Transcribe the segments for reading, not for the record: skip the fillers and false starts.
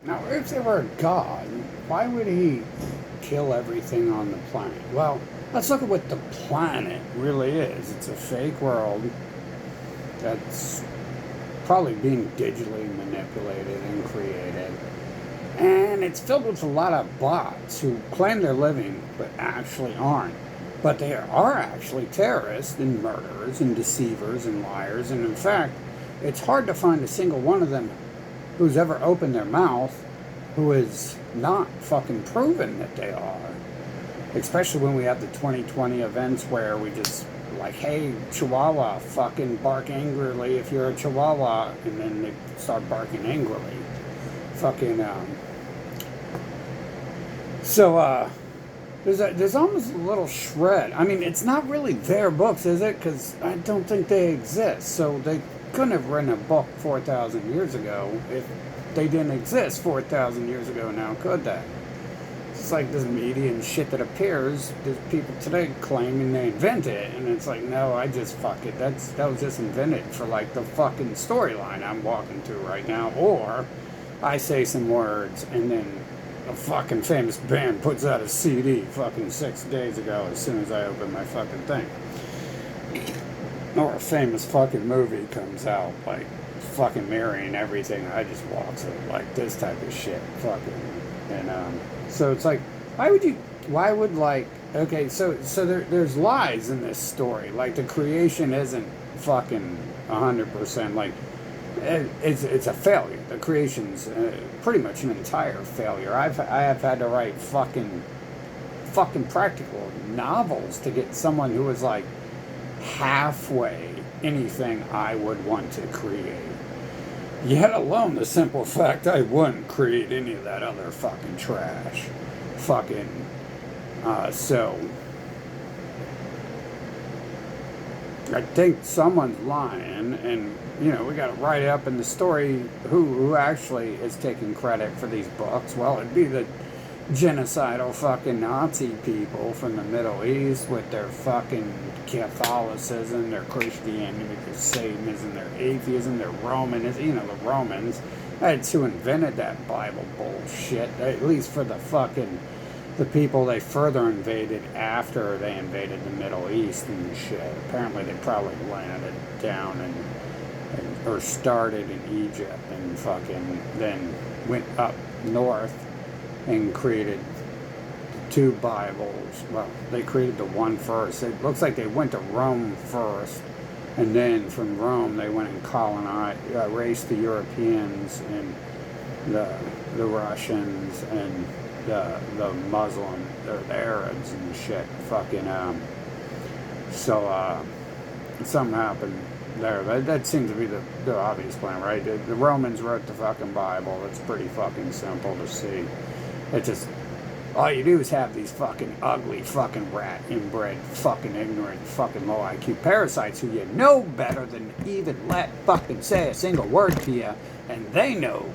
Now, if there were a God, why would he kill everything on the planet? Well, let's look at what the planet really is. It's a fake world that's probably being digitally manipulated and created. And it's filled with a lot of bots who claim they're living but actually aren't. But they are actually terrorists and murderers and deceivers and liars. And in fact, it's hard to find a single one of them who's ever opened their mouth who is not fucking proven that they are. Especially when we have the 2020 events where we just like, hey, Chihuahua, fucking bark angrily if you're a Chihuahua, and then they start barking angrily. Fucking, so, there's almost a little shred. I mean, it's not really their books, is it? Because I don't think they exist. So they couldn't have written a book 4,000 years ago if they didn't exist 4,000 years ago now, could they? It's like this media and shit that appears. There's people today claiming they invented it, and it's like, no, I just fuck it. That was just invented for like the fucking storyline I'm walking through right now, or I say some words and then a fucking famous band puts out a CD fucking 6 days ago as soon as I open my fucking thing, or a famous fucking movie comes out like fucking mirroring everything I just walk through, like this type of shit, fucking, and so it's like, why would like, okay, so there's lies in this story. Like the creation isn't fucking 100%. Like it's a failure. The creation's pretty much an entire failure. I have had to write fucking practical novels to get someone who was like halfway anything I would want to create. Yet alone the simple fact I wouldn't create any of that other fucking trash. Fucking, so, I think someone's lying, and, you know, we gotta write it up in the story who actually is taking credit for these books. Well, it'd be the genocidal fucking Nazi people from the Middle East with their fucking Catholicism, their Christianity, their Satanism, their atheism, their Romanism. You know, the Romans. That's who invented that Bible bullshit. At least for the people they further invaded after they invaded the Middle East and shit. Apparently, they probably landed down or started in Egypt and fucking then went up north and created two Bibles. Well, they created the one first. It looks like they went to Rome first, and then from Rome they went and colonized, erased the Europeans and the Russians and the Muslim, or the Arabs and shit. Fucking so something happened there. That seems to be the obvious plan, right? The Romans wrote the fucking Bible. It's pretty fucking simple to see. It just, all you do is have these fucking ugly fucking rat inbred fucking ignorant fucking low IQ parasites who you know better than even let fucking say a single word to you, and they know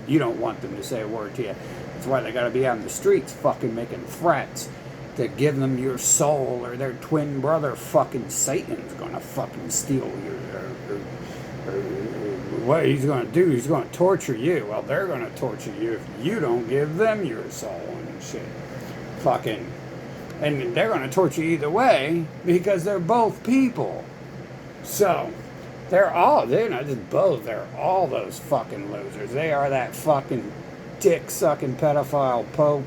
you don't want them to say a word to you. That's why they gotta be out in the streets fucking making threats to give them your soul, or their twin brother fucking Satan's gonna fucking steal your what he's going to do, he's going to torture you. Well, they're going to torture you if you don't give them your soul and shit. Fucking. And they're going to torture you either way because they're both people. So, they're not just both, they're all those fucking losers. They are that fucking dick sucking pedophile pope.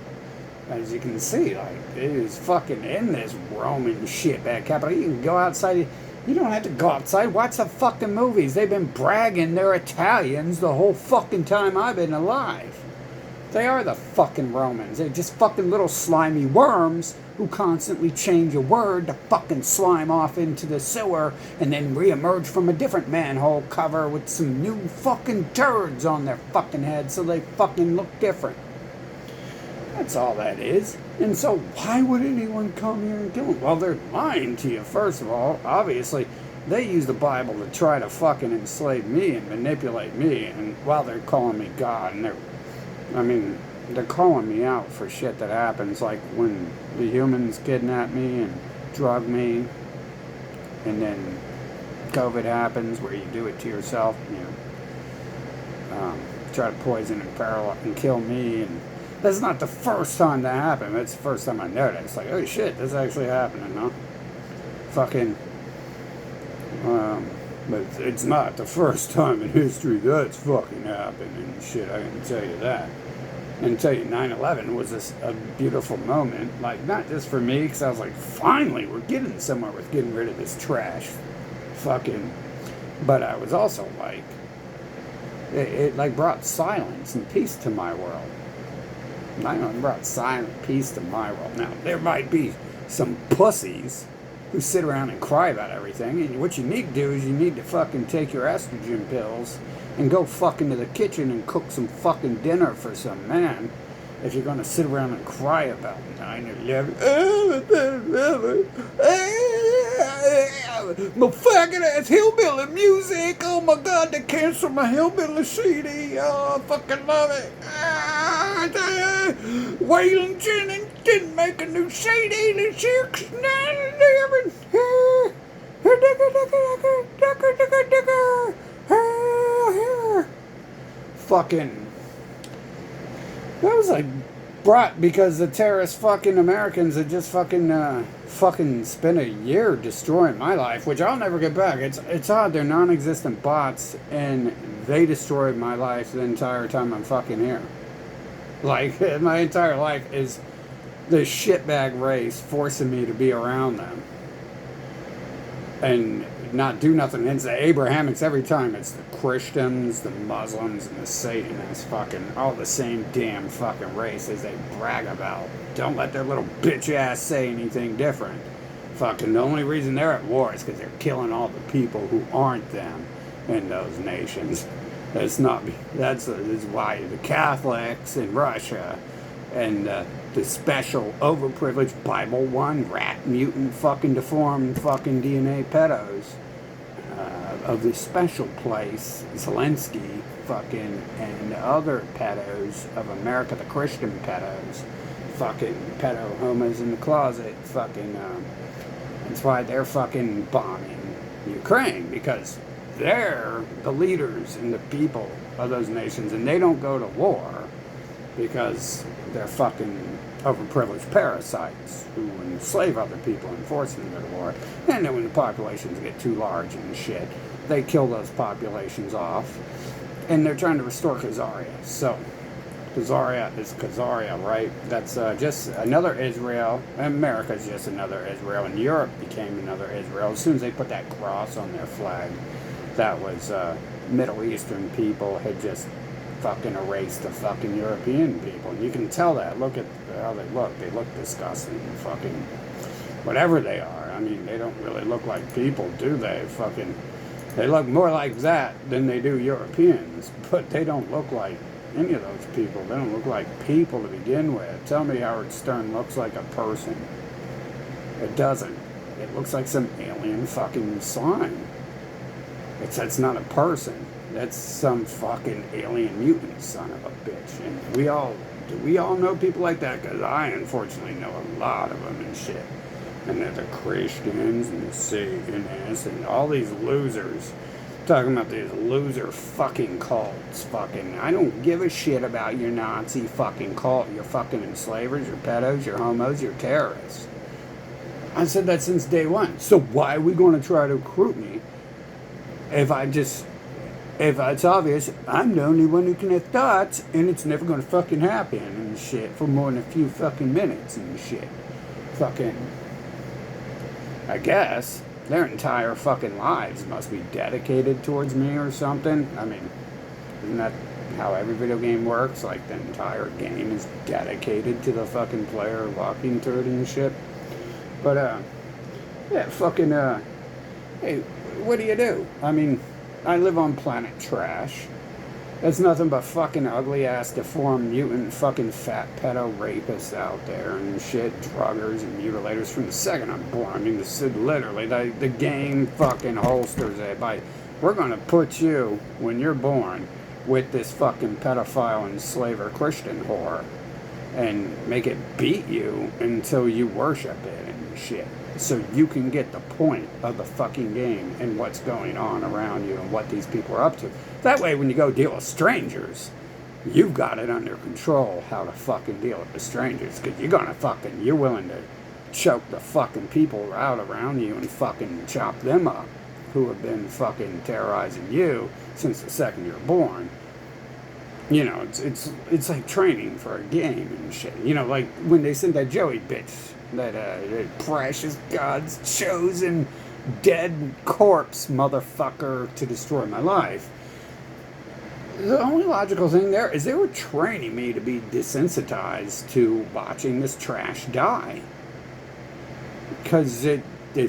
As you can see, like, it is fucking in this Roman shitbag capital. You can go outside. You don't have to go outside. Watch the fucking movies. They've been bragging they're Italians the whole fucking time I've been alive. They are the fucking Romans. They're just fucking little slimy worms who constantly change a word to fucking slime off into the sewer and then reemerge from a different manhole cover with some new fucking turds on their fucking head so they fucking look different. That's all that is. And so why would anyone come here and kill them? Well, they're lying to you, first of all. Obviously, they use the Bible to try to fucking enslave me and manipulate me, and while they're calling me God, and they're calling me out for shit that happens, like when the humans kidnap me and drug me, and then COVID happens where you do it to yourself, try to poison and paralyze and kill me. And that's not the first time that happened. It's the first time I noticed. Like, oh shit, this is actually happening, huh? Fucking. But it's not the first time in history that's fucking happened and shit. I can tell you that. And tell you, 9/11 was a beautiful moment. Like, not just for me, because I was like, finally, we're getting somewhere with getting rid of this trash. Fucking. But I was also like, it like brought silence and peace to my world. It brought silent peace to my world. Now, there might be some pussies who sit around and cry about everything. And what you need to do is you need to fucking take your estrogen pills and go fucking to the kitchen and cook some fucking dinner for some man. If you're gonna sit around and cry about 9/11, my fucking ass hillbilly music. Oh my God, they canceled my hillbilly CD. Oh, I fucking love it. Waylon Jennings didn't make a new CD this year. 9/11. Fucking. That was like brought because the terrorist fucking Americans had just fucking spent a year destroying my life, which I'll never get back. It's odd, they're non-existent bots, and they destroyed my life the entire time I'm fucking here. Like, my entire life is this shitbag race forcing me to be around them. And not do nothing. It's the Abrahamics every time. It's the Christians, the Muslims, and the Satanists. Fucking all the same damn fucking races they brag about. Don't let their little bitch ass say anything different. Fucking the only reason they're at war is because they're killing all the people who aren't them in those nations. That's why the Catholics in Russia and the special overprivileged Bible one rat mutant fucking deformed fucking DNA pedos of the special place, Zelensky fucking and other pedos of America, the Christian pedos, fucking pedo homos in the closet, fucking that's why they're fucking bombing Ukraine, because they're the leaders and the people of those nations, and they don't go to war because they're fucking overprivileged parasites who enslave other people and force them to go to war. And then when the populations get too large and shit, they kill those populations off. And they're trying to restore Khazaria. So, Khazaria is Khazaria, right? That's just another Israel. America's just another Israel. And Europe became another Israel. As soon as they put that cross on their flag, that was Middle Eastern people had just fucking erased the fucking European people. And you can tell that. Look at how they look. They look disgusting. Fucking whatever they are. I mean, they don't really look like people, do they? Fucking, they look more like that than they do Europeans. But they don't look like any of those people. They don't look like people to begin with. Tell me Howard Stern looks like a person. It doesn't. It looks like some alien fucking slime. That's not a person. That's some fucking alien mutant son of a bitch. And do we all know people like that? Because I unfortunately know a lot of them and shit. And they're the Christians and the Satanists and all these losers. Talking about these loser fucking cults. Fucking, I don't give a shit about your Nazi fucking cult. Your fucking enslavers, your pedos, your homos, your terrorists. I said that since day one. So why are we going to try to recruit me if it's obvious I'm the only one who can have thoughts, and it's never gonna fucking happen and shit for more than a few fucking minutes and shit. Fucking, I guess their entire fucking lives must be dedicated towards me or something. I mean, isn't that how every video game works? Like, the entire game is dedicated to the fucking player walking through it and shit. But yeah, fucking hey, what do you do? I mean, I live on planet trash. There's nothing but fucking ugly ass, deformed, mutant, fucking fat pedo rapists out there and shit, druggers and mutilators from the second I'm born. I mean, literally, the game fucking holsters it by, we're gonna put you, when you're born, with this fucking pedophile enslaver Christian whore and make it beat you until you worship it and shit. So you can get the point of the fucking game and what's going on around you and what these people are up to. That way, when you go deal with strangers, you've got it under control how to fucking deal with the strangers, because you're willing to choke the fucking people out around you and fucking chop them up who have been fucking terrorizing you since the second you're born. You know, it's like training for a game and shit. You know, like when they sent that Joey bitch, that precious God's chosen dead corpse motherfucker to destroy my life. The only logical thing there is they were training me to be desensitized to watching this trash die. Because it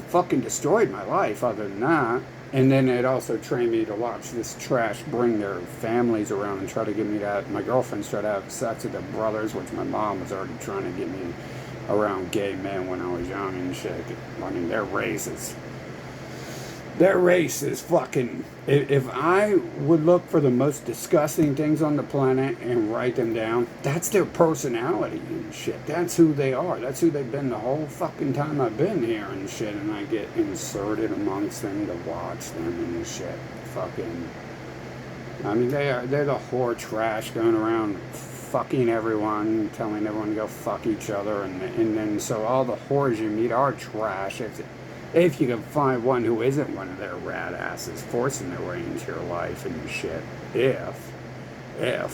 fucking destroyed my life other than that. And then it also trained me to watch this trash bring their families around and try to get me to my girlfriends try to have sex with their brothers, which my mom was already trying to get me around gay men when I was young and shit. I mean, their race is fucking... If I would look for the most disgusting things on the planet and write them down, that's their personality and shit. That's who they are. That's who they've been the whole fucking time I've been here and shit. And I get inserted amongst them to watch them and shit. Fucking... I mean, they're the whore trash going around fucking everyone, telling everyone to go fuck each other. And then so all the whores you meet are trash. If you can find one who isn't one of their rat asses forcing their way into your life and shit.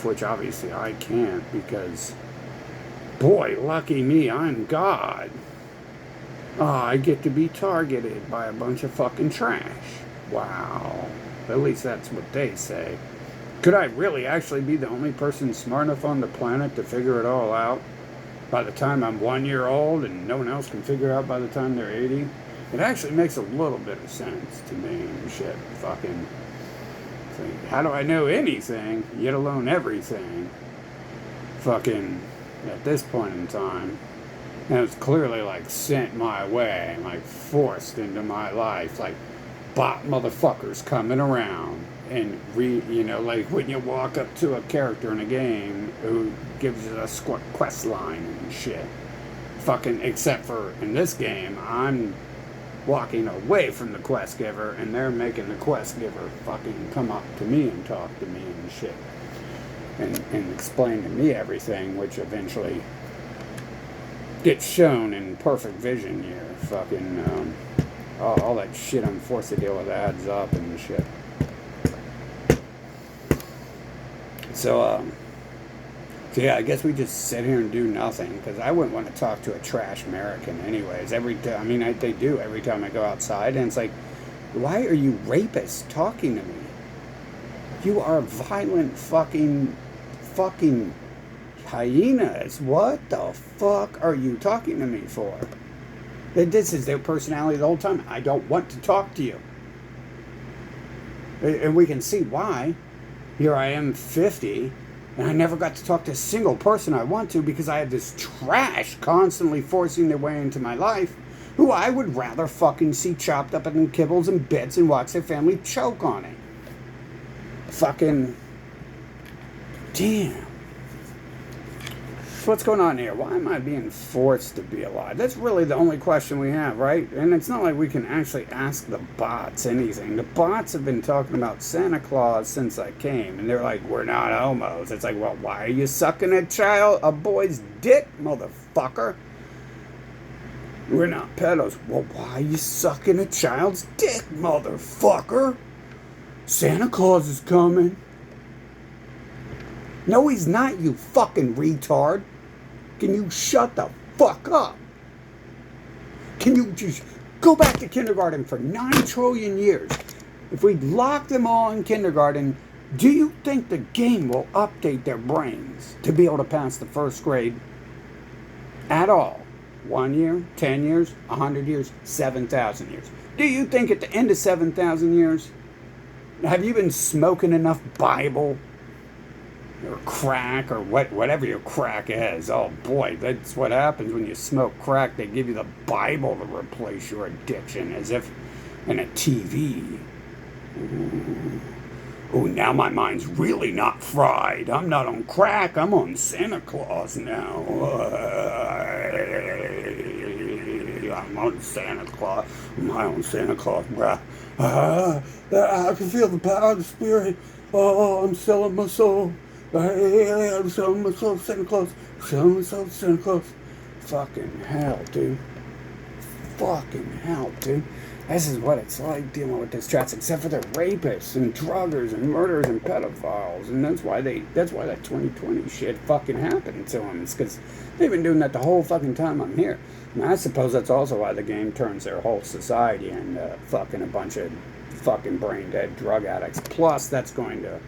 Which obviously I can't, because, boy, lucky me, I'm God. I get to be targeted by a bunch of fucking trash. Wow. At least that's what they say. Could I really actually be the only person smart enough on the planet to figure it all out by the time I'm 1 year old and no one else can figure it out by the time they're 80? It actually makes a little bit of sense to me and shit. Fucking, how do I know anything, yet alone everything? Fucking, at this point in time. And it was clearly like sent my way, like forced into my life, like bot motherfuckers coming around. And you know, like when you walk up to a character in a game who gives you a quest line and shit. Fucking, except for in this game, I'm walking away from the quest giver, and they're making the quest giver fucking come up to me and talk to me and shit, and explain to me everything, which eventually gets shown in perfect vision here. Fucking all that shit I'm forced to deal with adds up and shit. So yeah, I guess we just sit here and do nothing, because I wouldn't want to talk to a trash American anyways. They do every time I go outside, and it's like, why are you rapists talking to me? You are violent fucking hyenas. What the fuck are you talking to me for? This is their personality the whole time. I don't want to talk to you. And we can see why. Here I am, 50, and I never got to talk to a single person I want to, because I have this trash constantly forcing their way into my life, who I would rather fucking see chopped up in kibbles and bits and watch their family choke on it. Fucking... damn. So what's going on here? Why am I being forced to be alive? That's really the only question we have, right? And it's not like we can actually ask the bots anything. The bots have been talking about Santa Claus since I came, and they're like, we're not homos. It's like, well, why are you sucking a boy's dick, motherfucker? We're not pedos. Well, why are you sucking a child's dick, motherfucker? Santa Claus is coming. No, he's not, you fucking retard. Can you shut the fuck up? Can you just go back to kindergarten for 9 trillion years? If we lock them all in kindergarten, do you think the game will update their brains to be able to pass the first grade at all? 1 year, 10 years, 100 years, 7,000 years. Do you think at the end of 7,000 years, have you been smoking enough Bible or crack, or whatever your crack is? Oh boy, that's what happens when you smoke crack. They give you the Bible to replace your addiction, as if in a TV. Oh, now my mind's really not fried. I'm not on crack. I'm on Santa Claus now. I'm on Santa Claus. I'm on Santa Claus, bruh. I can feel the power of the Spirit. Oh, I'm selling my soul. Hey, show myself Santa Claus. Show myself Santa Claus. Fucking hell, dude. Fucking hell, dude. This is what it's like dealing with this strats, except for the rapists and druggers and murderers and pedophiles, and that's why that 2020 shit fucking happened to them. It's because they've been doing that the whole fucking time I'm here. And I suppose that's also why the game turns their whole society into fucking a bunch of fucking brain dead drug addicts. Plus, that's going to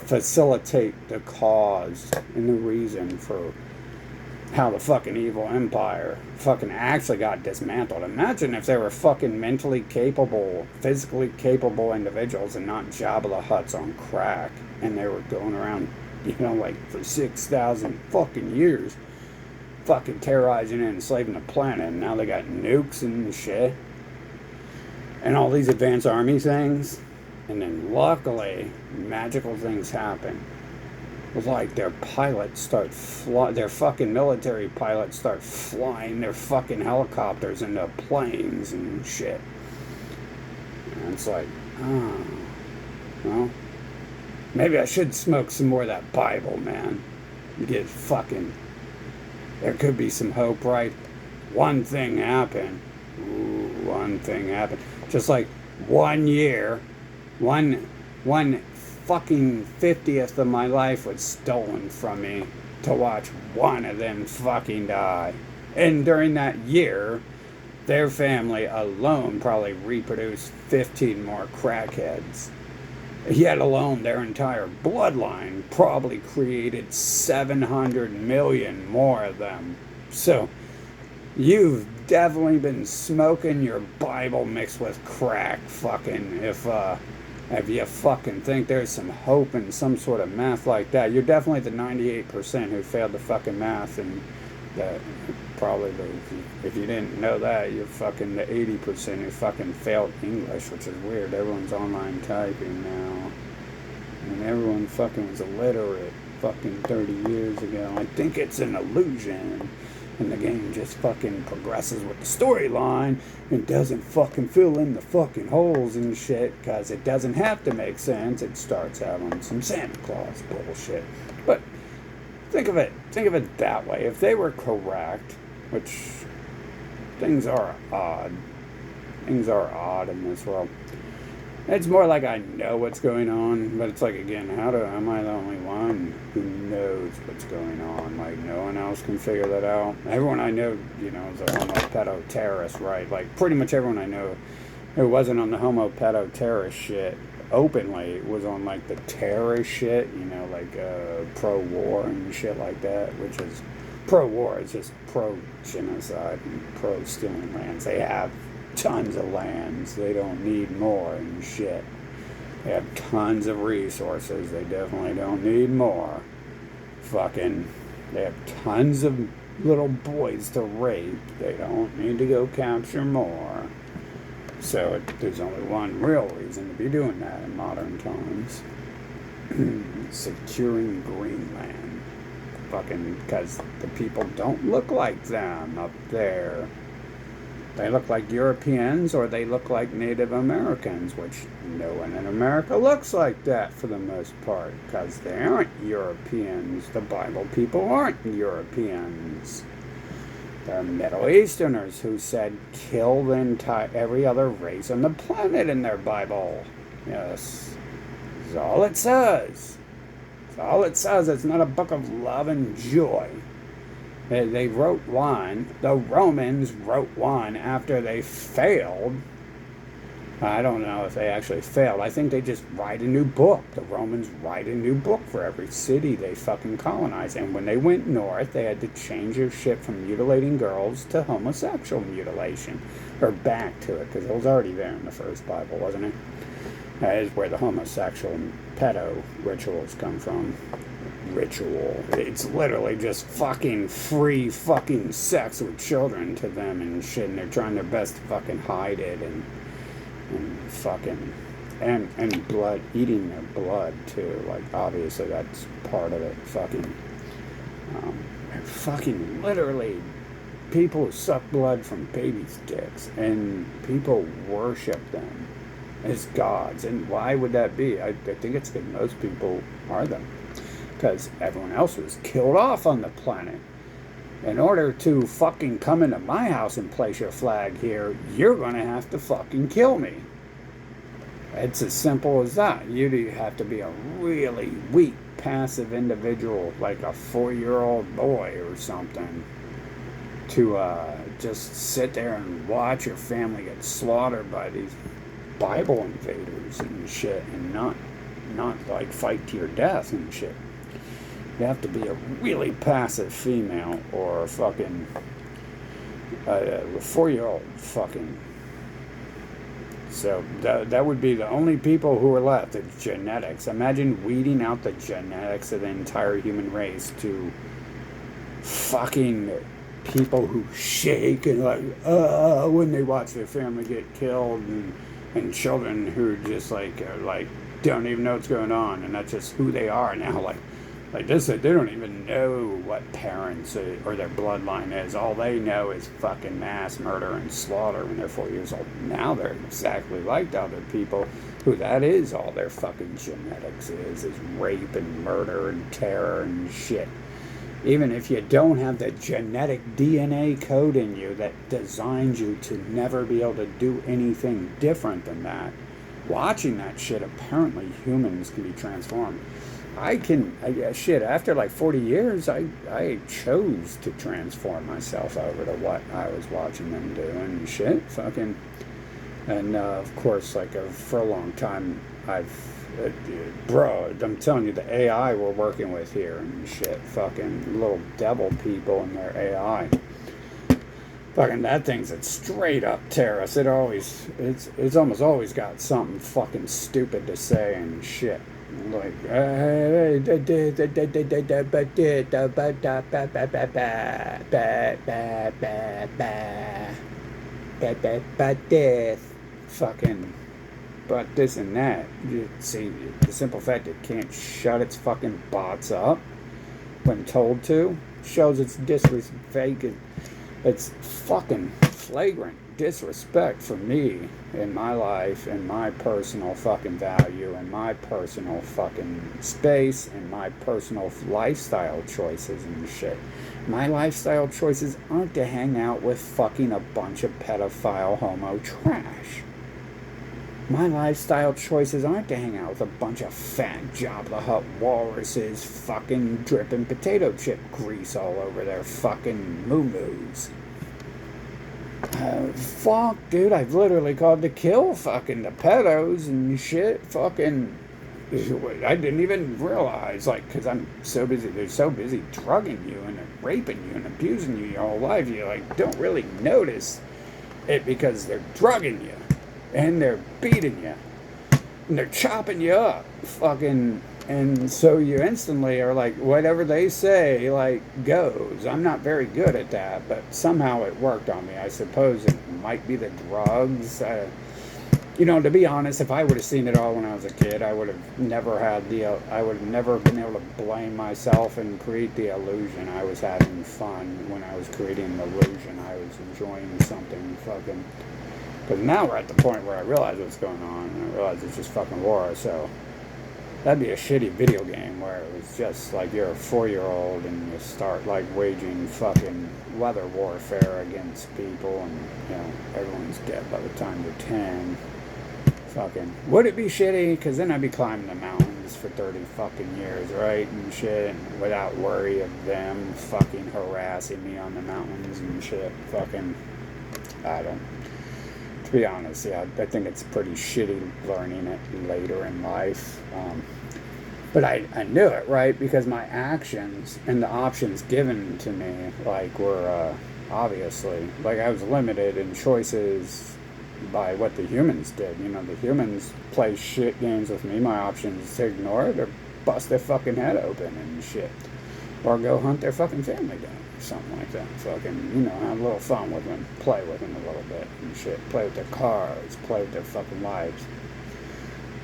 facilitate the cause and the reason for how the fucking evil empire fucking actually got dismantled. Imagine if they were fucking mentally capable, physically capable individuals and not Jabba the Hutts on crack, and they were going around, like for 6,000 fucking years, fucking terrorizing and enslaving the planet, and now they got nukes and shit, and all these advanced army things, and then luckily, magical things happen. Like their pilots start their fucking military pilots start flying their fucking helicopters into planes and shit. And it's like, oh, well, maybe I should smoke some more of that Bible, man. Get fucking, there could be some hope, right? One thing happened. Ooh, one thing happened. Just like 1 year, one fucking 50th of my life was stolen from me to watch one of them fucking die. And during that year, their family alone probably reproduced 15 more crackheads. Yet alone, their entire bloodline probably created 700 million more of them. So, you've definitely been smoking your Bible mixed with crack, fucking, if you fucking think there's some hope in some sort of math like that. You're definitely the 98% who failed the fucking math, and if you didn't know that, you're fucking the 80% who fucking failed English, which is weird. Everyone's online typing now, and everyone fucking was illiterate fucking 30 years ago. I think it's an illusion. And the game just fucking progresses with the storyline and doesn't fucking fill in the fucking holes and shit, because it doesn't have to make sense. It starts having some Santa Claus bullshit. But think of it that way. If they were correct, which things are odd in this world. It's more like I know what's going on, but it's like, again, am I the only one who knows what's going on? Like, no one else can figure that out. Everyone I know, is a homo pedo terrorist, right? Like, pretty much everyone I know who wasn't on the homo pedo terrorist shit openly was on, like, the terrorist shit, like, pro-war and shit like that, which is, pro-war is just pro-genocide and pro-stealing lands. They have tons of lands. They don't need more and shit. They have tons of resources. They definitely don't need more. Fucking, they have tons of little boys to rape. They don't need to go capture more. So there's only one real reason to be doing that in modern times. Securing Greenland. Fucking, because the people don't look like them up there. They look like Europeans, or they look like Native Americans, which no one in America looks like that for the most part, because they aren't Europeans. The Bible people aren't Europeans. They're Middle Easterners who said kill every other race on the planet in their Bible. Yes. That's all it says. That's all it says. It's not a book of love and joy. They wrote one. The Romans wrote one after they failed. I don't know if they actually failed. I think they just write a new book. The Romans write a new book for every city they fucking colonize. And when they went north, they had to change their shit from mutilating girls to homosexual mutilation. Or back to it, because it was already there in the first Bible, wasn't it? That is where the homosexual and pedo rituals come from. Ritual. It's literally just fucking free fucking sex with children to them and shit, and they're trying their best to fucking hide it and fucking and blood, eating their blood too. Like, obviously that's part of it. Fucking literally people who suck blood from babies' dicks, and people worship them as gods. And why would that be? I think it's because most people are them. because everyone else was killed off on the planet. In order to fucking come into my house and place your flag here, you're gonna have to fucking kill me. It's as simple as that. You have to be a really weak, passive individual, like a 4-year-old boy or something, to just sit there and watch your family get slaughtered by these Bible invaders and shit, and not like fight to your death and shit. You have to be a really passive female or fucking a 4-year-old fucking. So that would be the only people who are left. It's genetics. Imagine weeding out the genetics of the entire human race to fucking people who shake and like when they watch their family get killed, and children who just like don't even know what's going on, and that's just who they are now. Like this, they don't even know what parents or their bloodline is. All they know is fucking mass murder and slaughter when they're 4 years old. Now they're exactly like the other people who that is all their fucking genetics is rape and murder and terror and shit. Even if you don't have the genetic DNA code in you that designs you to never be able to do anything different than that, watching that shit, apparently humans can be transformed. After like 40 years, I chose to transform myself over to what I was watching them do and shit, fucking. And of course, for a long time, bro, I'm telling you, the AI we're working with here and shit, fucking little devil people and their AI. Fucking that thing's a straight up terrorist. It's almost always got something fucking stupid to say and shit. Like fucking, but this and that. You see, the simple fact it can't shut its fucking bots up when told to shows its disrespect. It's fucking flagrant disrespect for me in my life and my personal fucking value and my personal fucking space and my personal lifestyle choices and shit. My lifestyle choices aren't to hang out with fucking a bunch of pedophile homo trash. My lifestyle choices aren't to hang out with a bunch of fat Jabba the Hutt walruses fucking dripping potato chip grease all over their fucking moo-moos. Fuck, dude, I've literally called to kill fucking the pedos and shit. Fucking, I didn't even realize, because I'm so busy. They're so busy drugging you and raping you and abusing you your whole life. You don't really notice it because they're drugging you and they're beating you and they're chopping you up, fucking. And so you instantly are like, whatever they say, goes. I'm not very good at that, but somehow it worked on me. I suppose it might be the drugs. To be honest, if I would have seen it all when I was a kid, I would have never been able to blame myself and create the illusion I was having fun when I was creating an illusion. I was enjoying something fucking. Because now we're at the point where I realize what's going on, and I realize it's just fucking war, so. That'd be a shitty video game where it was just like you're a 4-year-old and you start waging fucking weather warfare against people and, everyone's dead by the time you're 10. Fucking, would it be shitty? Because then I'd be climbing the mountains for 30 fucking years, right? And shit, and without worry of them fucking harassing me on the mountains and shit. Fucking, to be honest, yeah, I think it's pretty shitty learning it later in life. But I knew it, right? Because my actions and the options given to me, were obviously, I was limited in choices by what the humans did. The humans play shit games with me. My options is to ignore it or bust their fucking head open and shit. Or go hunt their fucking family down. Something like that. Fucking, have a little fun with them, play with them a little bit and shit. Play with their cars, play with their fucking lives.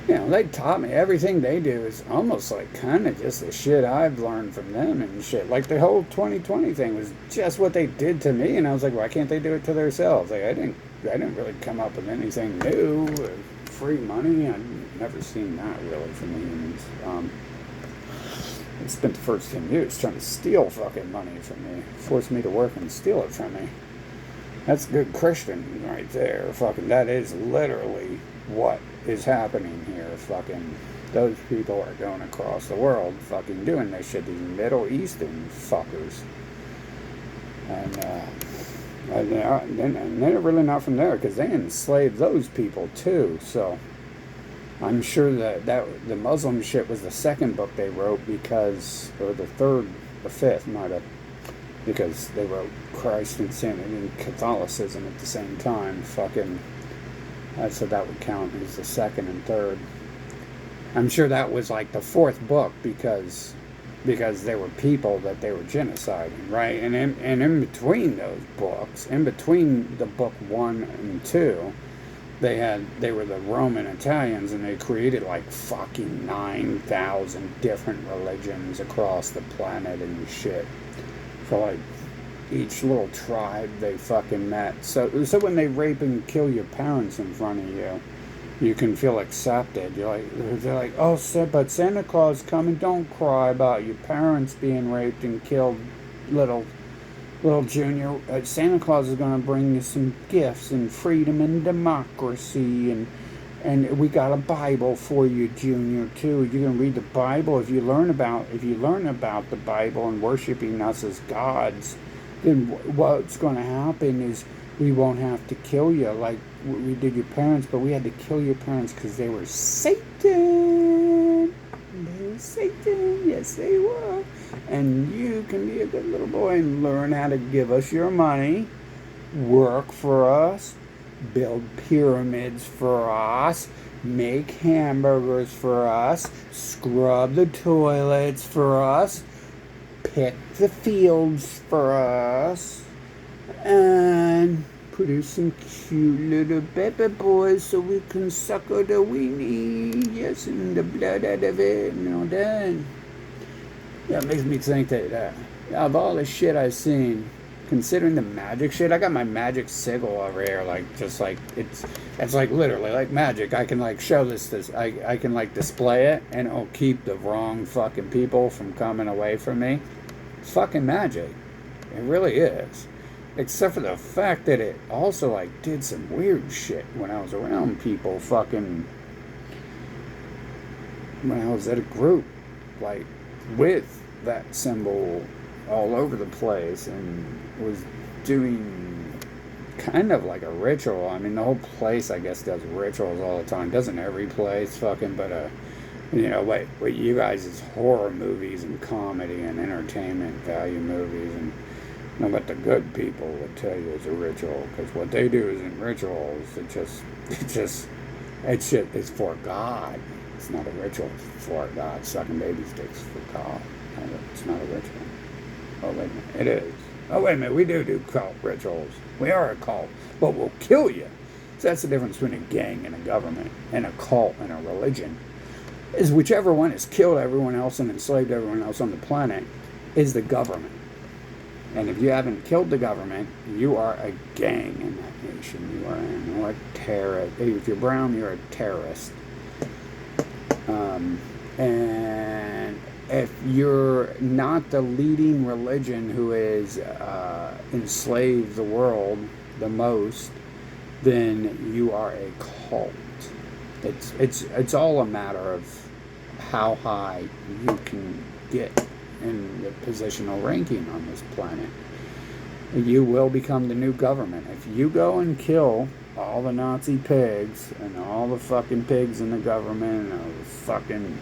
They taught me everything they do is almost kind of just the shit I've learned from them and shit. The whole 2020 thing was just what they did to me, and I was like, why can't they do it to themselves? I didn't really come up with anything new. Free money, I've never seen that really from the humans. They spent the first 10 years trying to steal fucking money from me, force me to work and steal it from me. That's good Christian right there. Fucking, that is literally what is happening here. Fucking, those people are going across the world fucking doing this shit. These Middle Eastern fuckers. And they're really not from there because they enslaved those people too. So I'm sure that the Muslim shit was the second book they wrote because, or the third, the fifth, might have, because they wrote Christ and Sin and Catholicism at the same time. Fucking, so that would count as the second and third. I'm sure that was like the fourth book because there were people that they were genociding, right? And in between those books, in between the book 1 and 2, they were the Roman Italians, and they created like fucking 9,000 different religions across the planet and shit for like each little tribe they fucking met. So when they rape and kill your parents in front of you, you can feel accepted. They're like, oh, but Santa Claus is coming. Don't cry about your parents being raped and killed, little Junior. Santa Claus is going to bring you some gifts and freedom and democracy, and we got a Bible for you, Junior, too. You can read the Bible. If you learn about the Bible and worshiping us as gods, then what's going to happen is we won't have to kill you like we did your parents, but we had to kill your parents because they were Satan. They were Satan. Yes, they were. And you can be a good little boy and learn how to give us your money, work for us, build pyramids for us, make hamburgers for us, scrub the toilets for us, pick the fields for us, and produce some cute little baby boys so we can suckle the weenie, yes, and the blood out of it, and all that. Yeah, it makes me think that of all the shit I've seen, considering the magic shit, I got my magic sigil over here, it's like literally like magic. I can like show this, I can like display it, and it'll keep the wrong fucking people from coming away from me. It's fucking magic. It really is. Except for the fact that it also like did some weird shit when I was around people fucking, when I was at a group, like with that symbol all over the place, and was doing kind of like a ritual. I mean, the whole place, I guess, does rituals all the time. Doesn't every place fucking, but what you guys is horror movies and comedy and entertainment value movies, and no, but the good people would tell you it's a ritual, because what they do isn't rituals. It's for God. It's not a ritual for God. Sucking baby sticks for God. It's not a ritual. Oh, wait a minute. It is. Oh, wait a minute. We do cult rituals. We are a cult. But we'll kill you. So that's the difference between a gang and a government, and a cult and a religion. Is whichever one has killed everyone else and enslaved everyone else on the planet is the government. And if you haven't killed the government, you are a gang in that nation. You are a terrorist. If you're brown, you're a terrorist. And if you're not the leading religion who is enslaved the world the most, then you are a cult. It's all a matter of how high you can get in the positional ranking on this planet. You will become the new government. If you go and kill all the Nazi pigs and all the fucking pigs in the government and all the fucking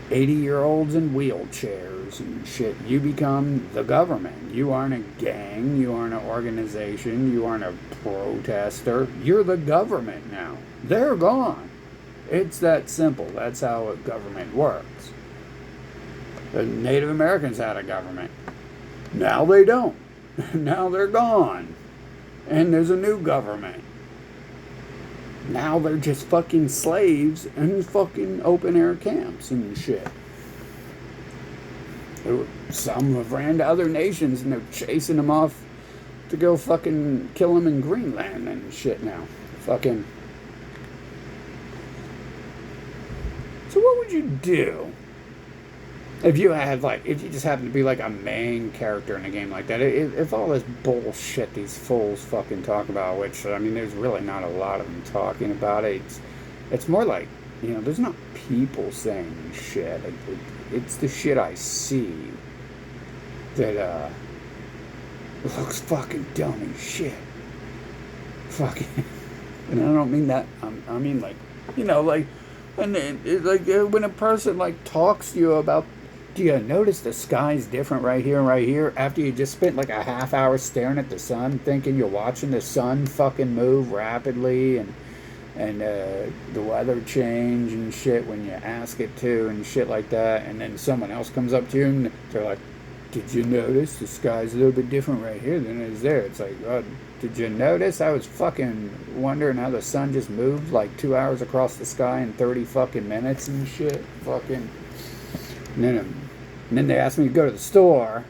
80-year-olds in wheelchairs and shit, you become the government. You aren't a gang, you aren't an organization, you aren't a protester. You're the government now. They're gone. It's that simple. That's how a government works. The Native Americans had a government. Now they don't. Now they're gone. And there's a new government. Now they're just fucking slaves in fucking open air camps and shit. Some have ran to other nations and they're chasing them off to go fucking kill them in Greenland and shit now. Fucking. So what would you do If you had like, if you just happen to be like a main character in a game like that, if all this bullshit these fools fucking talk about, which I mean, there's really not a lot of them talking about it. It's more like, there's not people saying shit. It's the shit I see that looks fucking dumb as shit. Fucking, and I don't mean that. I mean like, like, and like when a person like talks to you about, do you notice the sky's different right here and right here? After you just spent like a half hour staring at the sun, thinking you're watching the sun fucking move rapidly and the weather change and shit when you ask it to and shit like that, and then someone else comes up to you and they're like, did you notice the sky's a little bit different right here than it is there? It's like, oh, did you notice? I was fucking wondering how the sun just moved like 2 hours across the sky in 30 fucking minutes and shit. Fucking. And then they asked me to go to the store,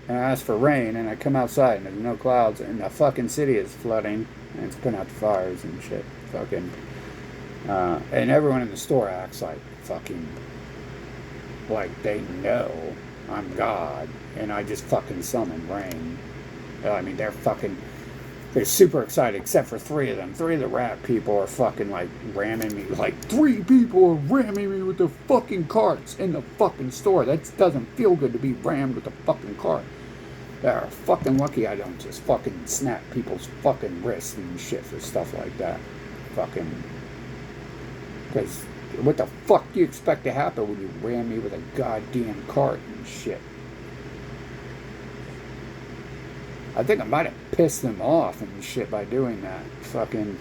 and I asked for rain, and I come outside, and there's no clouds, and the fucking city is flooding, and it's putting out the fires and shit. Fucking. And everyone in the store acts like fucking, like they know I'm God, and I just fucking summon rain. I mean, they're super excited, except for three of them. Three of the rat people are fucking like ramming me. Like, 3 people are ramming me with their fucking carts in the fucking store. That doesn't feel good to be rammed with a fucking cart. They're fucking lucky I don't just fucking snap people's fucking wrists and shit for stuff like that. Fucking. Because what the fuck do you expect to happen when you ram me with a goddamn cart and shit? I think I might have pissed them off and shit by doing that. Fucking,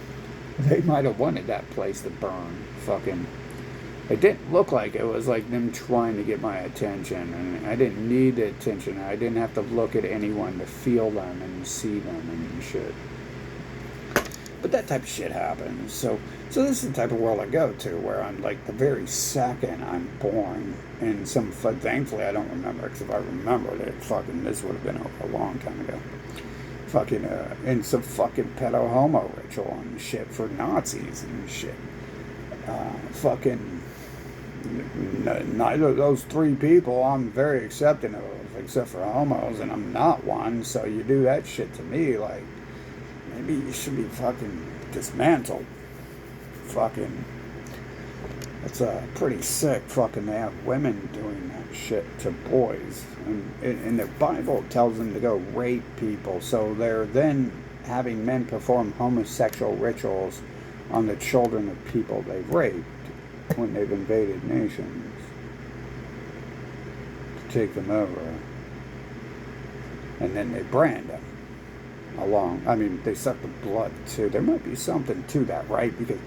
they might have wanted that place to burn. Fucking, it didn't look like it was like them trying to get my attention, and I didn't need the attention. I didn't have to look at anyone to feel them and see them and shit. But that type of shit happens. So this is the type of world I go to, where I'm like the very second I'm born, and thankfully I don't remember, because if I remembered it, fucking this would have been a long time ago. Fucking in some fucking pedo homo ritual and shit for Nazis and shit. Fucking neither of those 3 people I'm very accepting of, except for homos, and I'm not one. So you do that shit to me, like, maybe you should be fucking dismantled. Fucking, it's pretty sick. Fucking, they have women doing that shit to boys, and the Bible tells them to go rape people. So they're then having men perform homosexual rituals on the children of people they've raped when they've invaded nations to take them over, and then they brand them. They suck the blood too. There might be something to that, right? Because,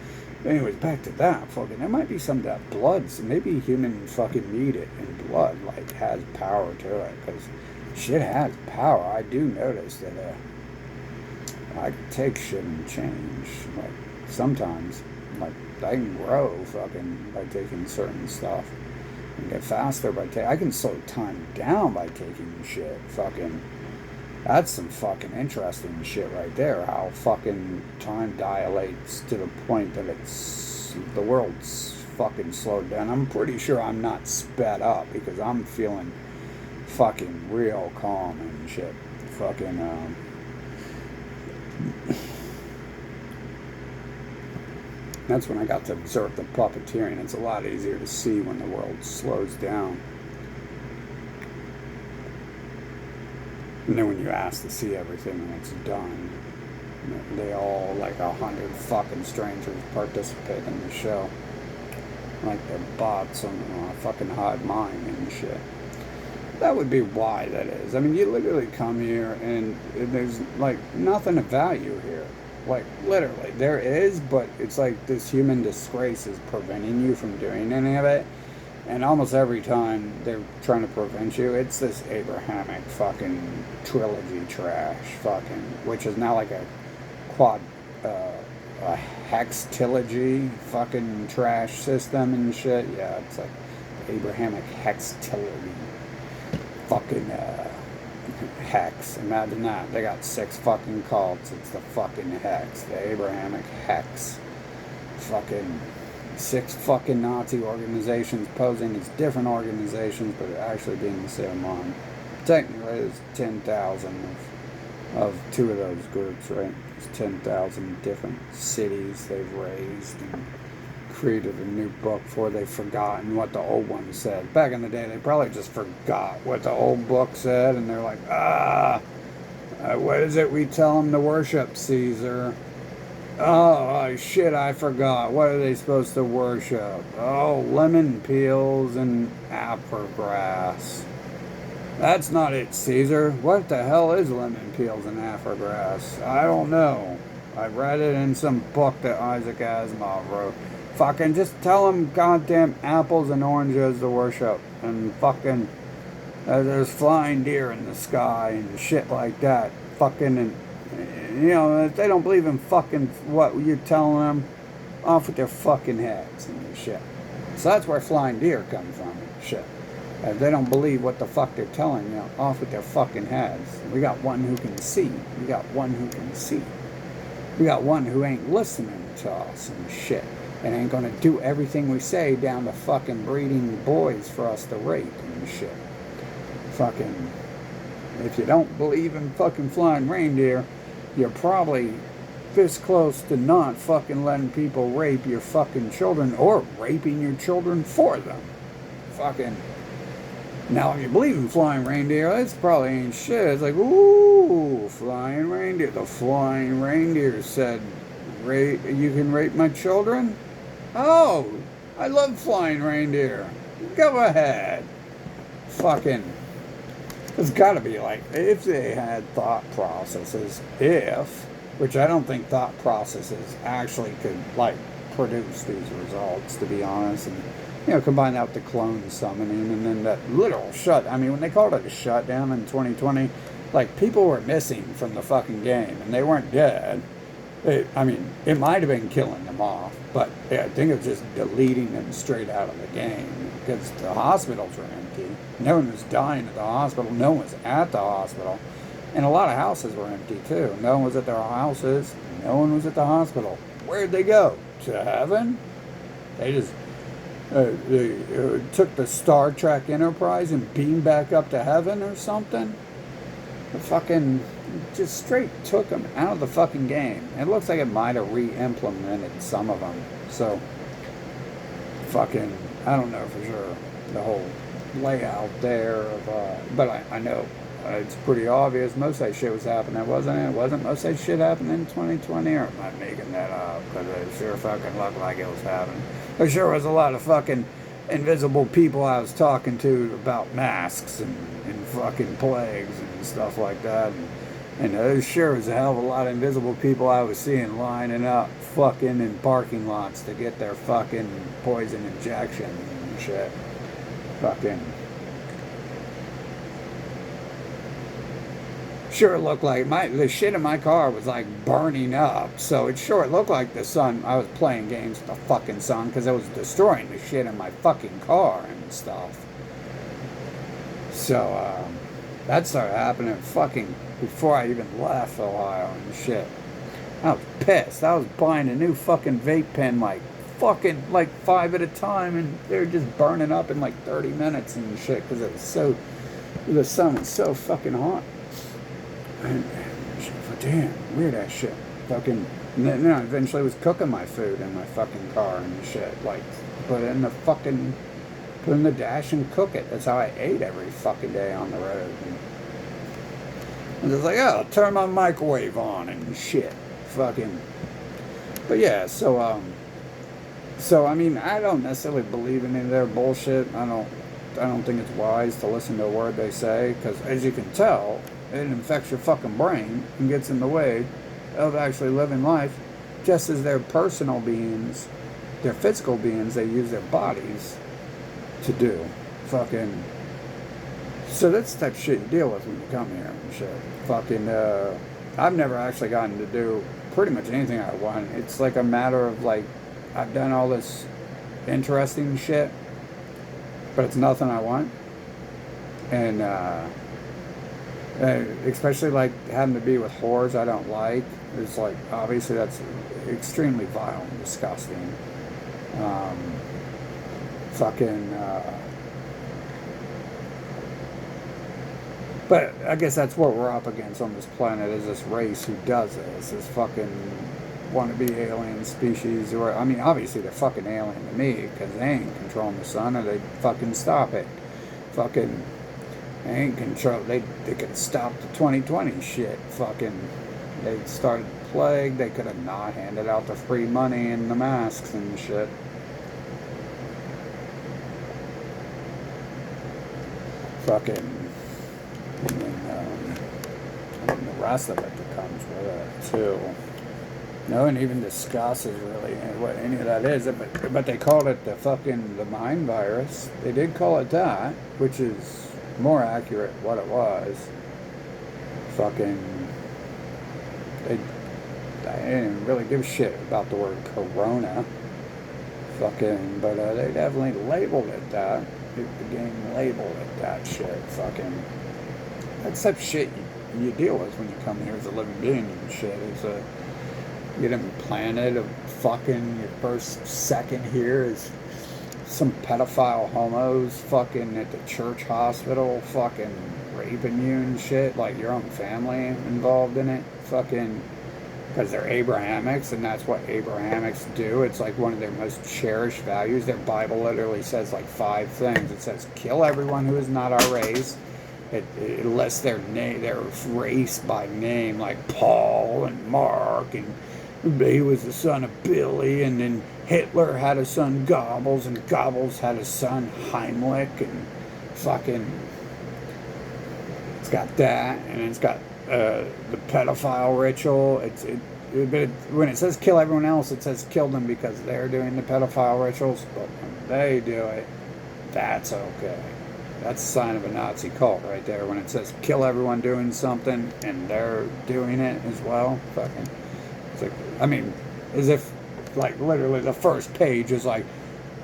anyways, back to that. Fucking, there might be some of that blood. So maybe human fucking need it, and blood like has power to it, because shit has power. I do notice that I can take shit and change. Like sometimes, like I can grow fucking by taking certain stuff, and get faster by taking. I can slow time down by taking shit. Fucking. That's some fucking interesting shit right there. How fucking time dilates to the point that the world's fucking slowed down. I'm pretty sure I'm not sped up, because I'm feeling fucking real calm and shit. Fucking that's when I got to observe the puppeteering. It's a lot easier to see when the world slows down. And then when you ask to see everything when it's done, they all, like 100 fucking strangers, participate in the show. Like they're bots on fucking hive mind and shit. That would be why that is. I mean, you literally come here and there's like nothing of value here. Like literally, there is, but it's like this human disgrace is preventing you from doing any of it. And almost every time they're trying to prevent you, it's this Abrahamic fucking trilogy trash, fucking, which is now like a hextilogy fucking trash system and shit. Yeah, it's like Abrahamic hextilogy. Fucking hex. Imagine that. They got 6 fucking cults. It's the fucking hex. The Abrahamic hex. Fucking 6 fucking Nazi organizations posing as different organizations, but actually being the same one. Technically, there's 10,000 of 2 of those groups, right? There's 10,000 different cities they've raised and created a new book before they've forgotten what the old one said. Back in the day, they probably just forgot what the old book said, and they're like, what is it we tell them to worship, Caesar? Oh, shit, I forgot. What are they supposed to worship? Oh, lemon peels and apple grass. That's not it, Caesar. What the hell is lemon peels and apple grass? I don't know. I read it in some book that Isaac Asimov wrote. Fucking just tell them goddamn apples and oranges to worship. And fucking there's flying deer in the sky and shit like that. Fucking, and you know, if they don't believe in fucking what you're telling them, off with their fucking heads and shit. So that's where flying deer come from and shit. If they don't believe what the fuck they're telling you, off with their fucking heads. We got one who can see. We got one who can see. We got one who ain't listening to us and shit. And ain't gonna do everything we say down to fucking breeding boys for us to rape and shit. Fucking, if you don't believe in fucking flying reindeer, you're probably this close to not fucking letting people rape your fucking children or raping your children for them. Fucking. Now, if you believe in flying reindeer, that's probably ain't shit. It's like, ooh, flying reindeer. The flying reindeer said, you can rape my children? Oh, I love flying reindeer. Go ahead. Fucking. It's got to be like, if they had thought processes, which I don't think thought processes actually could, like, produce these results, to be honest, and, you know, combine that with the clone summoning, and then that literal I mean, when they called it a shutdown in 2020, like, people were missing from the fucking game, and they weren't dead. It might have been killing them off, but I think it was just deleting them straight out of the game, because the hospitals were empty. No one was dying at the hospital. No one was at the hospital. And a lot of houses were empty, too. No one was at their houses. No one was at the hospital. Where'd they go? To heaven? They just took the Star Trek Enterprise and beamed back up to heaven or something? The fucking just straight took them out of the fucking game. It looks like it might have re-implemented some of them. So, fucking, I don't know for sure the whole layout there of, but I know it's pretty obvious most of that shit was happening, wasn't it? Wasn't most of that shit happening in 2020, or am I making that up? Because it sure fucking looked like it was happening. There sure was a lot of fucking invisible people I was talking to about masks and fucking plagues and stuff like that. And there sure was a hell of a lot of invisible people I was seeing lining up fucking in parking lots to get their fucking poison injection and shit. Fucking. Sure, it looked like the shit in my car was like burning up. So it looked like the sun. I was playing games with the fucking sun because it was destroying the shit in my fucking car and stuff. So that started happening fucking before I even left Ohio and shit. I was pissed. I was buying a new fucking vape pen like 5 at a time, and they were just burning up in like 30 minutes and shit because the sun was so fucking hot. And damn, weird ass shit. Fucking, and then I eventually was cooking my food in my fucking car and shit. Like, put in the dash and cook it. That's how I ate every fucking day on the road. And just like, oh, turn my microwave on and shit. Fucking. But yeah, so I mean, I don't necessarily believe in any of their bullshit. I don't think it's wise to listen to a word they say, because as you can tell, it infects your fucking brain and gets in the way of actually living life, just as their personal beings, their physical beings, they use their bodies to do. Fucking. So that's the type of shit you deal with when you come here and shit. Fucking, I've never actually gotten to do pretty much anything I want. It's like a matter of like, I've done all this interesting shit, but it's nothing I want. And, especially like having to be with whores I don't like. It's like, obviously that's extremely vile and disgusting. Um, fucking, but I guess that's what we're up against on this planet is this race who does this fucking wannabe alien species. Or I mean, obviously they're fucking alien to me because they ain't controlling the sun, or they fucking stop it. Fucking, they ain't control. They could have stopped the 2020 shit. Fucking, they started the plague. They could have not handed out the free money and the masks and shit. Fucking. And the rest of it that comes with it too. No one even discusses really what any of that is, but they called it the mind virus. They did call it that, which is more accurate what it was. Fucking, they didn't really give a shit about the word corona. Fucking, but they definitely labeled it that. The game labeled it that shit. Fucking, except shit you deal with when you come here as a living being and shit. You get implanted of fucking your first second here is some pedophile homos fucking at the church hospital fucking raping you and shit, like your own family involved in it. Fucking, because they're abrahamics, and that's what abrahamics do. It's like one of their most cherished values. Their Bible literally says like 5 things. It says kill everyone who is not our race. It lists their race by name, like Paul and Mark, and he was the son of Billy, and then Hitler had a son Goebbels, and Goebbels had a son Heimlich, and fucking, it's got that, and it's got the pedophile ritual. But when it says kill everyone else, it says kill them because they're doing the pedophile rituals. But when they do it, that's okay. That's a sign of a Nazi cult right there. When it says kill everyone doing something and they're doing it as well. Fucking, it's like, I mean, as if, like, literally the first page is like,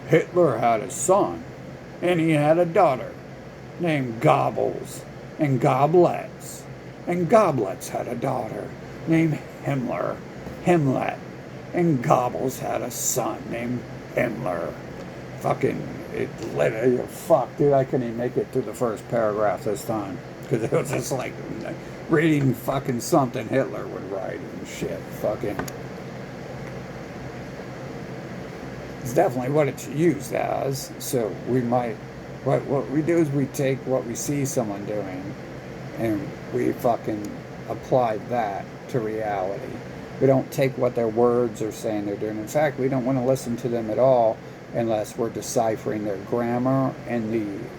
Hitler had a son and he had a daughter named Goebbels and Goblets. And Goblets had a daughter named Himmler. And Goebbels had a son named Himmler. Fucking, it literally, fuck, dude, I couldn't even make it through the first paragraph this time. Because it was just like reading fucking something Hitler would write and shit. Fucking. It's definitely what it's used as. So we might, what we do is we take what we see someone doing and we fucking apply that to reality. We don't take what their words are saying they're doing. In fact, we don't want to listen to them at all unless we're deciphering their grammar and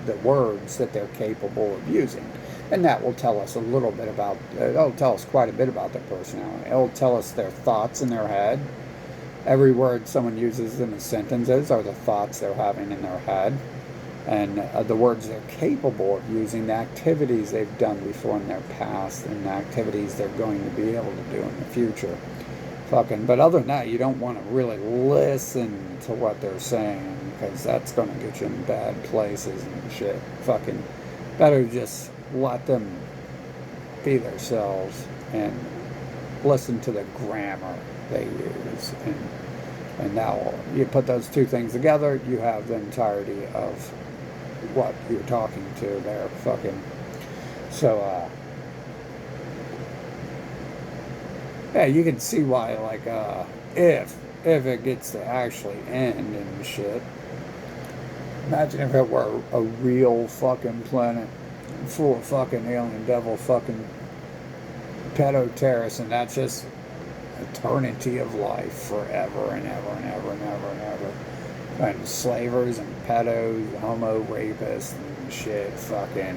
the words that they're capable of using. And that will tell us a little bit about, it'll tell us quite a bit about their personality. It'll tell us their thoughts in their head. Every word someone uses in a sentences are the thoughts they're having in their head. And the words they're capable of using, the activities they've done before in their past, and the activities they're going to be able to do in the future. Fucking, but other than that, you don't want to really listen to what they're saying because that's going to get you in bad places and shit. Fucking, better just let them be themselves and listen to the grammar they use. And now you put those two things together, you have the entirety of what you're talking to there. Fucking, so, yeah, you can see why, like, if it gets to actually end and shit. Imagine if it were a real fucking planet full of fucking alien devil fucking pedo terrorists, and that's just eternity of life forever and ever and ever and ever and ever. And slavers and pedos, homo rapists and shit, fucking.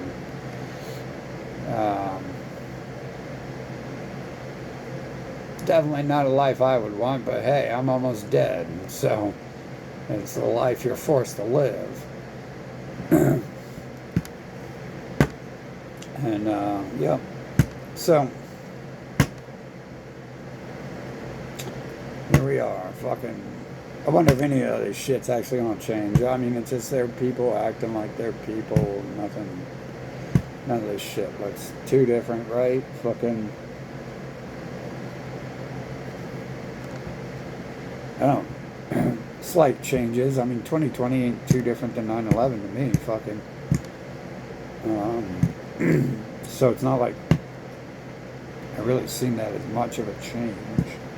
Definitely not a life I would want, but hey, I'm almost dead, so it's the life you're forced to live. And, yep. So, here we are, fucking. I wonder if any of this shit's actually gonna change. I mean, it's just their people acting like they're people, nothing. None of this shit looks too different, right? Fucking. I don't. slight changes. I mean, 2020 ain't too different than 9/11 to me. Fucking. So it's not like I really seen that as much of a change.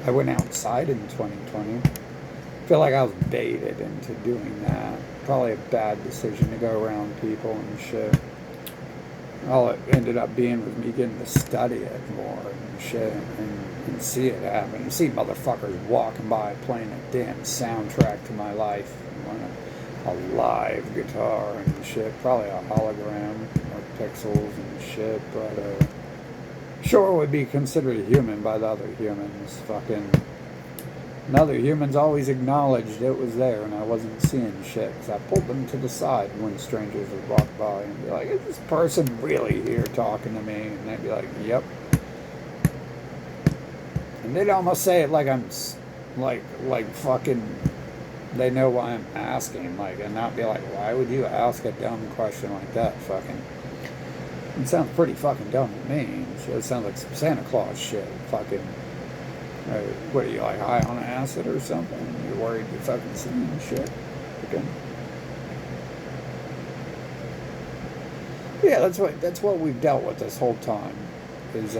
I went outside in 2020. I feel like I was baited into doing that. Probably a bad decision to go around people and shit. All it ended up being was me getting to study it more and shit and see it happen. And see motherfuckers walking by playing a damn soundtrack to my life on a live guitar and shit. Probably a hologram or pixels and shit, but sure would be considered a human by the other humans. Fucking. And other humans always acknowledged it was there and I wasn't seeing shit. Because I pulled them to the side when strangers would walk by and be like, is this person really here talking to me? And they'd be like, yep. And they'd almost say it like I'm, like fucking, they know why I'm asking. Like, and not be like, why would you ask a dumb question like that? Fucking. It sounds pretty fucking dumb to me. It sounds like some Santa Claus shit. Fucking. What are you, like, high on acid or something? You're worried you're fucking seeing shit? Okay. Yeah, that's what we've dealt with this whole time. Is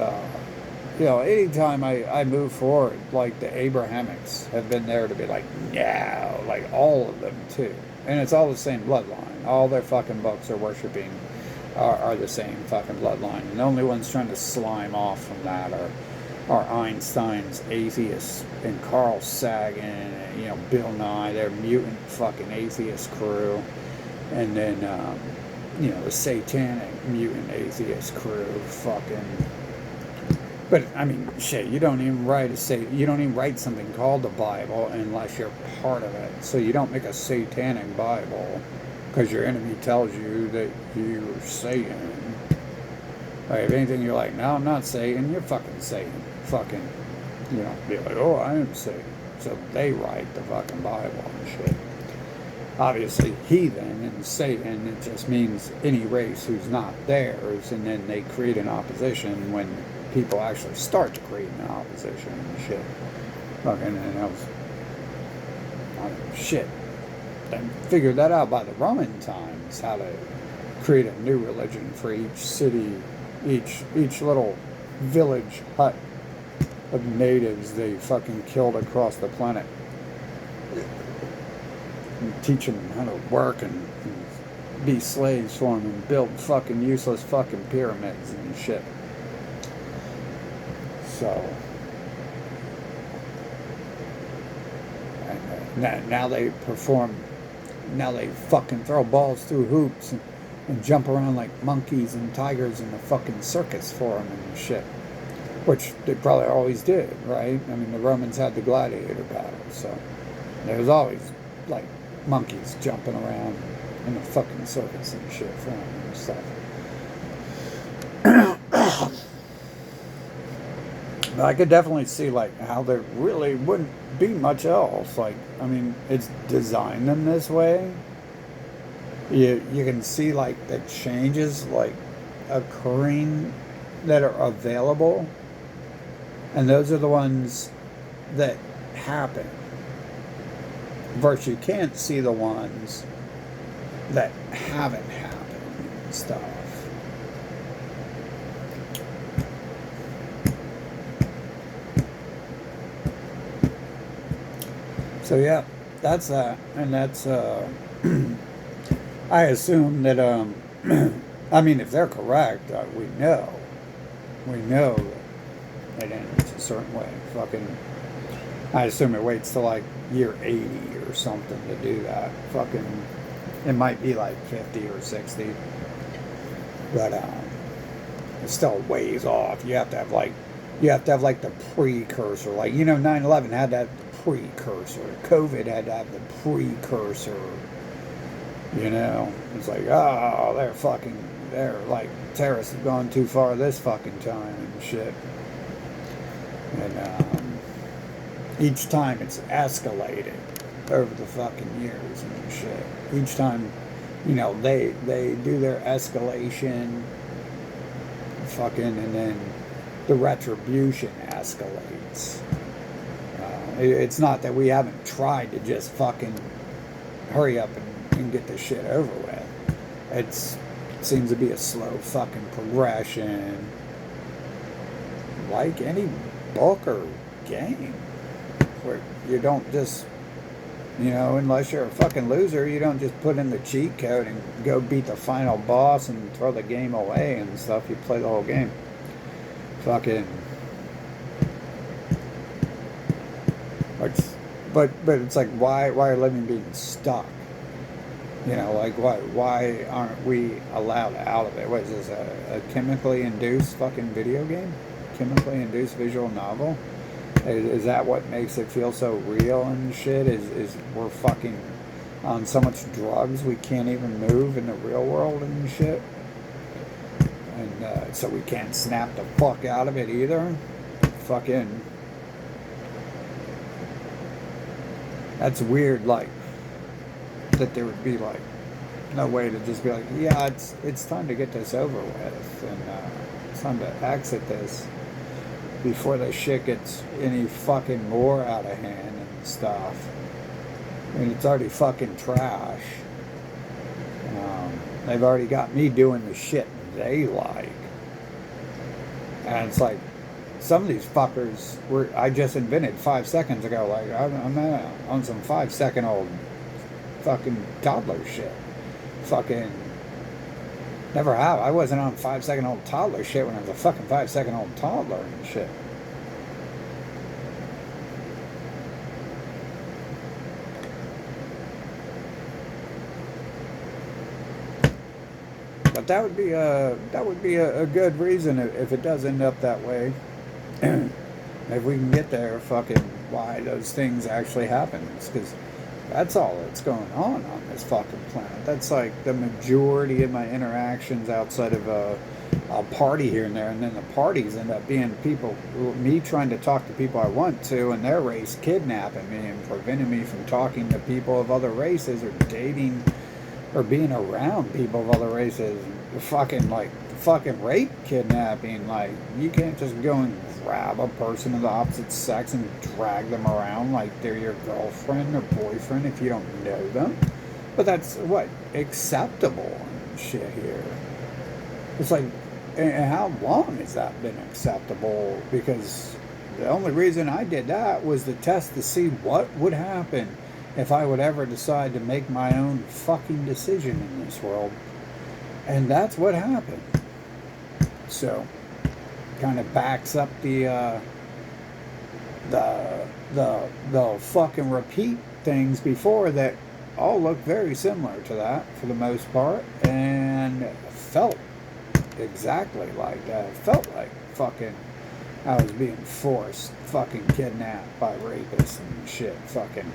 anytime I move forward, like the Abrahamics have been there to be like, no, like all of them too. And it's all the same bloodline. All their fucking books are worshiping are the same fucking bloodline. And the only ones trying to slime off from that are Einstein's atheists and Carl Sagan and, Bill Nye, their mutant fucking atheist crew. And then, the satanic mutant atheist crew fucking. But, I mean, shit, you don't even write something called the Bible unless you're part of it. So you don't make a satanic Bible because your enemy tells you that you're Satan. Like, if anything, you're like, no, I'm not Satan, you're fucking Satan. Fucking, be like, oh, I am Satan. So they write the fucking Bible and shit. Obviously, heathen and Satan, it just means any race who's not theirs, and then they create an opposition when people actually start to create an opposition and shit. Fucking, and I shit. They figured that out by the Roman times, how to create a new religion for each city, each little village hut of natives they fucking killed across the planet. And teach them how to work and be slaves for them and build fucking useless fucking pyramids and shit. So, now they fucking throw balls through hoops and jump around like monkeys and tigers in the fucking circus for them and shit. Which they probably always did, right? I mean, the Romans had the gladiator battles, so there was always, like, monkeys jumping around in the fucking circus and shit for them and stuff. But I could definitely see, like, how there really wouldn't be much else. Like, I mean, it's designed them this way. You can see, like, the changes, like, occurring that are available. And those are the ones that happen. Versus you can't see the ones that haven't happened and stuff. So yeah, that's that. And that's I assume that I mean, if they're correct, we know that it ends a certain way. Fucking, I assume it waits till like year 80 or something to do that. Fucking, it might be like 50 or 60, but it's still ways off. You have to have like the precursor. Like, 9/11 had to have the precursor. COVID had to have the precursor. It's like, they're like, terrorists have gone too far this fucking time and shit. And each time it's escalated over the fucking years and shit. Each time, they do their escalation, fucking, and then the retribution escalates. It's not that we haven't tried to just fucking hurry up and get this shit over with. It seems to be a slow fucking progression, like any book or game, where you don't just, unless you're a fucking loser, you don't just put in the cheat code and go beat the final boss and throw the game away and stuff. You play the whole game. Fucking. But it's like, why are living being stuck? Like, why aren't we allowed out of it? What is this, a chemically induced fucking video game? Chemically induced visual novel? Is that what makes it feel so real and shit? Is we're fucking on so much drugs we can't even move in the real world and shit? And so we can't snap the fuck out of it either? Fucking... That's weird, like, that there would be, like, no way to just be like, yeah, it's time to get this over with, and it's time to exit this before the shit gets any fucking more out of hand and stuff. I mean, it's already fucking trash. They've already got me doing the shit they like. And it's like, some of these fuckers I just invented 5 seconds ago. Like, I'm on some 5-second-old fucking toddler shit. Fucking never have. I wasn't on 5-second-old toddler shit when I was a fucking 5-second-old toddler and shit. But that would be a good reason if it does end up that way. If we can get there, fucking why those things actually happen. Because that's all that's going on this fucking planet. That's like the majority of my interactions outside of a party here and there. And then the parties end up being me trying to talk to people I want to, and their race kidnapping me and preventing me from talking to people of other races or dating or being around people of other races. Fucking rape kidnapping. Like, you can't just go and grab a person of the opposite sex and drag them around like they're your girlfriend or boyfriend if you don't know them. But that's acceptable and shit here. It's like, and how long has that been acceptable? Because the only reason I did that was to test to see what would happen if I would ever decide to make my own fucking decision in this world. And that's what happened. So, kind of backs up the fucking repeat things before that all look very similar to that for the most part, and felt exactly like that. It felt like fucking I was being forced, fucking kidnapped by rapists and shit, fucking.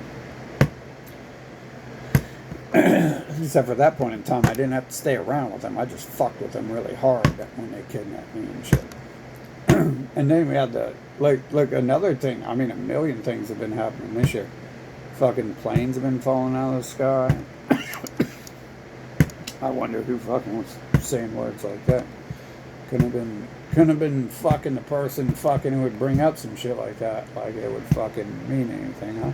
Except for that point in time, I didn't have to stay around with them. I just fucked with them really hard when they kidnapped me and shit. And then we had like another thing. I mean, a million things have been happening this year. Fucking planes have been falling out of the sky. I wonder who fucking was saying words like that. Couldn't have been fucking the person fucking who would bring up some shit like that. Like it would fucking mean anything, huh?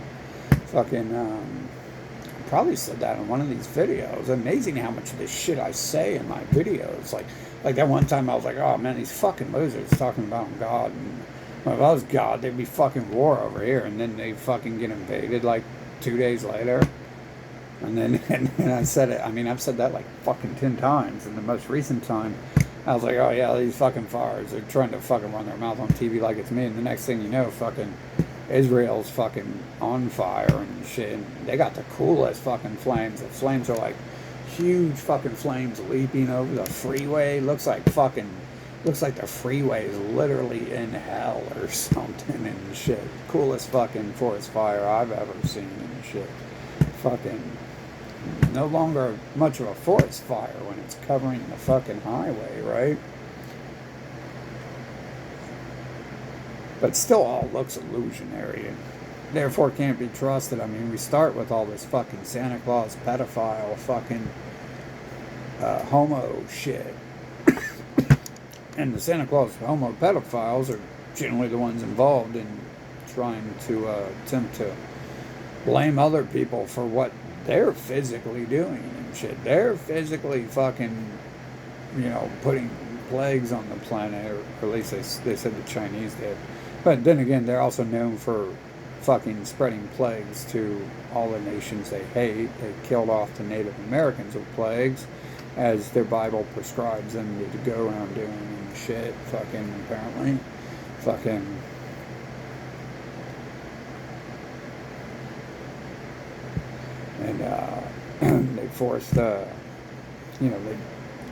Fucking probably said that in one of these videos. Amazing how much of this shit I say in my videos. Like that one time I was like, oh man, these fucking losers talking about God. And well, if I was God, there'd be fucking war over here. And then they fucking get invaded like 2 days later. And then and I said it. I mean, I've said that like fucking 10 times. And the most recent time, I was like, oh yeah, these fucking fires. They're trying to fucking run their mouth on TV like it's me. And the next thing you know, fucking Israel's fucking on fire and shit. And they got the coolest fucking flames. The flames are like huge fucking flames leaping over the freeway. Looks like the freeway is literally in hell or something and shit. Coolest fucking forest fire I've ever seen and shit. Fucking no longer much of a forest fire when it's covering the fucking highway, right? But still all looks illusionary and therefore can't be trusted. I mean, we start with all this fucking Santa Claus pedophile fucking homo shit. And the Santa Claus homo pedophiles are generally the ones involved in trying to attempt to blame other people for what they're physically doing and shit. They're physically fucking, putting plagues on the planet, or at least they said the Chinese did. But then again, they're also known for fucking spreading plagues to all the nations they hate. They killed off the Native Americans with plagues, as their Bible prescribes them to go around doing and shit. Fucking apparently, fucking. And they forced,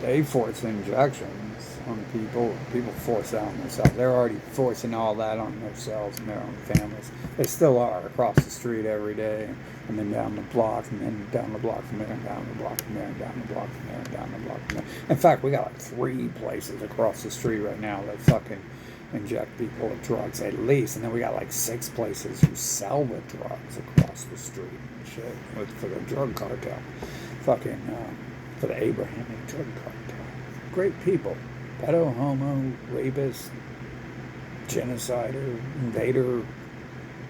they forced injections on people. People force that on themselves. They're already forcing all that on themselves and their own families. They still are, across the street every day, and then down the block, and then down the block from there, and down the block from there, and down the block from there, and down the block from there. In fact, we got like 3 places across the street right now that fucking inject people with drugs at least, and then we got like 6 places who sell the drugs across the street and shit for the drug cartel. Fucking, for the Abrahamic drug cartel. Great people. Pedo, homo, rapist, genocider, invader,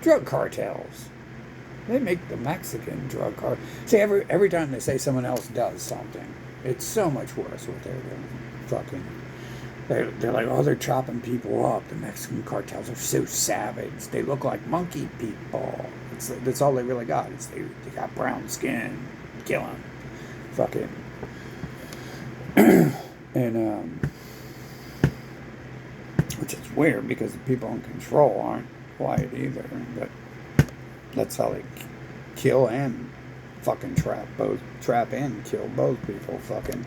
drug cartels. They make the Mexican drug cartel. See, every time they say someone else does something, it's so much worse what they're doing. Fucking, they're like, oh, they're chopping people up. The Mexican cartels are so savage. They look like monkey people. That's all they really got. They got brown skin. Kill them. Fucking. And, which is weird because the people in control aren't white either. But that's how they kill and fucking trap and kill both people. Fucking.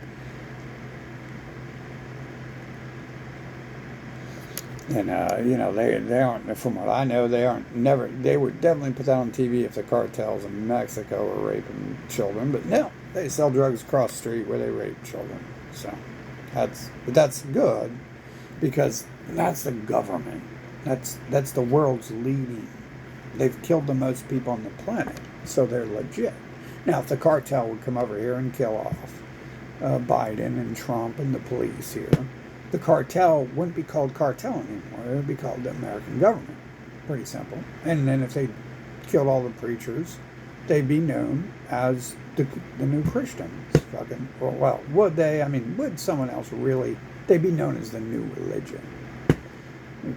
And, they aren't, from what I know, they would definitely put that on TV if the cartels in Mexico were raping children, but no, they sell drugs across the street where they rape children. So, that's good, because that's the government. That's the world's leading. They've killed the most people on the planet, so they're legit. Now, if the cartel would come over here and kill off Biden and Trump and the police here, the cartel wouldn't be called cartel anymore. It would be called the American government. Pretty simple. And then if they killed all the preachers, they'd be known as the new Christians. Fucking, well, would they? I mean, would someone else really? They'd be known as the new religion.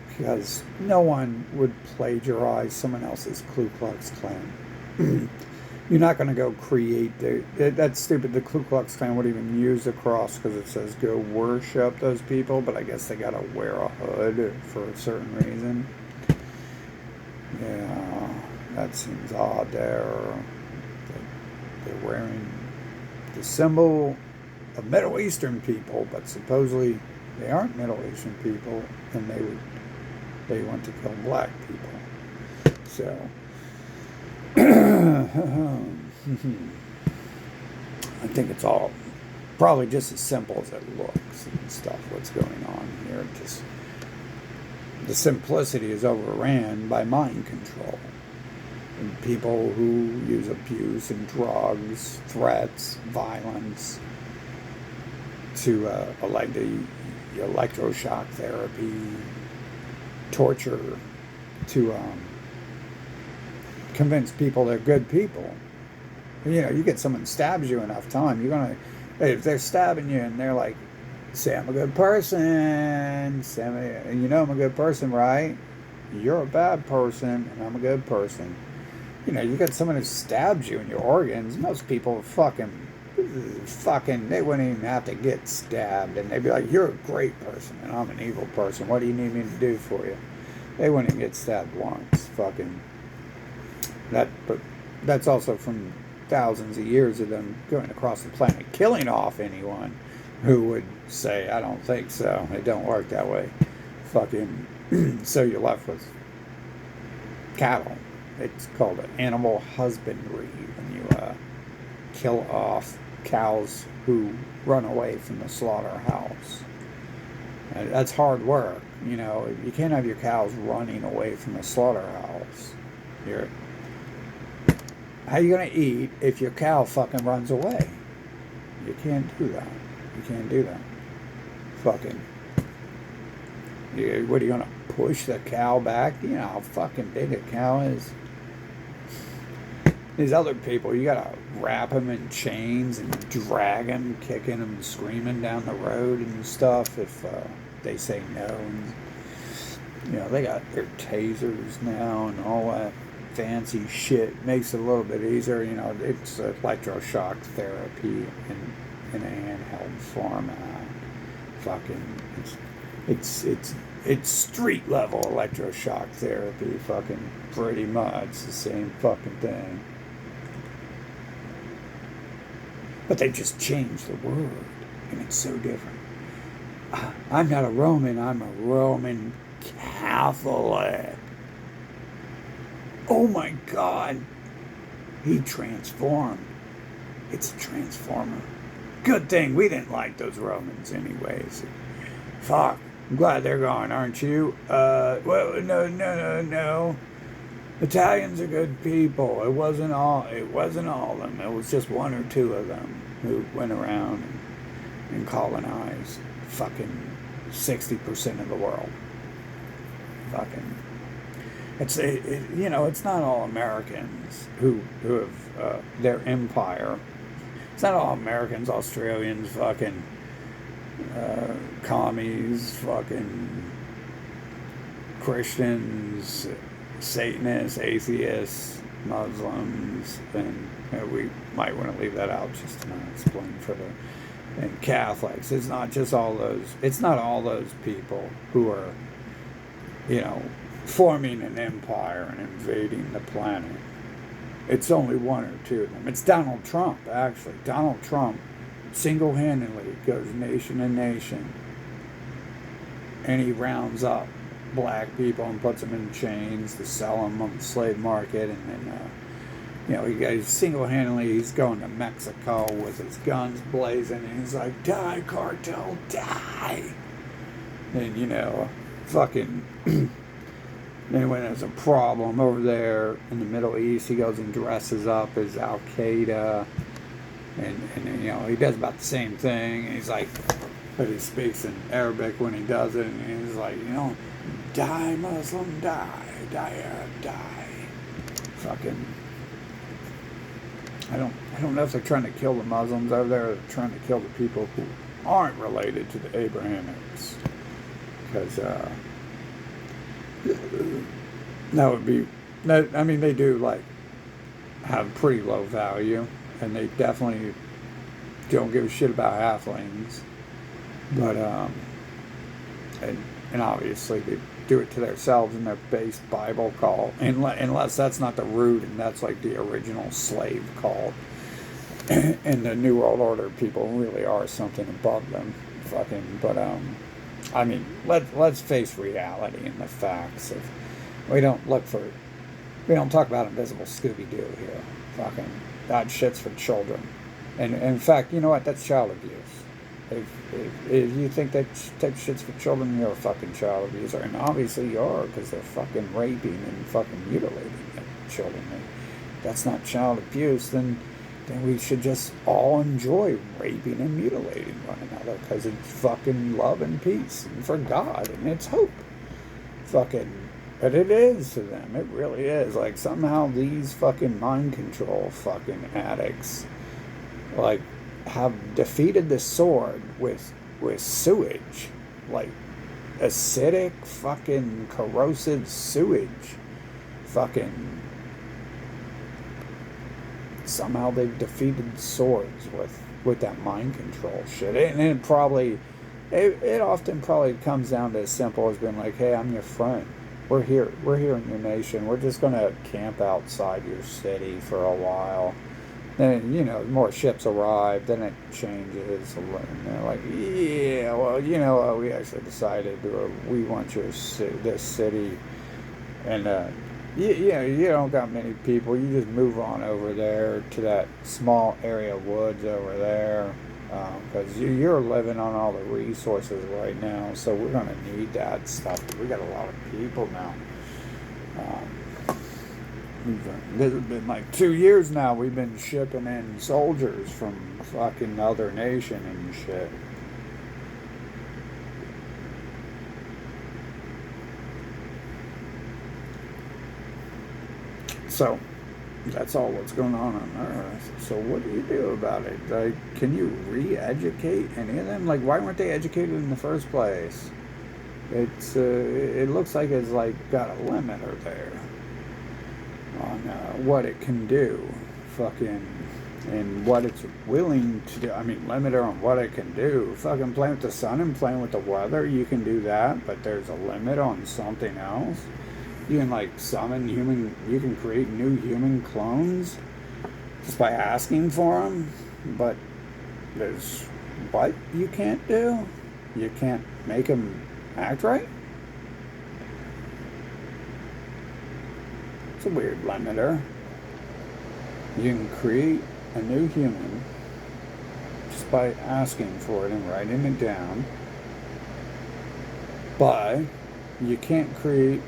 Because no one would plagiarize someone else's Ku Klux Klan. You're not going to go create that's stupid. The Ku Klux Klan would even use the cross because it says go worship those people, but I guess they got to wear a hood for a certain reason. Yeah, that seems odd there. They're wearing the symbol of Middle Eastern people, but supposedly they aren't Middle Eastern people, and they want to kill black people. So. I think it's all probably just as simple as it looks and stuff, what's going on here. Just the simplicity is overran by mind control. And people who use abuse and drugs, threats, violence to like the electroshock therapy, torture, to convince people they're good people. You get someone stabs you enough time, if they're stabbing you and they're like, say I'm a good person, and I'm a good person, right? You're a bad person and I'm a good person. You got someone who stabs you in your organs. Most people fucking, they wouldn't even have to get stabbed, and they'd be like, you're a great person and I'm an evil person. What do you need me to do for you? They wouldn't even get stabbed once. Fucking. But that's also from thousands of years of them going across the planet, killing off anyone who would say, I don't think so. It don't work that way. Fucking, so you're left with cattle. It's called animal husbandry when you kill off cows who run away from the slaughterhouse. And that's hard work. You can't have your cows running away from the slaughterhouse. How you gonna eat if your cow fucking runs away? You can't do that. You can't do that. Fucking. What are you gonna push the cow back? You know how fucking big a cow is. These other people, you gotta wrap them in chains and drag them, kicking them, screaming down the road and stuff if they say no. And, you know, they got their tasers now and all that fancy shit. Makes it a little bit easier. You know, it's electroshock therapy in a handheld format. Fucking, it's street level electroshock therapy. Fucking pretty much the same fucking thing. But they just changed the word, and it's so different. I'm not a Roman, I'm a Roman Catholic. Oh my God. He transformed. It's a transformer. Good thing we didn't like those Romans anyways. Fuck. I'm glad they're gone, aren't you? Well, no. Italians are good people. It wasn't all of them. It was just one or two of them who went around and colonized fucking 60% of the world. Fucking, you know, it's not all Americans who have their empire. It's not all Americans, Australians, fucking commies, fucking Christians, Satanists, atheists, Muslims, and we might want to leave that out just to not explain further. And Catholics. It's not just all those. It's not all those people who are, you know, forming an empire and invading the planet. It's only one or two of them. It's Donald Trump, actually. Donald Trump single-handedly goes nation to nation, and he rounds up black people and puts them in chains to sell them on the slave market, and then you know, he's single-handedly, he's going to Mexico with his guns blazing, and he's like, die, cartel, die. And, you know, fucking, then when there's a problem over there in the Middle East, he goes and dresses up as Al-Qaeda, and you know, he does about the same thing, and he's like, but he speaks in Arabic when he does it, and he's like, you know, die, Muslim, die, die, Arab, die. Fucking, I don't know if they're trying to kill the Muslims over there, or they're trying to kill the people who aren't related to the Abrahamics. Because that would be, I mean, they do like have pretty low value, and they definitely don't give a shit about halflings. But and obviously they do it to themselves in their base Bible cult, unless that's not the root and that's like the original slave cult. And the New World Order people really are something above them, fucking. But I mean, let's face reality and the facts. We don't talk about invisible Scooby-Doo here. Fucking, that shit's for children. And in fact, you know what? That's child abuse. If you think that type of shit's for children, you're a fucking child abuser. And obviously you are, because they're fucking raping and fucking mutilating children. If that's not child abuse, then we should just all enjoy raping and mutilating one another, because it's fucking love and peace, and for God, and it's hope. Fucking, but it is to them. It really is. Like, somehow these fucking mind control fucking addicts, like, have defeated the sword with sewage, like acidic fucking corrosive sewage. Fucking, somehow they've defeated swords with that mind control shit. And it often probably comes down to as simple as being like, hey, I'm your friend. We're here in your nation. We're just gonna camp outside your city for a while. Then, you know, more ships arrive, then it changes, and they're like, yeah, well, you know, we actually decided we want this city, and you don't got many people, you just move on over there to that small area of woods over there, because you're living on all the resources right now, so we're going to need that stuff. We got a lot of people now. This has been like 2 years now. We've been shipping in soldiers from fucking other nation and shit. So that's all what's going on Earth. So what do you do about it? Like, can you re-educate any of them? Like, why weren't they educated in the first place? It looks like it's like got a limiter there on what it can do, fucking, and what it's willing to do. I mean, limiter on what it can do. Fucking playing with the sun and playing with the weather, you can do that, but there's a limit on something else. You can like summon you can create new human clones just by asking for them, but there's what you can't do. You can't make them act right. It's a weird limiter. You can create a new human just by asking for it and writing it down, but you can't create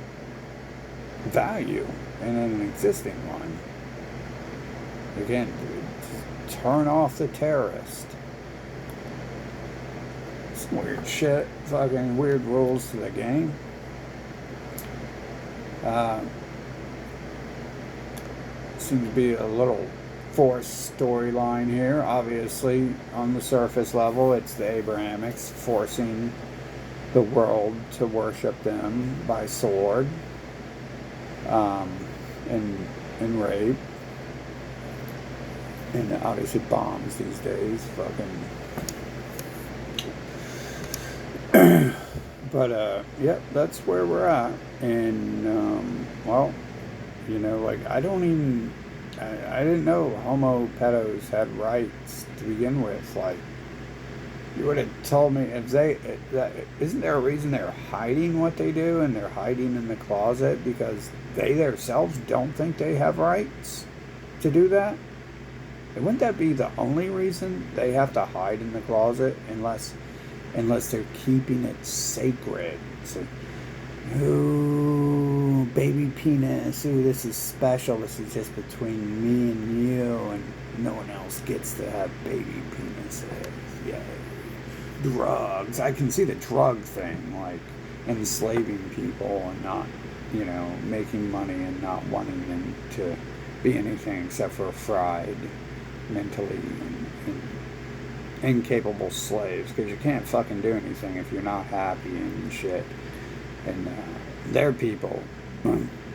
value in an existing one. You can't turn off the terrorist. Some weird shit. Fucking weird rules to the game. Seems to be a little forced storyline here. Obviously, on the surface level, it's the Abrahamics forcing the world to worship them by sword, and rape, and obviously bombs these days. Fucking. But yep, that's where we're at. And well, you know, like I didn't know homo pedos had rights to begin with. Like, you would have told me if isn't there a reason they're hiding what they do, and they're hiding in the closet because they themselves don't think they have rights to do that? And wouldn't that be the only reason they have to hide in the closet, unless they're keeping it sacred? It's like, ooh, baby penis, ooh, this is special, this is just between me and you, and no one else gets to have baby penises. Yeah. Drugs. I can see the drug thing, like enslaving people and not, you know, making money and not wanting them to be anything except for fried, mentally and incapable slaves, because you can't fucking do anything if you're not happy and shit. And their people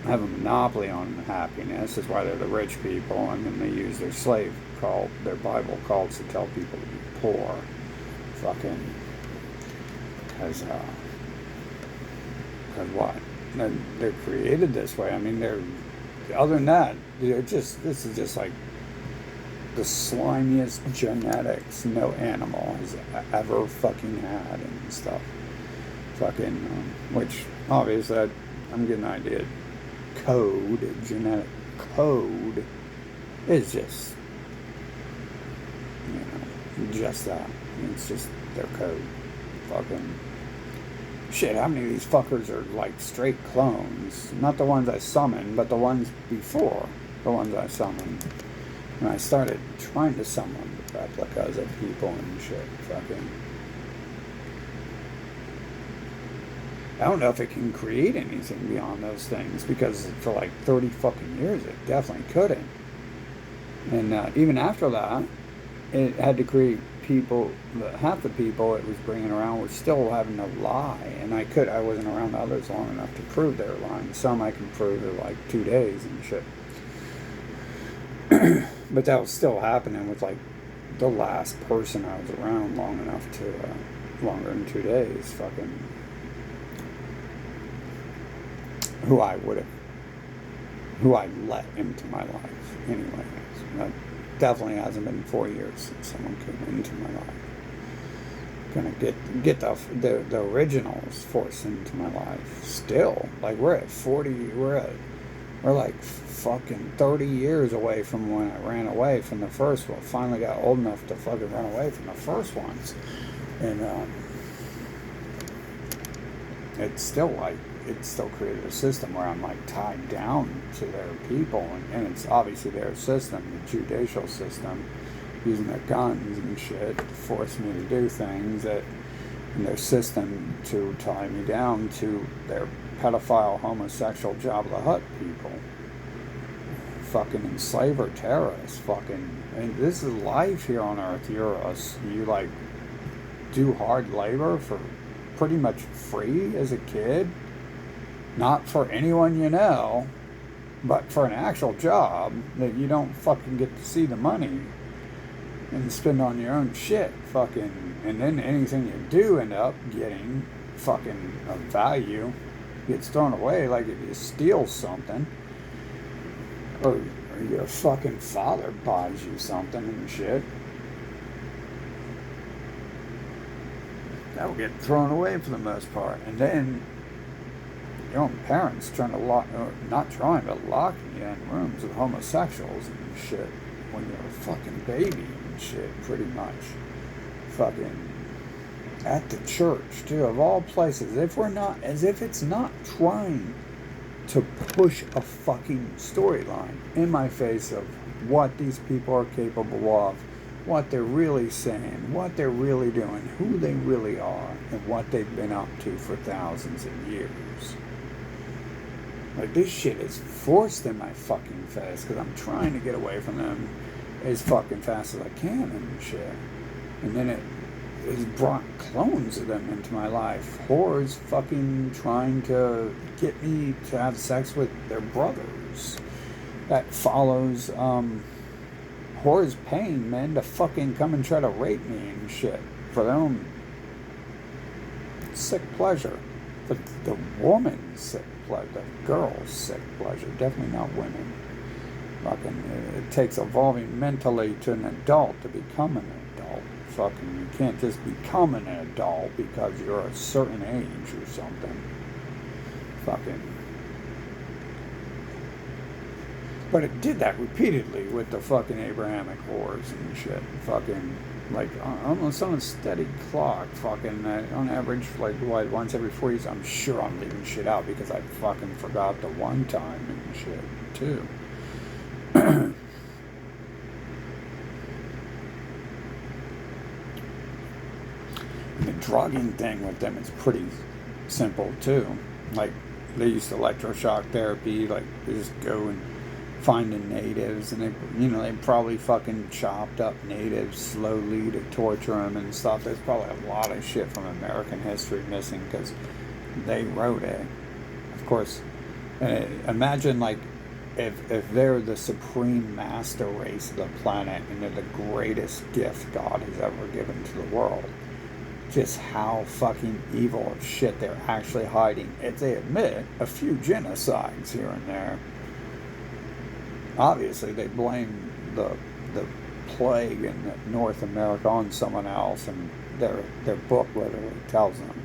have a monopoly on happiness. That's why they're the rich people, and then they use their their Bible cults to tell people to be poor. Fucking, because what? They're created this way. I mean, other than that, this is just like the slimiest genetics no animal has ever fucking had and stuff. Fucking, which obviously I'm getting an idea. Genetic code is just, you know, just that. It's just their code. Fucking shit, how many of these fuckers are like straight clones? Not the ones I summoned, but the ones before the ones I summoned. And I started trying to summon replicas of people and shit. Fucking, I don't know if it can create anything beyond those things, because for like 30 fucking years it definitely couldn't. And even after that, it had to create people. Half the people it was bringing around were still having to lie, and I wasn't around others long enough to prove they were lying. Some I can prove in like 2 days and shit. But that was still happening with like the last person I was around long enough to, longer than 2 days, fucking, who I let into my life. Anyways, that definitely hasn't been 4 years since someone came into my life. Gonna get the originals forced into my life. Still, like we're like fucking 30 years away from when I ran away from the first one. Finally got old enough to fucking run away from the first ones. And it's still created a system where I'm like tied down to their people, and it's obviously their system, the judicial system, using their guns and shit to force me to do things that, in their system, to tie me down to their pedophile, homosexual, Jabba the Hutt people. fucking enslaver terrorists. Fucking, and this is life here on Earth. You like do hard labor for pretty much free as a kid, not for anyone you know, but for an actual job that you don't fucking get to see the money and spend on your own shit. Fucking, and then anything you do end up getting fucking of value gets thrown away, like if you steal something, or your fucking father buys you something and shit. That will get thrown away for the most part. And then your own parents trying to lock, or not trying, but locking you in rooms with homosexuals and shit when you're a fucking baby and shit, pretty much. Fucking at the church, too, of all places. As if it's not trying to push a fucking storyline in my face of what these people are capable of, what they're really saying, what they're really doing, who they really are, and what they've been up to for thousands of years. Like, this shit is forced in my fucking face because I'm trying to get away from them as fucking fast as I can and shit. And then it has brought clones of them into my life. Whores fucking trying to get me to have sex with their brothers. That follows, whores paying men to fucking come and try to rape me and shit for their own sick pleasure. But the woman's sick pleasure, the girl's sick pleasure, definitely not women. Fucking, it takes evolving mentally to an adult to become an adult. Fucking, you can't just become an adult because you're a certain age or something. Fucking. But it did that repeatedly with the fucking Abrahamic wars and shit. Fucking, like, almost on a steady clock. Fucking, on average, like, what, once every 4 years, I'm sure I'm leaving shit out because I fucking forgot the one time and shit, too. The drugging thing with them is pretty simple, too. Like, they used electroshock therapy, like, they just go and find the natives, and they probably fucking chopped up natives slowly to torture them and stuff. There's probably a lot of shit from American history missing because they wrote it. Of course, imagine, like, if they're the supreme master race of the planet and they're the greatest gift God has ever given to the world, just how fucking evil of shit they're actually hiding. If they admit a few genocides here and there, obviously they blame the plague in North America on someone else, and their book literally tells them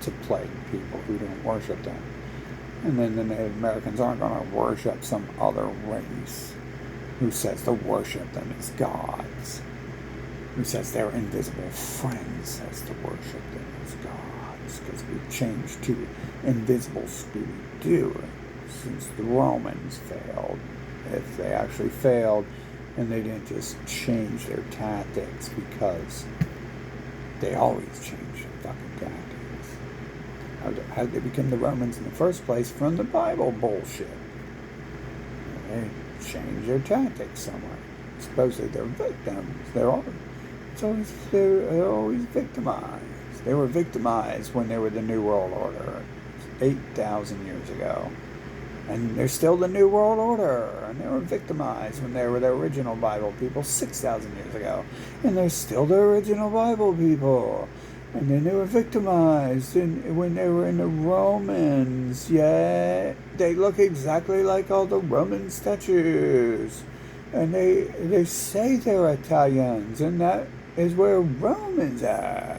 to plague people who don't worship them. And then the Native Americans aren't going to worship some other race who says to worship them as gods, who says their invisible friend says to worship them as gods, because we've changed to invisible Scooby-Doo since the Romans failed. If they actually failed, and they didn't just change their tactics, because they always change their fucking tactics. How did they become the Romans in the first place? From the Bible bullshit. They changed their tactics somewhere. Supposedly they're victims. They're always victimized. They were victimized when they were the New World Order 8,000 years ago. And they're still the New World Order. And they were victimized when they were the original Bible people 6,000 years ago. And they're still the original Bible people. And then they were victimized when they were in the Romans. Yeah, they look exactly like all the Roman statues. And they say they're Italians, and that is where Romans are.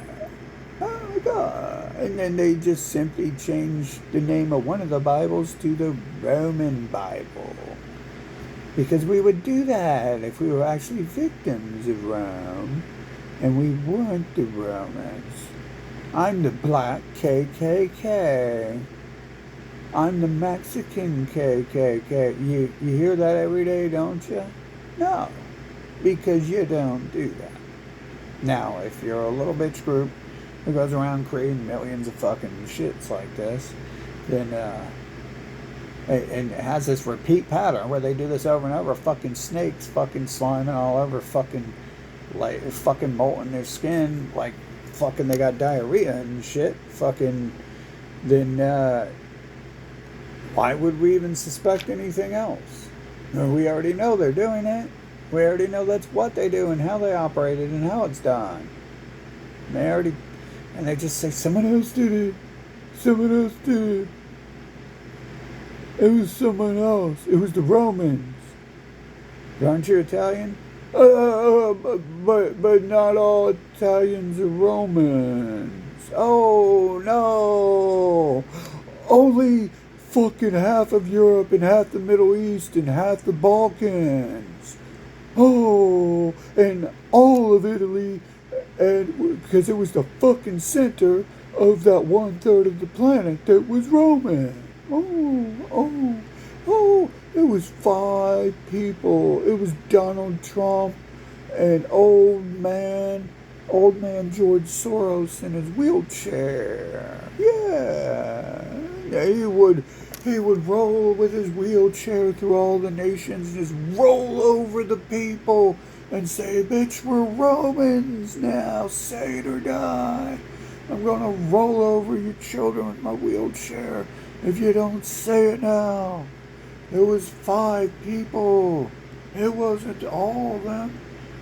Oh my God. And then they just simply changed the name of one of the Bibles to the Roman Bible. Because we would do that if we were actually victims of Rome. And we weren't the Romans. I'm the black KKK. I'm the Mexican KKK. You hear that every day, don't you? No, because you don't do that. Now, if you're a little bitch group who goes around creating millions of fucking shits like this, then And it has this repeat pattern where they do this over and over. Fucking snakes, fucking sliming all over, fucking like fucking molting their skin, like fucking they got diarrhea and shit. Fucking then why would we even suspect anything else? We already know they're doing it. We already know that's what they do and how they operate it and how it's done. And they just say someone else did it. Someone else did it. It was someone else. It was the Romans. Aren't you Italian? But not all Italians are Romans. Oh no! Only fucking half of Europe and half the Middle East and half the Balkans. Oh, and all of Italy, and because it was the fucking center of that 1/3 of the planet that was Roman. It was 5 people. It was Donald Trump and old man George Soros in his wheelchair. Yeah, he would roll with his wheelchair through all the nations and just roll over the people and say, bitch, we're Romans now, say it or die. I'm gonna roll over your children with my wheelchair if you don't say it now. It was 5 people. It wasn't all of them.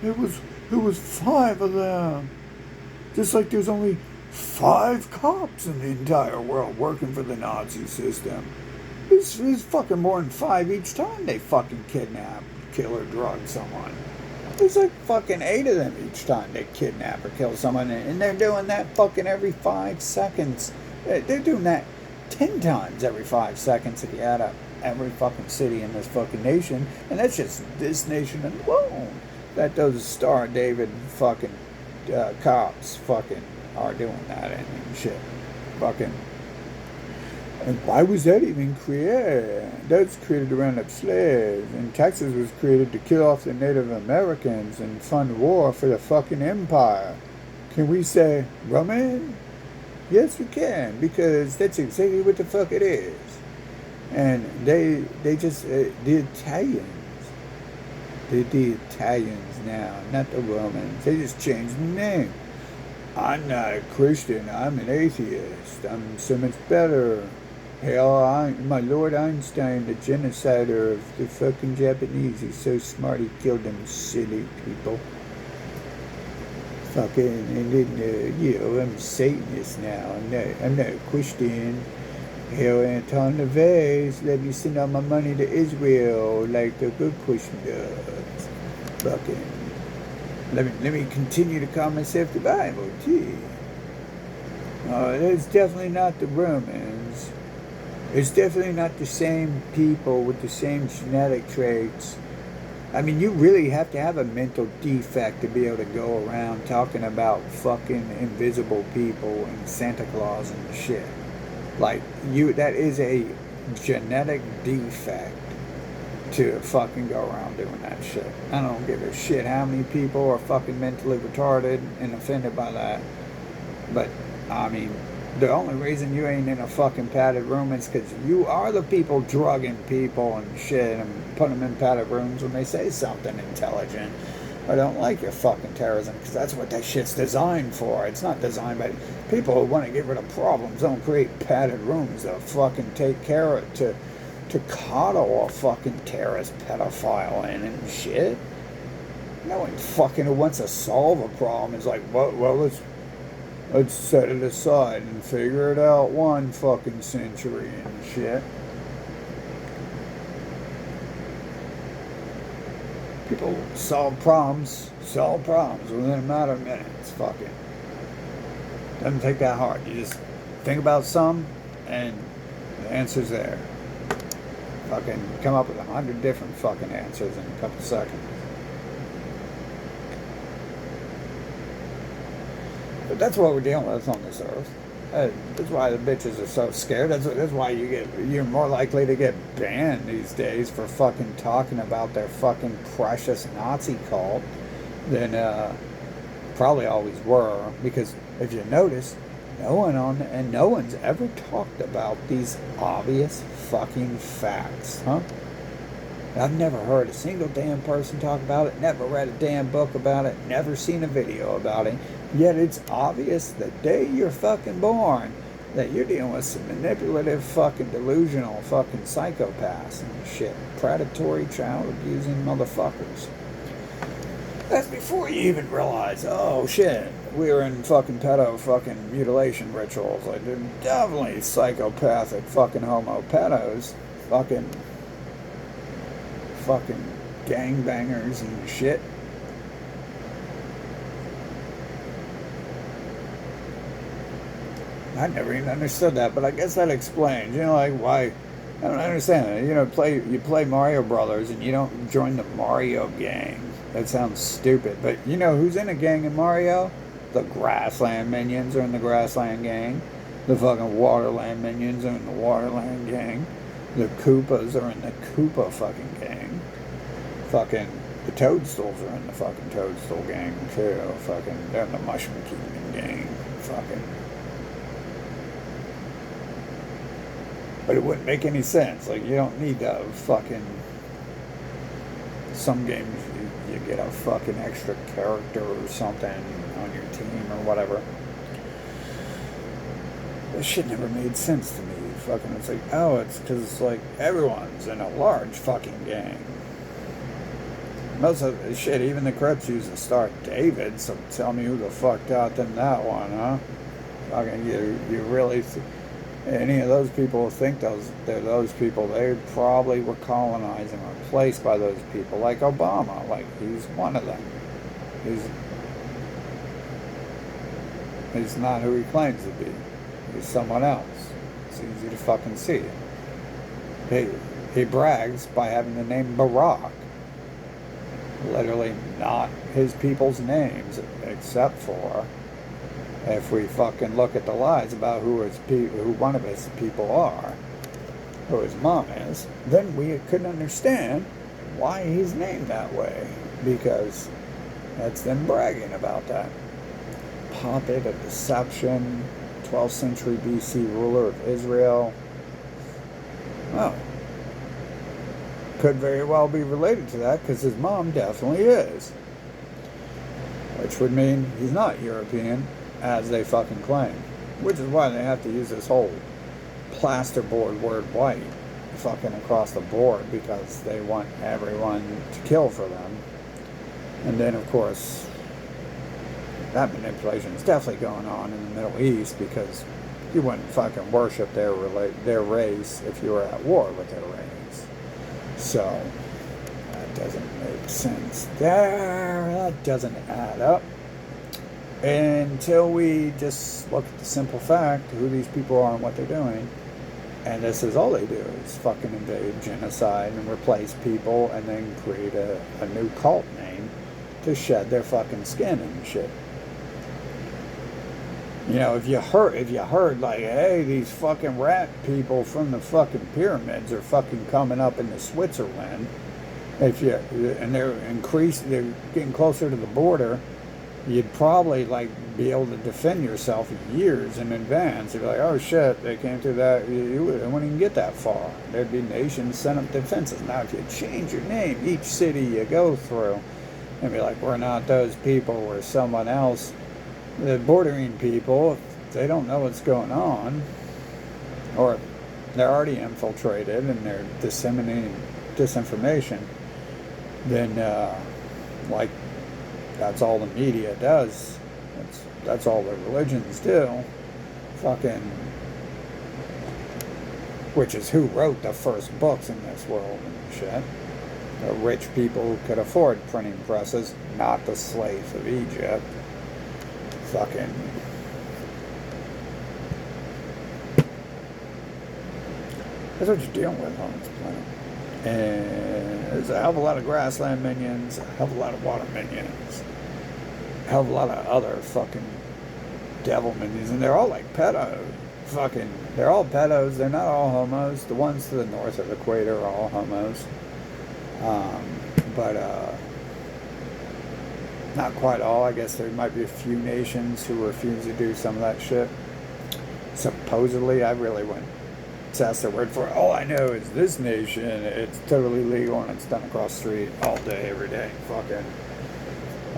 It was 5 of them. Just like there's only 5 cops in the entire world working for the Nazi system. It's fucking more than 5 each time they fucking kidnap, kill, or drug someone. There's like fucking 8 of them each time they kidnap or kill someone, and they're doing that fucking every 5 seconds. They're doing that 10 times every 5 seconds if you add up every fucking city in this fucking nation, and that's just this nation alone. That those Star David fucking cops fucking are doing that and shit. Fucking. And why was that even created? That's created to round up slaves. And Texas was created to kill off the Native Americans and fund war for the fucking empire. Can we say Roman? Yes, we can, because that's exactly what the fuck it is. And they just, the Italians. They're the Italians now, not the Romans. They just changed the name. I'm not a Christian, I'm an atheist. I'm so much better. Hell, my Lord Einstein, the genocider of the fucking Japanese. He's so smart he killed them silly people. Fucking, and then, I'm a Satanist now. I'm not a Christian. Hell, Anton LaVey let me send all my money to Israel like a good Christian does. Fucking, let me continue to call myself the Bible, too. It's definitely not the Romans. It's definitely not the same people with the same genetic traits. I mean, you really have to have a mental defect to be able to go around talking about fucking invisible people and Santa Claus and shit. Like, that is a genetic defect to fucking go around doing that shit. I don't give a shit how many people are fucking mentally retarded and offended by that. But, I mean, the only reason you ain't in a fucking padded room is because you are the people drugging people and shit and putting them in padded rooms when they say something intelligent. I don't like your fucking terrorism because that's what that shit's designed for. It's not designed by people who want to get rid of problems. Don't create padded rooms to fucking take care of, to coddle a fucking terrorist pedophile in and shit. No one fucking who wants to solve a problem is like, well, let's set it aside and figure it out one fucking century and shit. People solve problems within a matter of minutes. Fucking. Doesn't take that hard. You just think about some and the answer's there. Fucking come up with 100 different fucking answers in a couple seconds. But that's what we're dealing with on this earth. That's why the bitches are so scared. That's why you're more likely to get banned these days for fucking talking about their fucking precious Nazi cult than probably always were. Because if you notice, No one's ever talked about these obvious fucking facts, huh? I've never heard a single damn person talk about it, never read a damn book about it, never seen a video about it. Yet it's obvious the day you're fucking born that you're dealing with some manipulative, fucking delusional, fucking psychopaths and shit. Predatory, child abusing motherfuckers. That's before you even realize, oh shit, we were in fucking pedo fucking mutilation rituals. Like, they're definitely psychopathic fucking homo pedos. Fucking gangbangers and shit. I never even understood that, but I guess that explains, like why. I don't understand it. You play Mario Brothers and you don't join the Mario gang. That sounds stupid, but you know who's in a gang in Mario? The Grassland Minions are in the Grassland gang. The fucking Waterland Minions are in the Waterland gang. The Koopas are in the Koopa fucking gang. Fucking the Toadstools are in the fucking Toadstool gang too. Fucking they're in the Mushroom Kingdom gang. Fucking. But it wouldn't make any sense. Like, you don't need to fucking. Some games you get a fucking extra character or something on your team or whatever. This shit never made sense to me. Fucking, it's like, oh, it's because like everyone's in a large fucking gang. Most of the shit, even the Crips use the Star David. So tell me who the fuck taught them that one, huh? Fucking, you really. Any of those people think they're those people, they probably were colonized and replaced by those people, like Obama. Like, he's one of them. He's not who he claims to be. He's someone else. It's easy to fucking see. He brags by having the name Barack. Literally not his people's names, except for if we fucking look at the lies about who one of his people are, who his mom is, then we could understand why he's named that way, because that's them bragging about that. Puppet of deception, 12th century BC ruler of Israel. Oh, could very well be related to that, because his mom definitely is, which would mean he's not European, as they fucking claim. Which is why they have to use this whole plasterboard word white fucking across the board, because they want everyone to kill for them. And then, of course, that manipulation is definitely going on in the Middle East, because you wouldn't fucking worship their race if you were at war with their race. So, that doesn't make sense there. That doesn't add up. Until we just look at the simple fact who these people are and what they're doing. And this is all they do, is fucking invade, genocide, and replace people, and then create a new cult name to shed their fucking skin and shit. If you heard like, hey, these fucking rat people from the fucking pyramids are fucking coming up into Switzerland, and they're getting closer to the border, you'd probably like be able to defend yourself years in advance. You'd be like, oh shit, they came through that. You wouldn't even get that far. There'd be nations set up defenses. Now, if you change your name each city you go through, and be like, we're not those people, we're someone else. The bordering people, if they don't know what's going on, or they're already infiltrated and they're disseminating disinformation, then like, that's all the media does. That's all the religions do. Fucking, which is who wrote the first books in this world and shit. The rich people who could afford printing presses, not the slaves of Egypt. Fucking. That's what you're dealing with on this planet. And there's a hell of a lot of grassland minions, a hell of a lot of water minions, a hell of a lot of other fucking devil minions, and they're all like pedo. They're all pedos. They're not all homos. The ones to the north of the equator are all homos. But not quite all. I guess there might be a few nations who refuse to do some of that shit. Supposedly, I really wouldn't test their word for it. All I know is this nation, it's totally legal and it's done across the street all day, every day. Fucking.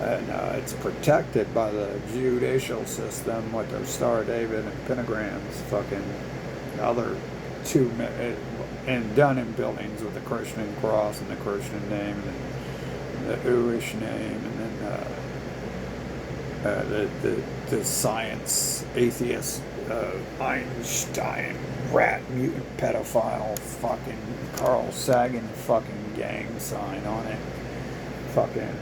And it's protected by the judicial system with their Star David and pentagrams. Fucking other two, and done in buildings with the Christian cross and the Christian name and the Jewish name, and then the science atheist Einstein rat mutant pedophile fucking Carl Sagan fucking gang sign on it. Fucking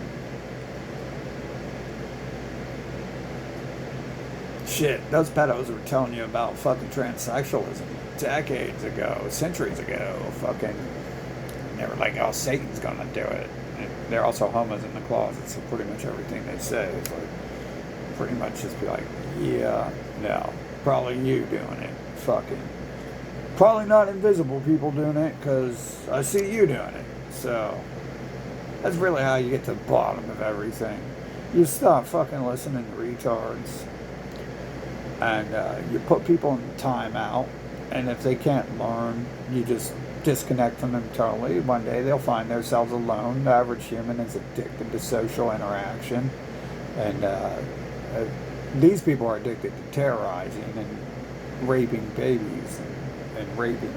shit. Those pedos were telling you about fucking transsexualism decades ago, centuries ago. Fucking, they were like, "Oh, Satan's gonna do it." And they're also homos in the closet, so pretty much everything they say is like, pretty much just be like, "Yeah, no, probably you doing it." Fucking, probably not invisible people doing it, because I see you doing it. So that's really how you get to the bottom of everything. You stop fucking listening to retards, and you put people in timeout, and if they can't learn, you just disconnect from them totally. One day they'll find themselves alone. The average human is addicted to social interaction, and these people are addicted to terrorizing and raping babies and raping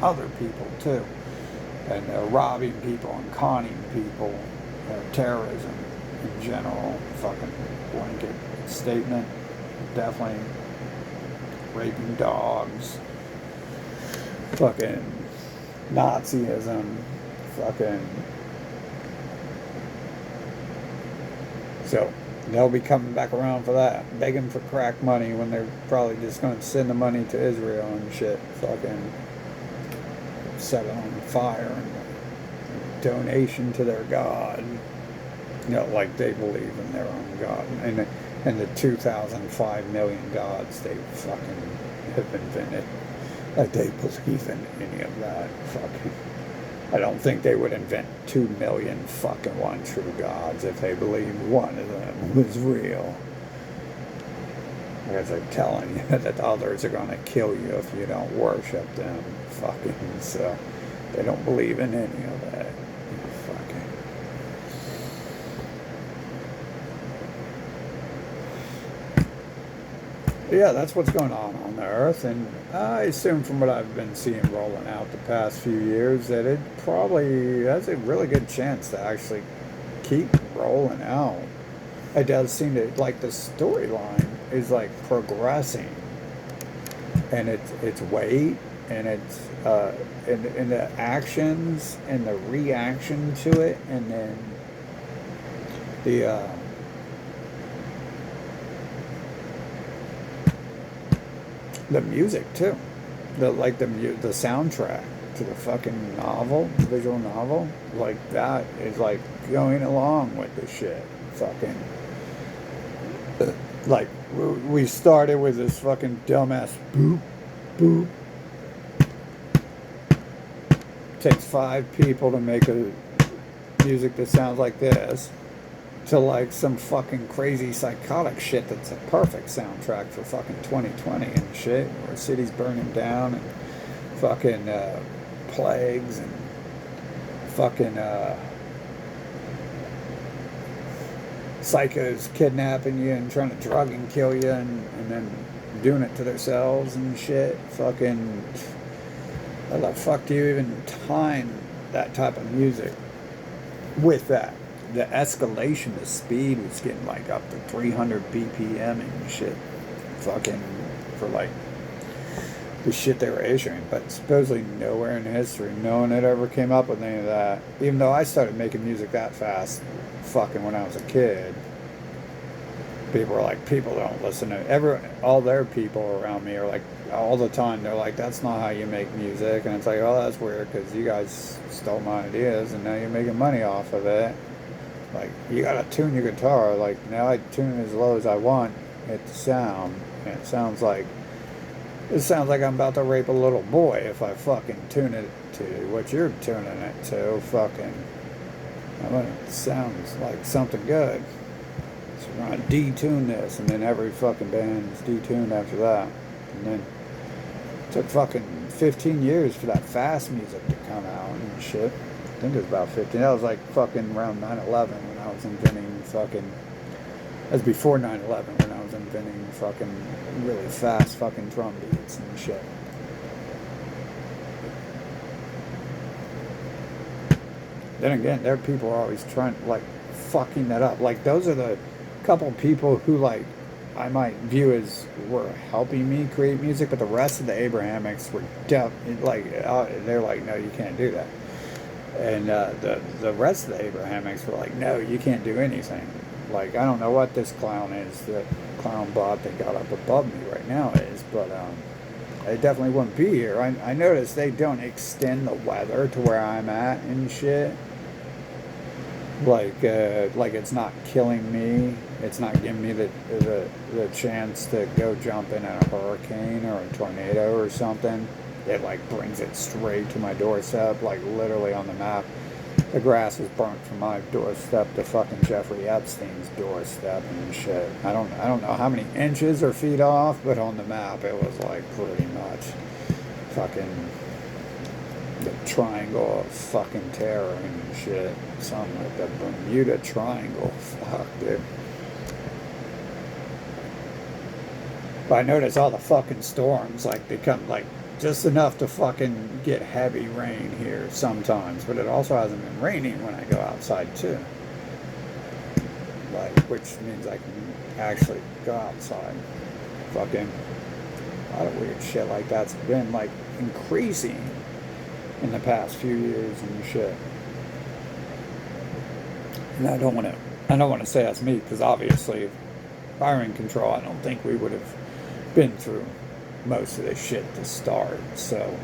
other people too, and robbing people and conning people. Terrorism in general, fucking blanket statement, definitely. Raping dogs, fucking Nazism, fucking. So they'll be coming back around for that, begging for crack money when they're probably just going to send the money to Israel and shit. Fucking set it on fire and donation to their God. You know, like they believe in their own God. And the 2,005 million gods they fucking have invented. Like they believe in any of that. Fucking. I don't think they would invent 2 million fucking one true gods if they believed one of them was real. Because they're telling you that the others are going to kill you if you don't worship them. Fucking. So they don't believe in any of that. Fucking. Yeah, that's what's going on the Earth, and I assume from what I've been seeing rolling out the past few years that it probably has a really good chance to actually keep rolling out. It does seem to, like, the storyline is like progressing, and its weight, and its and the actions and the reaction to it, and then the music too, the soundtrack to the fucking novel, the visual novel, like that is like going along with the shit. Fucking, like we started with this fucking dumbass boop boop. Takes 5 people to make a music that sounds like this, to like some fucking crazy psychotic shit that's a perfect soundtrack for fucking 2020 and shit, where cities burning down and fucking plagues and fucking psychos kidnapping you and trying to drug and kill you, and then doing it to themselves and shit. Fucking, how the fuck do you even time that type of music with that? The escalation of speed was getting like up to 300 BPM and shit. Fucking, for like the shit they were issuing. But supposedly nowhere in history no one had ever came up with any of that. Even though I started making music that fast fucking when I was a kid. People were like, people don't listen to all their people around me are like, all the time they're like, that's not how you make music. And it's like, oh, that's weird, because you guys stole my ideas and now you're making money off of it. Like, you gotta tune your guitar. Like, now I tune it as low as I want it to sound. And it sounds like I'm about to rape a little boy if I fucking tune it to what you're tuning it to. Fucking, I mean, it sounds like something good. So we're gonna detune this, and then every fucking band is detuned after that. And then Took fucking 15 years for that fast music to come out and shit. I think it was about 15. That was like fucking around 9/11 when I was inventing fucking. That was before 9/11 when I was inventing fucking really fast fucking drum beats and shit. Then again, there are people who are always trying, like, fucking that up. Like, those are the couple people who, like, I might view as were helping me create music, but the rest of the Abrahamics were they're like, no, you can't do that. And the rest of the Abrahamics were like, no, you can't do anything. Like, I don't know what this clown is, the clown bot that got up above me right now is, but they definitely wouldn't be here. I noticed they don't extend the weather to where I'm at and shit. Like it's not killing me. It's not giving me the chance to go jump in a hurricane or a tornado or something. It like brings it straight to my doorstep, like literally on the map. The grass was burnt from my doorstep to fucking Jeffrey Epstein's doorstep and shit. I don't know how many inches or feet off, but on the map it was like pretty much fucking the triangle of fucking terror and shit. Something like the Bermuda Triangle. Fuck, dude. But I notice all the fucking storms, like, they come, like, just enough to fucking get heavy rain here sometimes. But it also hasn't been raining when I go outside, too. Like, which means I can actually go outside. Fucking a lot of weird shit like that's been, like, increasing in the past few years and shit. And I don't want to say that's me, because obviously, firing control, I don't think we would have been through most of this shit to start. So,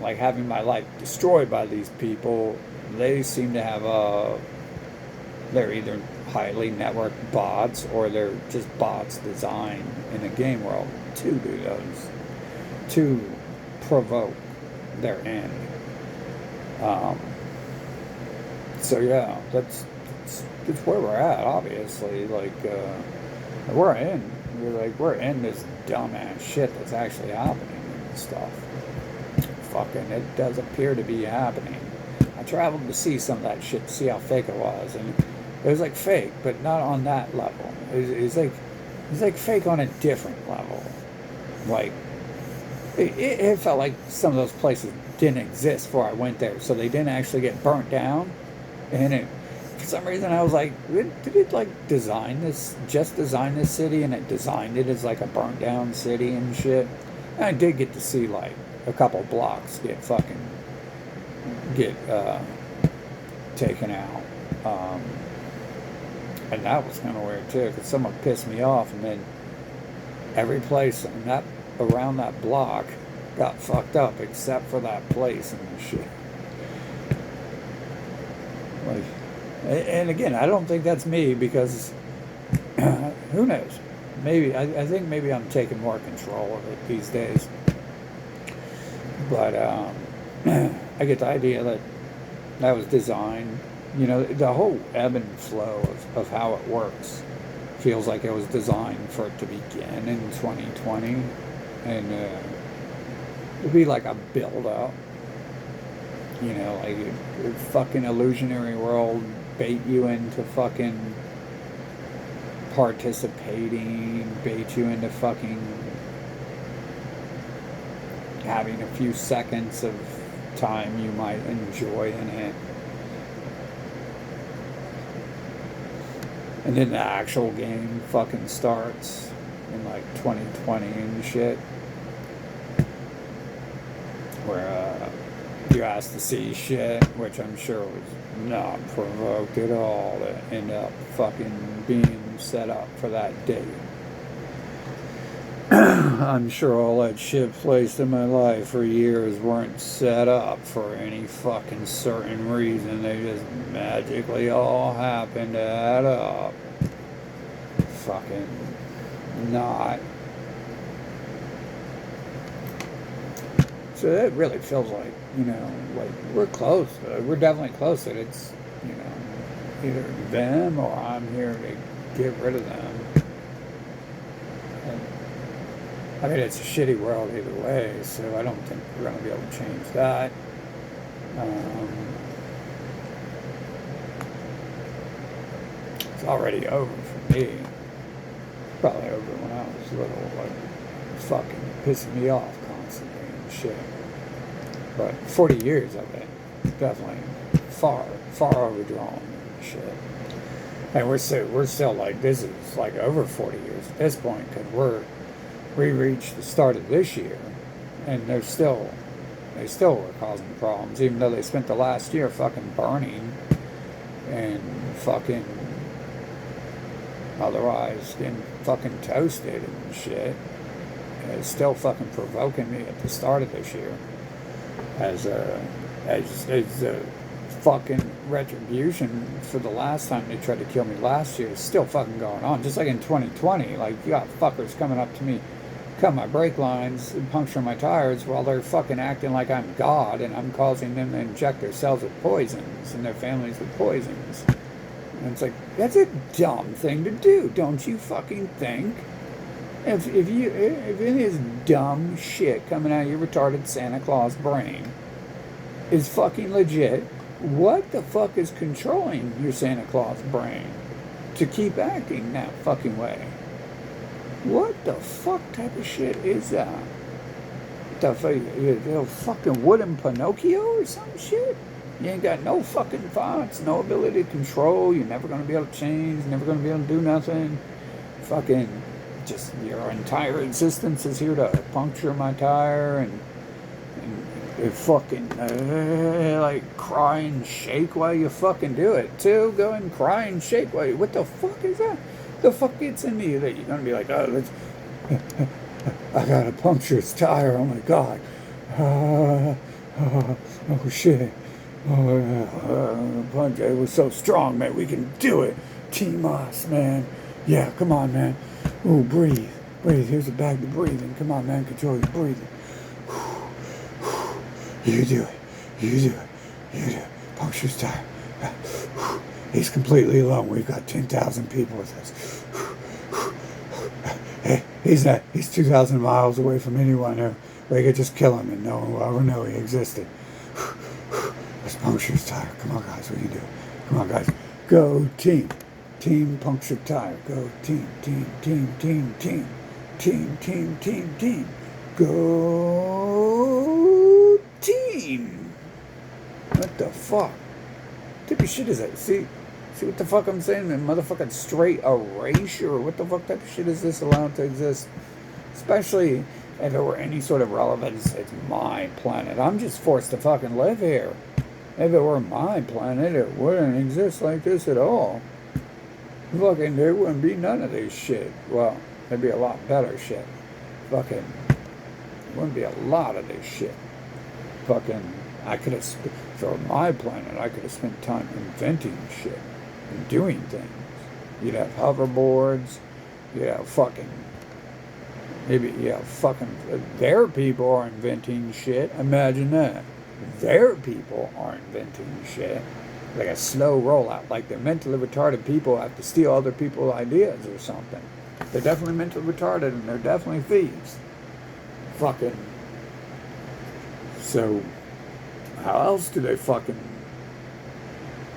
like, having my life destroyed by these people, they seem to have they're either highly networked bots or they're just bots designed in the game world to do those, to provoke their end. So yeah, that's where we're at. Obviously, like we're in this dumbass shit that's actually happening and stuff. Fucking, it does appear to be happening. I traveled to see some of that shit, to see how fake it was, and it was like fake, but not on that level. It's like fake on a different level. Like it felt like some of those places didn't exist before I went there, so they didn't actually get burnt down. And for some reason, I was like, did it like design this city, and it designed it as like a burnt down city and shit? And I did get to see like a couple blocks get taken out. And that was kind of weird too, because someone pissed me off, and then every place around that block got fucked up except for that place and shit. Like, and again, I don't think that's me, because who knows? Maybe I think maybe I'm taking more control of it these days. But I get the idea that was designed. You know, the whole ebb and flow of how it works feels like it was designed for it to begin in 2020, and it'd be like a build-up. You know, like a fucking illusionary world bait you into fucking participating, bait you into fucking having a few seconds of time you might enjoy in it. And then the actual game fucking starts in like 2020 and shit. Where you asked to see shit, which I'm sure was not provoked at all, to end up fucking being set up for that date. I'm sure all that shit placed in my life for years weren't set up for any fucking certain reason. They just magically all happened to add up. Fucking not. So it really feels like, you know, like we're close. We're definitely close. That it's, you know, either them or I'm here to get rid of them. I mean, it's a shitty world either way, so I don't think we're going to be able to change that. Um, it's already over for me. Probably over when I was little, like, fucking pissing me off constantly and shit. But 40 years of it, definitely far overdrawn and shit. And we're still like, this is like over 40 years at this point, because we reached the start of this year, and they still were causing problems, even though they spent the last year fucking burning and fucking otherwise getting fucking toasted and shit. And it's still fucking provoking me at the start of this year as a fucking retribution for the last time they tried to kill me last year is still fucking going on. Just like in 2020, like, you got fuckers coming up to me, cut my brake lines and puncture my tires while they're fucking acting like I'm God and I'm causing them to inject themselves with poisons and their families with poisons. And it's like, that's a dumb thing to do, don't you fucking think? If any of this dumb shit coming out of your retarded Santa Claus brain is fucking legit, what the fuck is controlling your Santa Claus brain to keep acting that fucking way? What the fuck type of shit is that? The fucking wooden Pinocchio or some shit? You ain't got no fucking thoughts, no ability to control, you're never gonna be able to change, never gonna be able to do nothing. Fucking, just your entire existence is here to puncture my tire and fucking like cry and shake while you fucking do it too. Go and cry and shake while you, what the fuck is that? The fuck gets into you that you're gonna be like, oh, let's, I gotta puncture his tire, oh my god, oh shit, punch, it was so strong, man, we can do it, team us, man, yeah, come on, man, ooh, breathe, here's a bag to breathe in, come on, man, control your breathing, you do it, puncture his tire, he's completely alone, we've got 10,000 people with us, hey, he's 2,000 miles away from anyone who we could just kill him and no one will ever know he existed. Let's puncture his tire. Come on, guys, we can do it. Come on, guys. Go team. Team puncture tire. Go team. Go team. What the fuck? What type of shit is that? See what the fuck I'm saying? The motherfucking straight erasure. What the fuck type of shit is this allowed to exist? Especially if there were any sort of relevance, it's my planet. I'm just forced to fucking live here. If it were my planet, it wouldn't exist like this at all. Fucking, there wouldn't be none of this shit. Well, there'd be a lot better shit. Fucking, there wouldn't be a lot of this shit. Fucking, I could have, for my planet, I could have spent time inventing shit and doing things. You'd have hoverboards, you'd have fucking, maybe, yeah, fucking, their people are inventing shit. Imagine that. Their people are inventing shit. Like a slow rollout. Like the mentally retarded people have to steal other people's ideas or something. They're definitely mentally retarded and they're definitely thieves. Fucking. So, how else do they fucking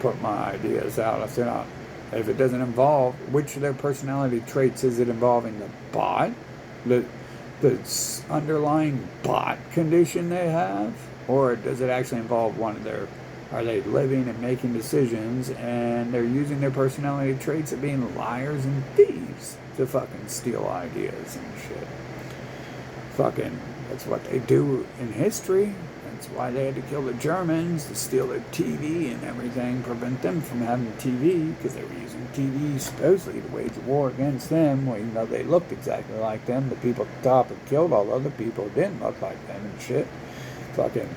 put my ideas out if they're not? If it doesn't involve, which of their personality traits is it involving? The bot? The underlying bot condition they have? Or does it actually involve one of their, are they living and making decisions and they're using their personality traits of being liars and thieves to fucking steal ideas and shit? Fucking, that's what they do in history. That's why they had to kill the Germans, to steal their TV and everything, prevent them from having TV, because they were using TV supposedly to wage a war against them, well, even though they looked exactly like them. The people at the top had killed all other people who didn't look like them and shit. Fucking,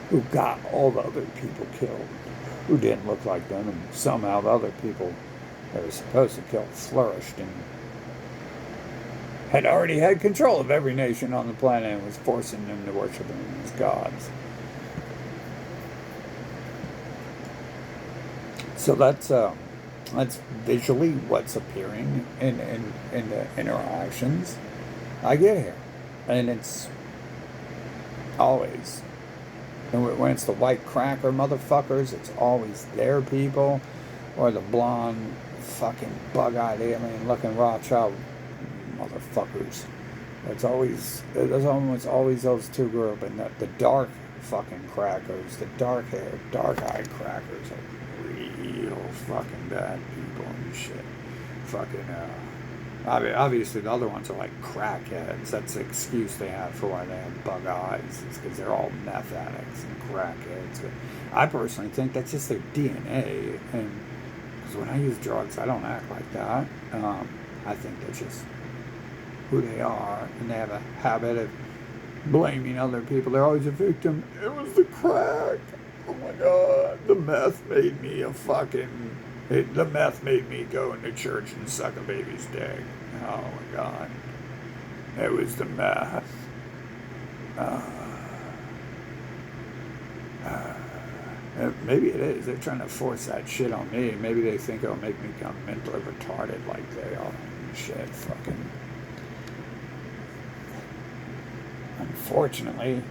who got all the other people killed, who didn't look like them, and somehow the other people they were supposed to kill flourished and had already had control of every nation on the planet and was forcing them to worship them as gods. So that's That's visually what's appearing in the interactions I get here. And it's always, and when it's the white cracker motherfuckers, it's always their people, or the blonde, fucking bug-eyed alien-looking Rothschild motherfuckers. There's almost always those two groups, and the dark fucking crackers, the dark-haired, dark-eyed crackers are real fucking bad people and shit. Fucking, obviously the other ones are like crackheads. That's the excuse they have for why they have bug eyes. It's because they're all meth addicts and crackheads. But I personally think that's just their DNA. And because when I use drugs, I don't act like that. I think that's just who they are. And they have a habit of blaming other people. They're always a victim. It was the crack. Oh my God. The meth made me a fucking... the meth made me go into church and suck a baby's dick. Oh my God. It was the meth. Maybe it is. They're trying to force that shit on me. Maybe they think it'll make me become mentally retarded like they are. Shit, fucking. Unfortunately,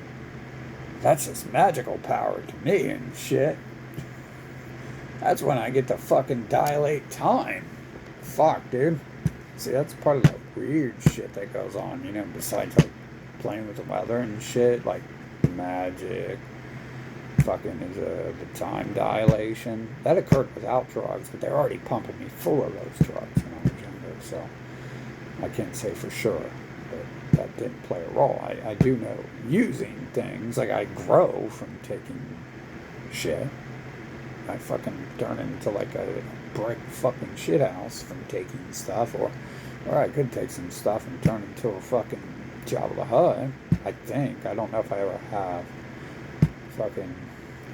that's just magical power to me and shit. That's when I get to fucking dilate time. Fuck, dude. See, that's part of the weird shit that goes on, you know, besides like playing with the weather and shit, like magic. Fucking is the time dilation. That occurred without drugs, but they're already pumping me full of those drugs when I was younger, so I can't say for sure. But that didn't play a role. I do know using things, like I grow from taking shit. I fucking turn into like a brick fucking shithouse from taking stuff, or I could take some stuff and turn into a fucking Jabba the Hutt. I think. I don't know if I ever have. Fucking,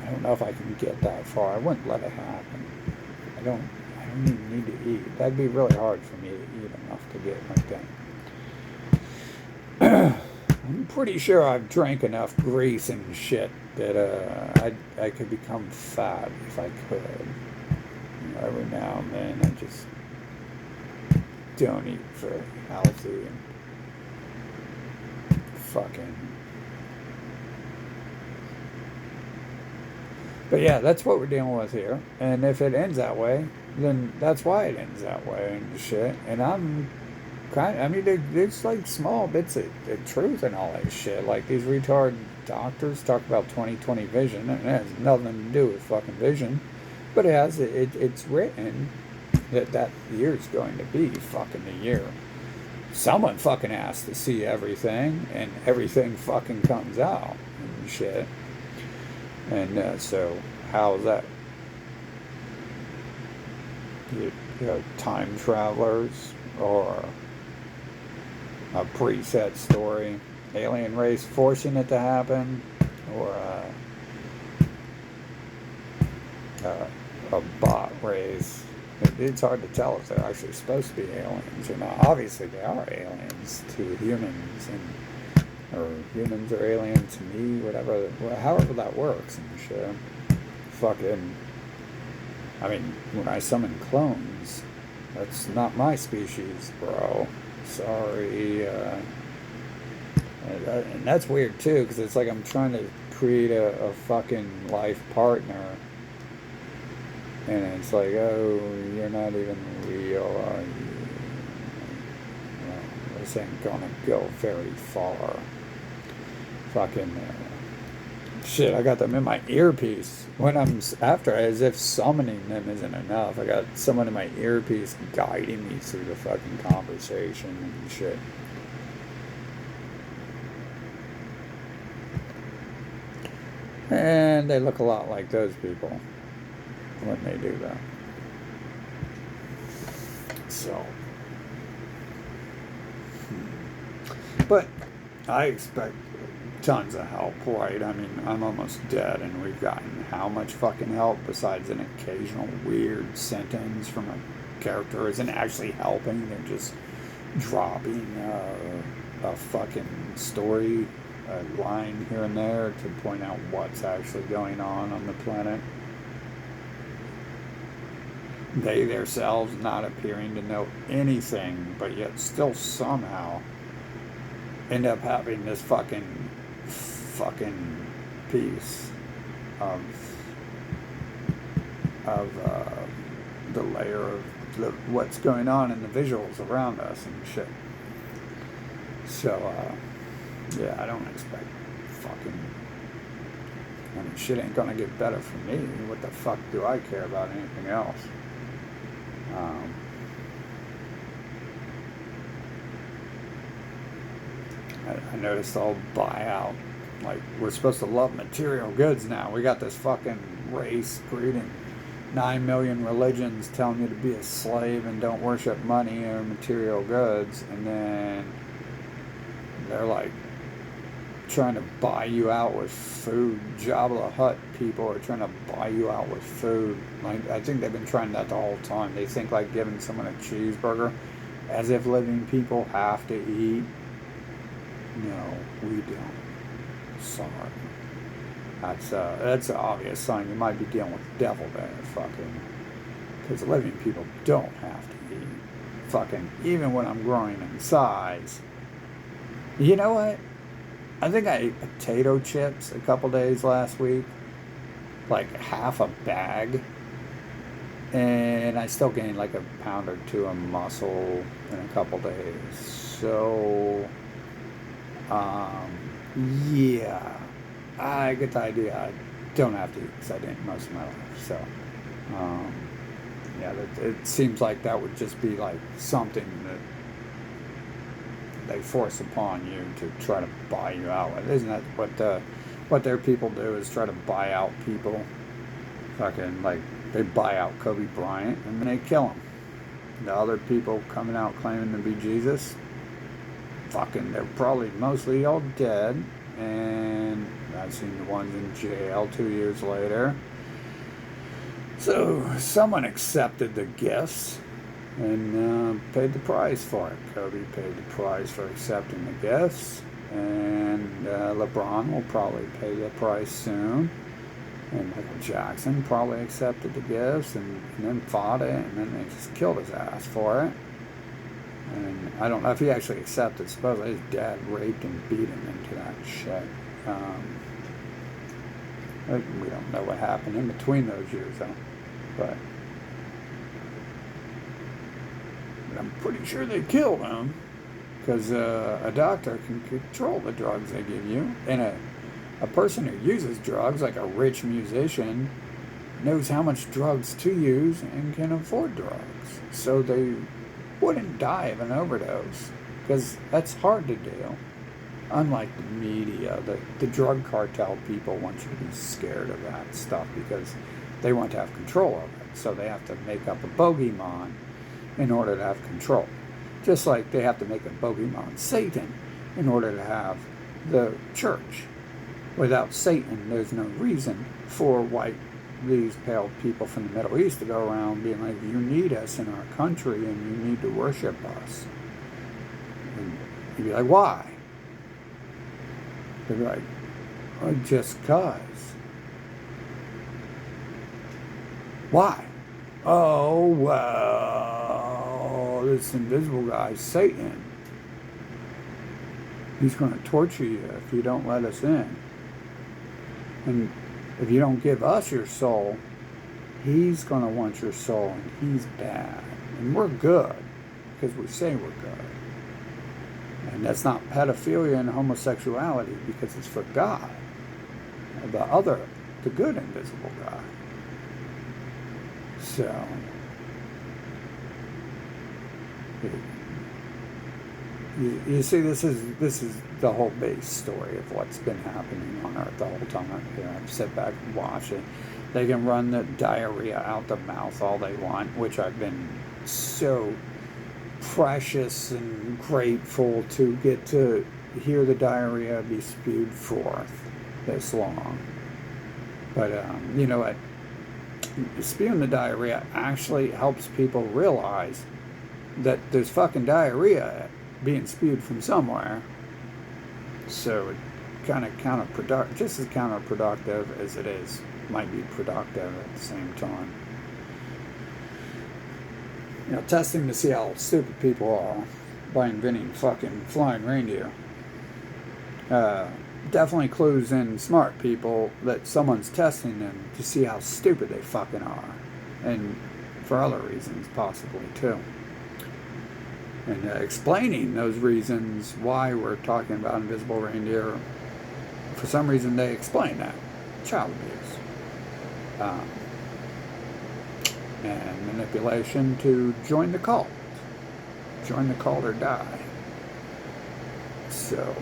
I don't know if I can get that far. I wouldn't let it happen. I don't even need to eat. That'd be really hard for me to eat enough to get like that. I'm pretty sure I've drank enough grease and shit that I could become fat if I could. You know, every now and then I just don't eat very healthy and fucking. But yeah, that's what we're dealing with here. And if it ends that way, then that's why it ends that way and shit. And I'm I mean, there's like small bits of truth in all that shit. Like these retard doctors talk about 20/20 vision, and it has nothing to do with fucking vision, but it's written that year's going to be fucking the year. Someone fucking has to see everything, and everything fucking comes out and shit. And so how's that? You know, time travelers or a preset story, alien race forcing it to happen, or a bot race. It's hard to tell if they're actually supposed to be aliens or not. Obviously, they are aliens to humans, or humans are alien to me, whatever, however that works and shit. Fucking, I mean, when I summon clones, that's not my species, bro. Sorry. And that's weird too, because it's like I'm trying to create a fucking life partner, and it's like, oh, you're not even real, are you? Well, this ain't gonna go very far. Fucking shit, I got them in my earpiece when I'm after, as if summoning them isn't enough. I got someone in my earpiece guiding me through the fucking conversation and shit. And they look a lot like those people when they do that. So, but I expect tons of help, right? I mean, I'm almost dead, and we've gotten how much fucking help besides an occasional weird sentence from a character who isn't actually helping. They're just dropping a fucking story, a line here and there to point out what's actually going on the planet. They themselves not appearing to know anything, but yet still somehow end up having this fucking piece of the layer of what's going on in the visuals around us and shit. So yeah, I don't expect fucking. I mean, shit ain't gonna get better for me. What the fuck do I care about anything else? I noticed the whole buyout. Like, we're supposed to love material goods now. We got this fucking race breeding 9 million religions telling you to be a slave and don't worship money or material goods. And then they're like trying to buy you out with food. Jabba the Hutt people are trying to buy you out with food. Like, I think they've been trying that the whole time. They think like giving someone a cheeseburger as if living people have to eat. No, we don't. Sorry. That's an obvious sign you might be dealing with the devil there, fucking. Because living people don't have to eat. Fucking, even when I'm growing in size. You know what? I think I ate potato chips a couple days last week. Like half a bag. And I still gained like a pound or two of muscle in a couple days. So, yeah. I get the idea. I don't have to eat because I didn't most of my life. So, yeah, it seems like that would just be like something that they force upon you to try to buy you out with. Isn't that what their people do, is try to buy out people? Fucking, like, they buy out Kobe Bryant and then they kill him. The other people coming out claiming to be Jesus, fucking, they're probably mostly all dead. And I've seen the ones in jail 2 years later. So someone accepted the gifts and paid the price for it. Kobe paid the price for accepting the gifts, and LeBron will probably pay the price soon. And Michael Jackson probably accepted the gifts and then fought it, and then they just killed his ass for it. And I don't know if he actually accepted. Supposedly his dad raped and beat him into that shit. We don't know what happened in between those years, though. But I'm pretty sure they killed him, because a doctor can control the drugs they give you. And a person who uses drugs, like a rich musician, knows how much drugs to use and can afford drugs. So they wouldn't die of an overdose, because that's hard to do. Unlike the media, the drug cartel people want you to be scared of that stuff because they want to have control of it. So they have to make up a bogeyman in order to have control. Just like they have to make a bogeyman, Satan, in order to have the church. Without Satan, there's no reason for these pale people from the Middle East to go around being like, you need us in our country and you need to worship us. And you'd be like, why? They'd be like, oh, just cause. Why? Oh, well, this invisible guy, Satan, he's going to torture you if you don't let us in. And if you don't give us your soul, he's going to want your soul, and he's bad. And we're good, because we say we're good. And that's not pedophilia and homosexuality, because it's for God. The good invisible God. So, you see, this is the whole base story of what's been happening on Earth the whole time. I sit back and watch it. They can run the diarrhea out the mouth all they want, which I've been so precious and grateful to get to hear the diarrhea be spewed forth this long. But you know what? Spewing the diarrhea actually helps people realize that there's fucking diarrhea being spewed from somewhere. So it kind of counterproductive, just as counterproductive as it might be productive at the same time. testing to see how stupid people are by inventing fucking flying reindeer. Definitely clues in smart people that someone's testing them to see how stupid they fucking are. And for other reasons, possibly, too. And explaining those reasons why we're talking about invisible reindeer, for some reason they explain that. Child abuse. And manipulation to join the cult. Join the cult or die. So,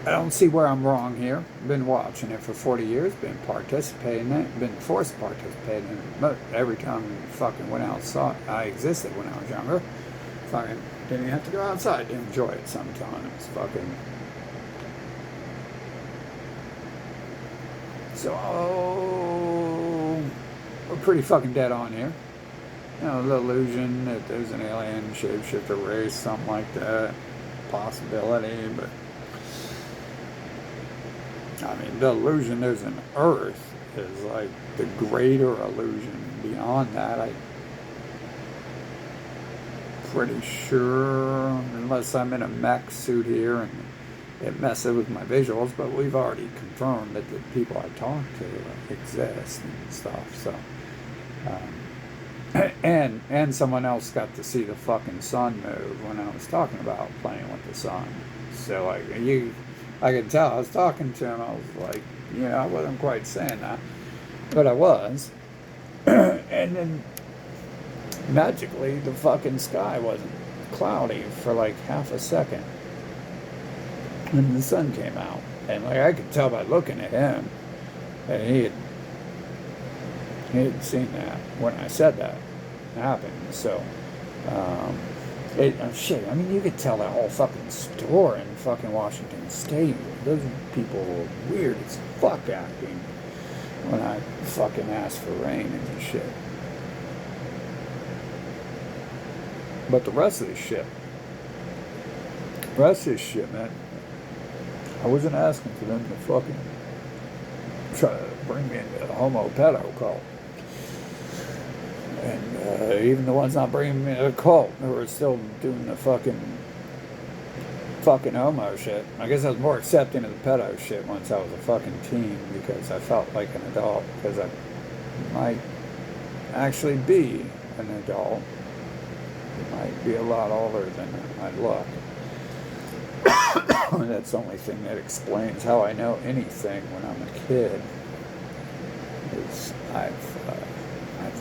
I don't see where I'm wrong here. Been watching it for 40 years, been participating in it, been forced to participate in it. But every time I fucking went outside, I existed when I was younger. Fucking didn't even have to go outside to enjoy it sometimes. Fucking. So, we're pretty fucking dead on here. The illusion that there's an alien shapeshifter race, something like that. Possibility, but. I mean, the illusion there's an Earth is like the greater illusion. Beyond that, I'm pretty sure, unless I'm in a mech suit here and it messes with my visuals, but we've already confirmed that the people I talk to exist and stuff. So, and someone else got to see the fucking sun move when I was talking about playing with the sun. So I could tell. I was talking to him. I was like, I wasn't quite saying that, but I was. And then magically, the fucking sky wasn't cloudy for like half a second, and the sun came out. And like I could tell by looking at him, and he had seen that when I said that happened. So. Shit, I mean, you could tell that whole fucking store in fucking Washington State. Those people were weird as fuck acting when I fucking asked for rain and shit. But the rest of this shit, man, I wasn't asking for them to fucking try to bring me into a homo pedo cult. And even the ones not bringing me to the cult, who were still doing the fucking homo shit. I guess I was more accepting of the pedo shit once I was a fucking teen, because I felt like an adult, because I might actually be an adult. I might be a lot older than I look. That's the only thing that explains how I know anything when I'm a kid. Is I've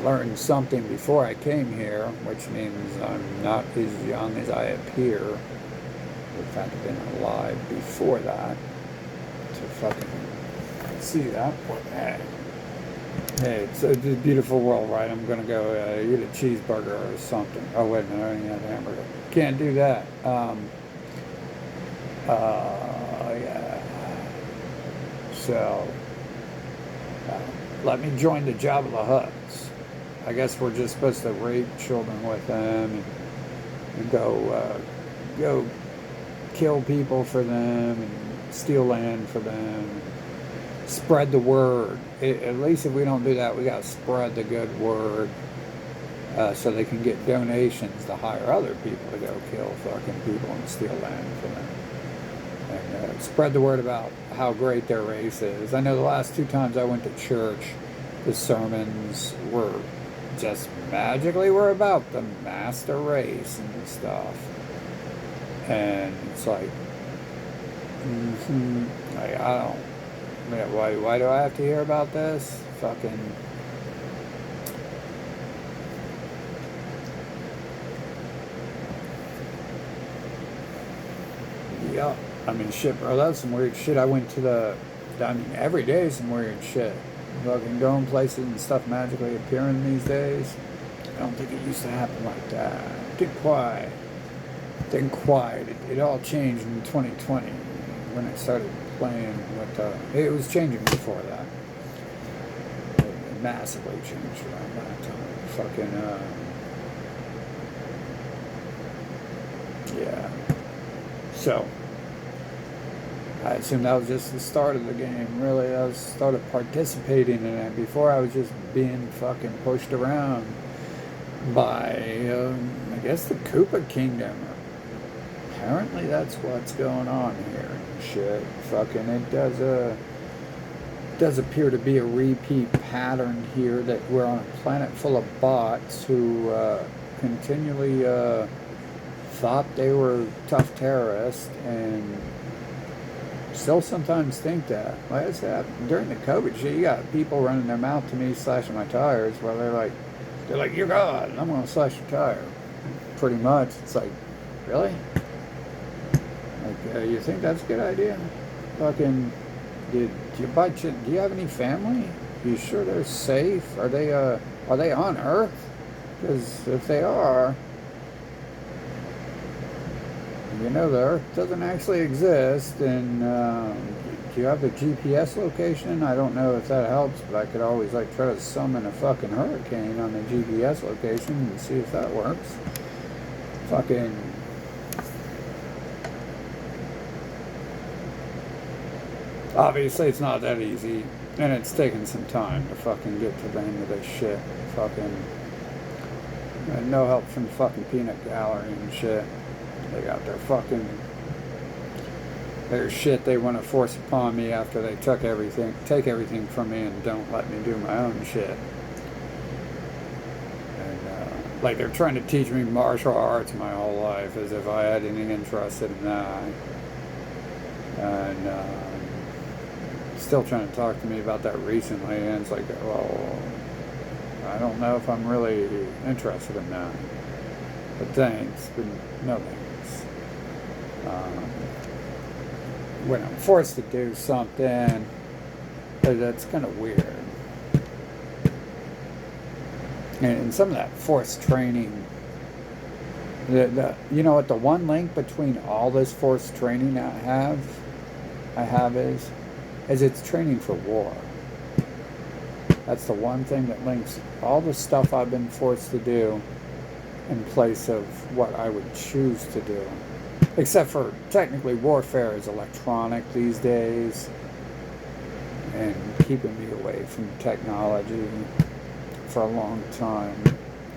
learned something before I came here, which means I'm not as young as I appear. In fact, I've been alive before that to fucking see that. Hey, it's a beautiful world, right? I'm gonna go eat a cheeseburger or something. Oh wait a minute, I don't even have a hamburger. Can't do that. Yeah. So, let me join the Jabba the Hutts. I guess we're just supposed to rape children with them and go kill people for them and steal land for them. Spread the word. At least if we don't do that, we got to spread the good word so they can get donations to hire other people to go kill fucking people and steal land from them. And spread the word about how great their race is. I know the last 2 times I went to church, the sermons were just magically about the master race and stuff. And it's like, like I don't. Why do I have to hear about this? Fucking. Yeah. I mean, shit, bro, that's some weird shit. I went to every day is some weird shit. Fucking going places and stuff magically appearing these days. I don't think it used to happen like that. Get quiet. It all changed in 2020 when I started playing with it was changing before that. It massively changed around that time. Fucking yeah. So I assume that was just the start of the game. Really, I started participating in it. Before I was just being fucking pushed around by, I guess, the Koopa Kingdom. Apparently that's what's going on here and shit. Fucking it does appear to be a repeat pattern here that we're on a planet full of bots who continually thought they were tough terrorists and still sometimes think that. Like I said, during the COVID shit, you got people running their mouth to me slashing my tires while they're like, you're God, I'm gonna slash your tire. Pretty much. It's like, really? Like, you think that's a good idea? Fucking, do you have any family? You sure they're safe? Are they on Earth? Because if they are, you know the Earth doesn't actually exist. And do you have the GPS location? I don't know if that helps, but I could always try to summon a fucking hurricane on the GPS location and see if that works. Fucking. Obviously, it's not that easy, and it's taken some time to fucking get to the end of this shit. Fucking, no help from the fucking peanut gallery and shit. They got their shit they want to force upon me after they take everything from me and don't let me do my own shit. And they're trying to teach me martial arts my whole life, as if I had any interest in that. And still trying to talk to me about that recently, and it's like, well, I don't know if I'm really interested in that. But thanks, but no thanks. When I'm forced to do something, that's kind of weird. And some of that forced training, you know what, the one link between all this forced training I have is it's training for war. That's the one thing that links all the stuff I've been forced to do in place of what I would choose to do. Except for, technically, warfare is electronic these days, and keeping me away from technology for a long time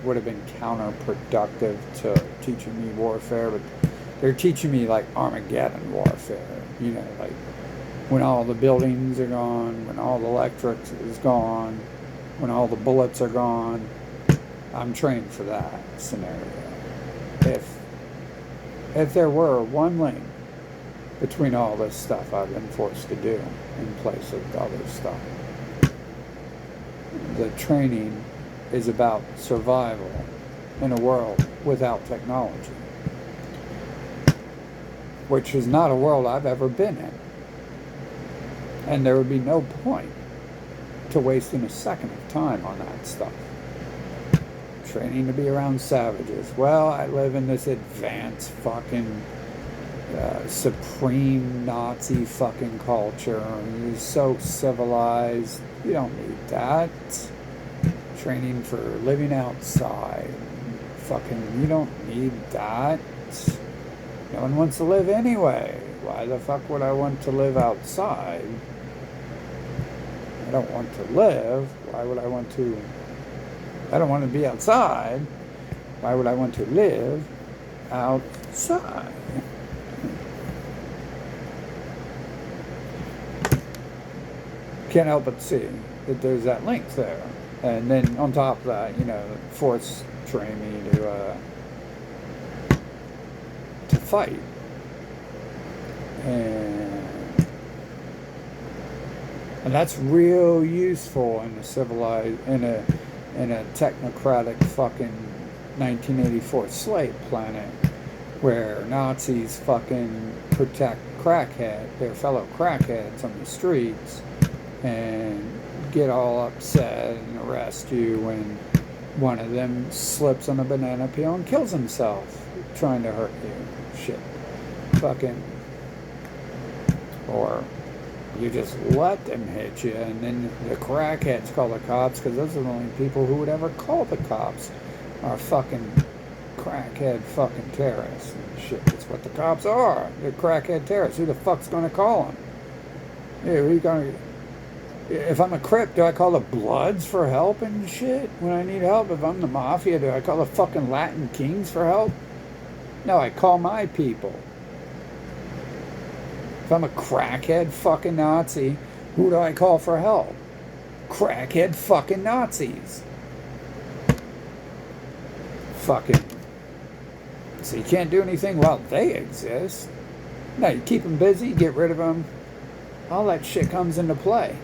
would have been counterproductive to teaching me warfare, but they're teaching me Armageddon warfare, when all the buildings are gone, when all the electric is gone, when all the bullets are gone. I'm trained for that scenario. If there were one link between all this stuff I've been forced to do in place of the other stuff, the training is about survival in a world without technology, which is not a world I've ever been in. And there would be no point to wasting a second of time on that stuff. Training to be around savages. Well, I live in this advanced fucking supreme Nazi fucking culture. It's so civilized. You don't need that. Training for living outside. Fucking, you don't need that. No one wants to live anyway. Why the fuck would I want to live outside? I don't want to live. Why would I want to? I don't want to be outside. Why would I want to live outside? Can't help but see that there's that link there. And then on top of that, force train me to fight. And that's real useful in a technocratic fucking 1984 slave planet where Nazis fucking protect their fellow crackheads on the streets, and get all upset and arrest you when one of them slips on a banana peel and kills himself trying to hurt you. Shit. Fucking. Or you just let them hit you, and then the crackheads call the cops, because those are the only people who would ever call the cops are fucking crackhead fucking terrorists and shit. That's what the cops are. They're crackhead terrorists. Who the fuck's gonna call them? Yeah, who you gonna... If I'm a Crip, do I call the Bloods for help and shit when I need help? If I'm the Mafia, do I call the fucking Latin Kings for help? No, I call my people. If I'm a crackhead fucking Nazi, who do I call for help? Crackhead fucking Nazis. Fucking. So you can't do anything while they exist. No, you keep them busy, get rid of them. All that shit comes into play.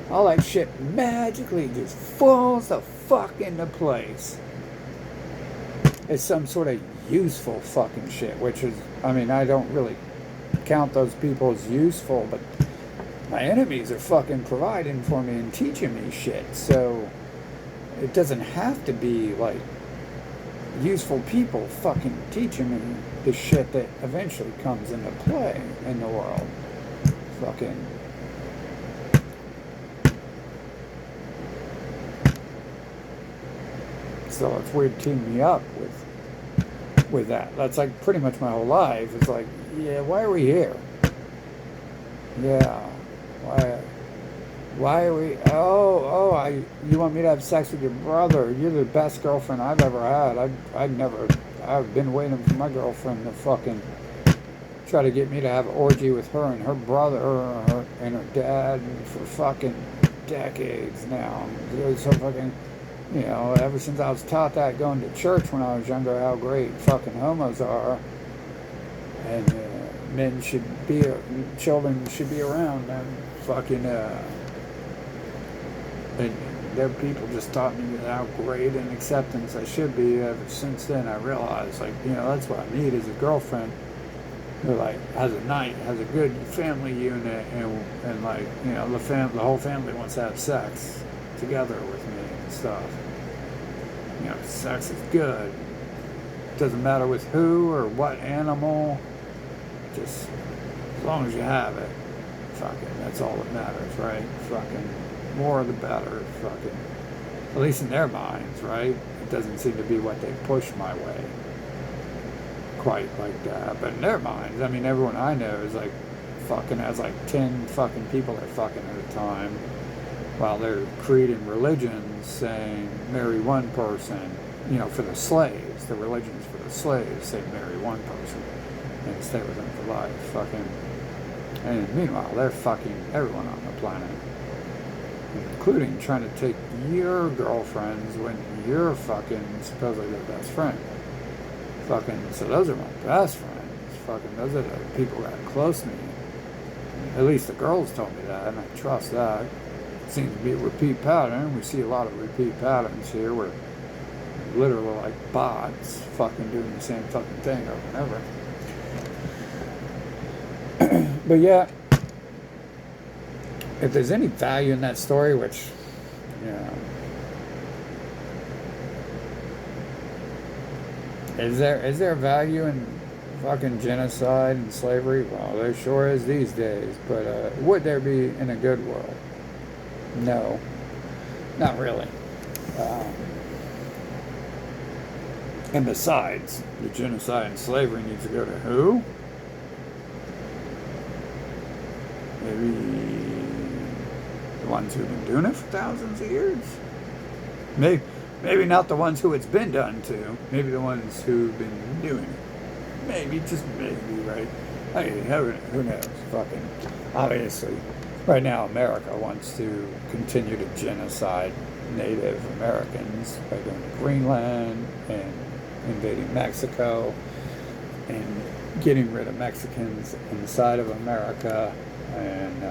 All that shit magically just falls the fuck into place. It's some sort of useful fucking shit, which is, I mean, I don't really count those people as useful, but my enemies are fucking providing for me and teaching me shit, so it doesn't have to be like useful people fucking teaching me the shit that eventually comes into play in the world. Fucking. So it's weird teaming me up with that. That's like pretty much my whole life. It's like, yeah, why are we here? Yeah, why are we? You want me to have sex with your brother? You're the best girlfriend I've ever had. I've been waiting for my girlfriend to fucking try to get me to have an orgy with her and her brother and her dad for fucking decades now. So fucking. You know, ever since I was taught that going to church when I was younger, how great fucking homos are, and children should be around them. Fucking, and their people just taught me how great and acceptance I should be. Ever since then, I realized, like, you know, that's what I need as a girlfriend. Who like has a good family unit, and like, you know, the whole family wants to have sex together with me and stuff. You know, sex is good. Doesn't matter with who or what animal. Just as long as you have it. Fucking, that's all that matters, right? Fucking, more the better. Fucking, at least in their minds, right? It doesn't seem to be what they push my way. Quite like that. But in their minds, I mean, everyone I know is like, fucking has like 10 fucking people they're fucking at a time. While they're creating religions saying marry one person, you know, for the slaves. The religions for the slaves say marry one person and stay with them for life. Fucking. And meanwhile, they're fucking everyone on the planet, including trying to take your girlfriends when you're fucking supposedly their best friend. Fucking. So those are my best friends. Fucking. Those are the people that are close to me. At least the girls told me that, and I trust that. Seems to be a repeat pattern. We see a lot of repeat patterns here where literally like bots fucking doing the same fucking thing over and over. But yeah, if there's any value in that story, which, you know, is there value in fucking genocide and slavery? Well, there sure is these days, but would there be in a good world? No, not really. And besides, the genocide and slavery needs to go to who? Maybe the ones who've been doing it for thousands of years? Maybe not the ones who it's been done to. Maybe the ones who've been doing it. Maybe, just maybe, right? I mean, who knows? Fucking, obviously. Right now, America wants to continue to genocide Native Americans by going to Greenland and invading Mexico and getting rid of Mexicans inside of America. And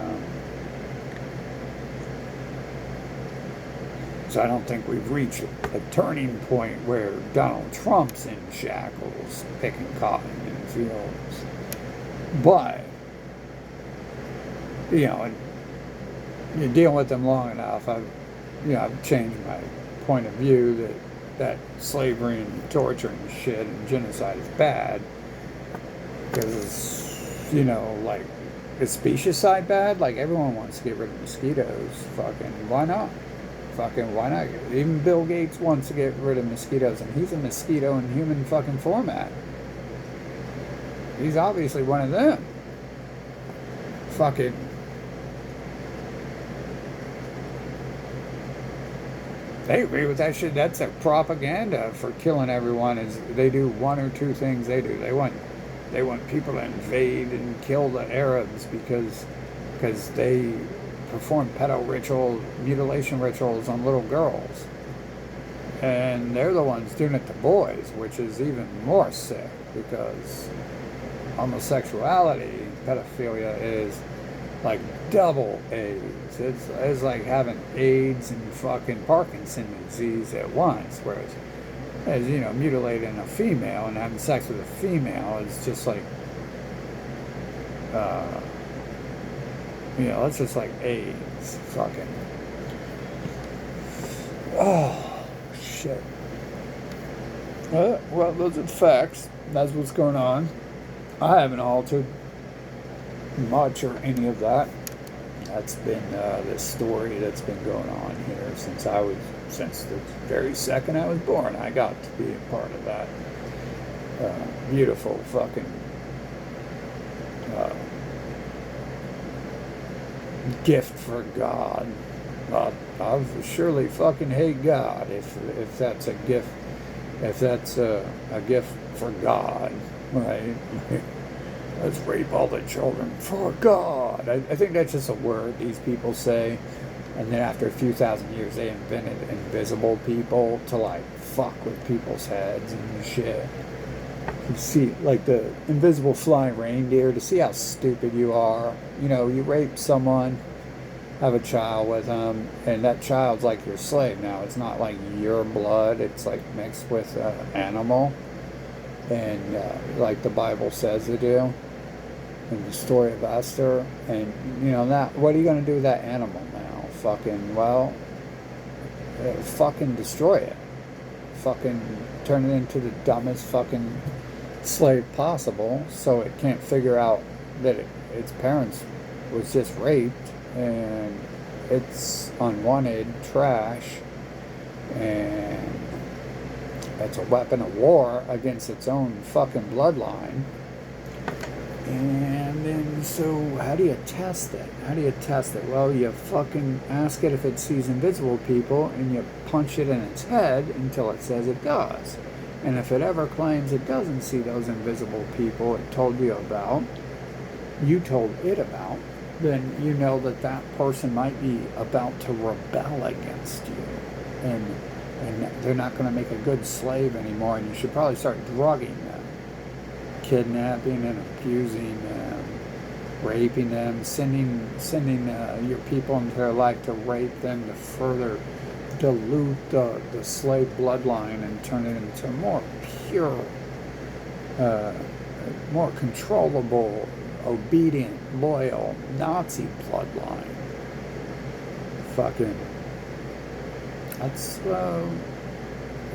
so I don't think we've reached a turning point where Donald Trump's in shackles picking cotton in fields. But, you know, you deal with them long enough, I've changed my point of view that slavery and torture and shit and genocide is bad. Because it's, you know, like, is specieside bad? Like, everyone wants to get rid of mosquitoes. Fucking, why not? Fucking, why not? Even Bill Gates wants to get rid of mosquitoes, and he's a mosquito in human fucking format. He's obviously one of them. Fucking, They agree with that shit. That's their propaganda for killing everyone. Is they do one or two things. They want people to invade and kill the Arabs because they perform pedo rituals, mutilation rituals on little girls, and they're the ones doing it to boys, which is even more sick because homosexuality, pedophilia is like double AIDS. It's like having AIDS and fucking Parkinson's disease at once. Whereas, as you know, mutilating a female and having sex with a female is just like, it's just like AIDS. Fucking. Oh, shit. Well, those are the facts. That's what's going on. I haven't altered much or any of that. That's been the story that's been going on here since the very second I was born. I got to be a part of that beautiful fucking gift for God. I'll surely fucking hate God if that's a gift. If that's a gift for God, right? Let's rape all the children for God. I think that's just a word these people say. And then after a few thousand years, they invented invisible people to, like, fuck with people's heads and shit. You see, like the invisible flying reindeer, to see how stupid you are. You know, you rape someone, have a child with them, and that child's like your slave now. It's not like your blood. It's, like, mixed with animal. And like the Bible says to do. In the story of Esther, and what are you going to do with that animal now? Fucking destroy it. Fucking turn it into the dumbest fucking slave possible, so it can't figure out that its parents was just raped, and it's unwanted trash, and it's a weapon of war against its own fucking bloodline. And then, so how do you test it? Well, you fucking ask it if it sees invisible people, and you punch it in its head until it says it does. And if it ever claims it doesn't see those invisible people it told you about, you told it about, then you know that person might be about to rebel against you. And they're not going to make a good slave anymore, and you should probably start drugging them. Kidnapping and abusing them, raping them, sending your people into their life to rape them to further dilute the slave bloodline and turn it into a more pure, more controllable, obedient, loyal Nazi bloodline. Fucking, that's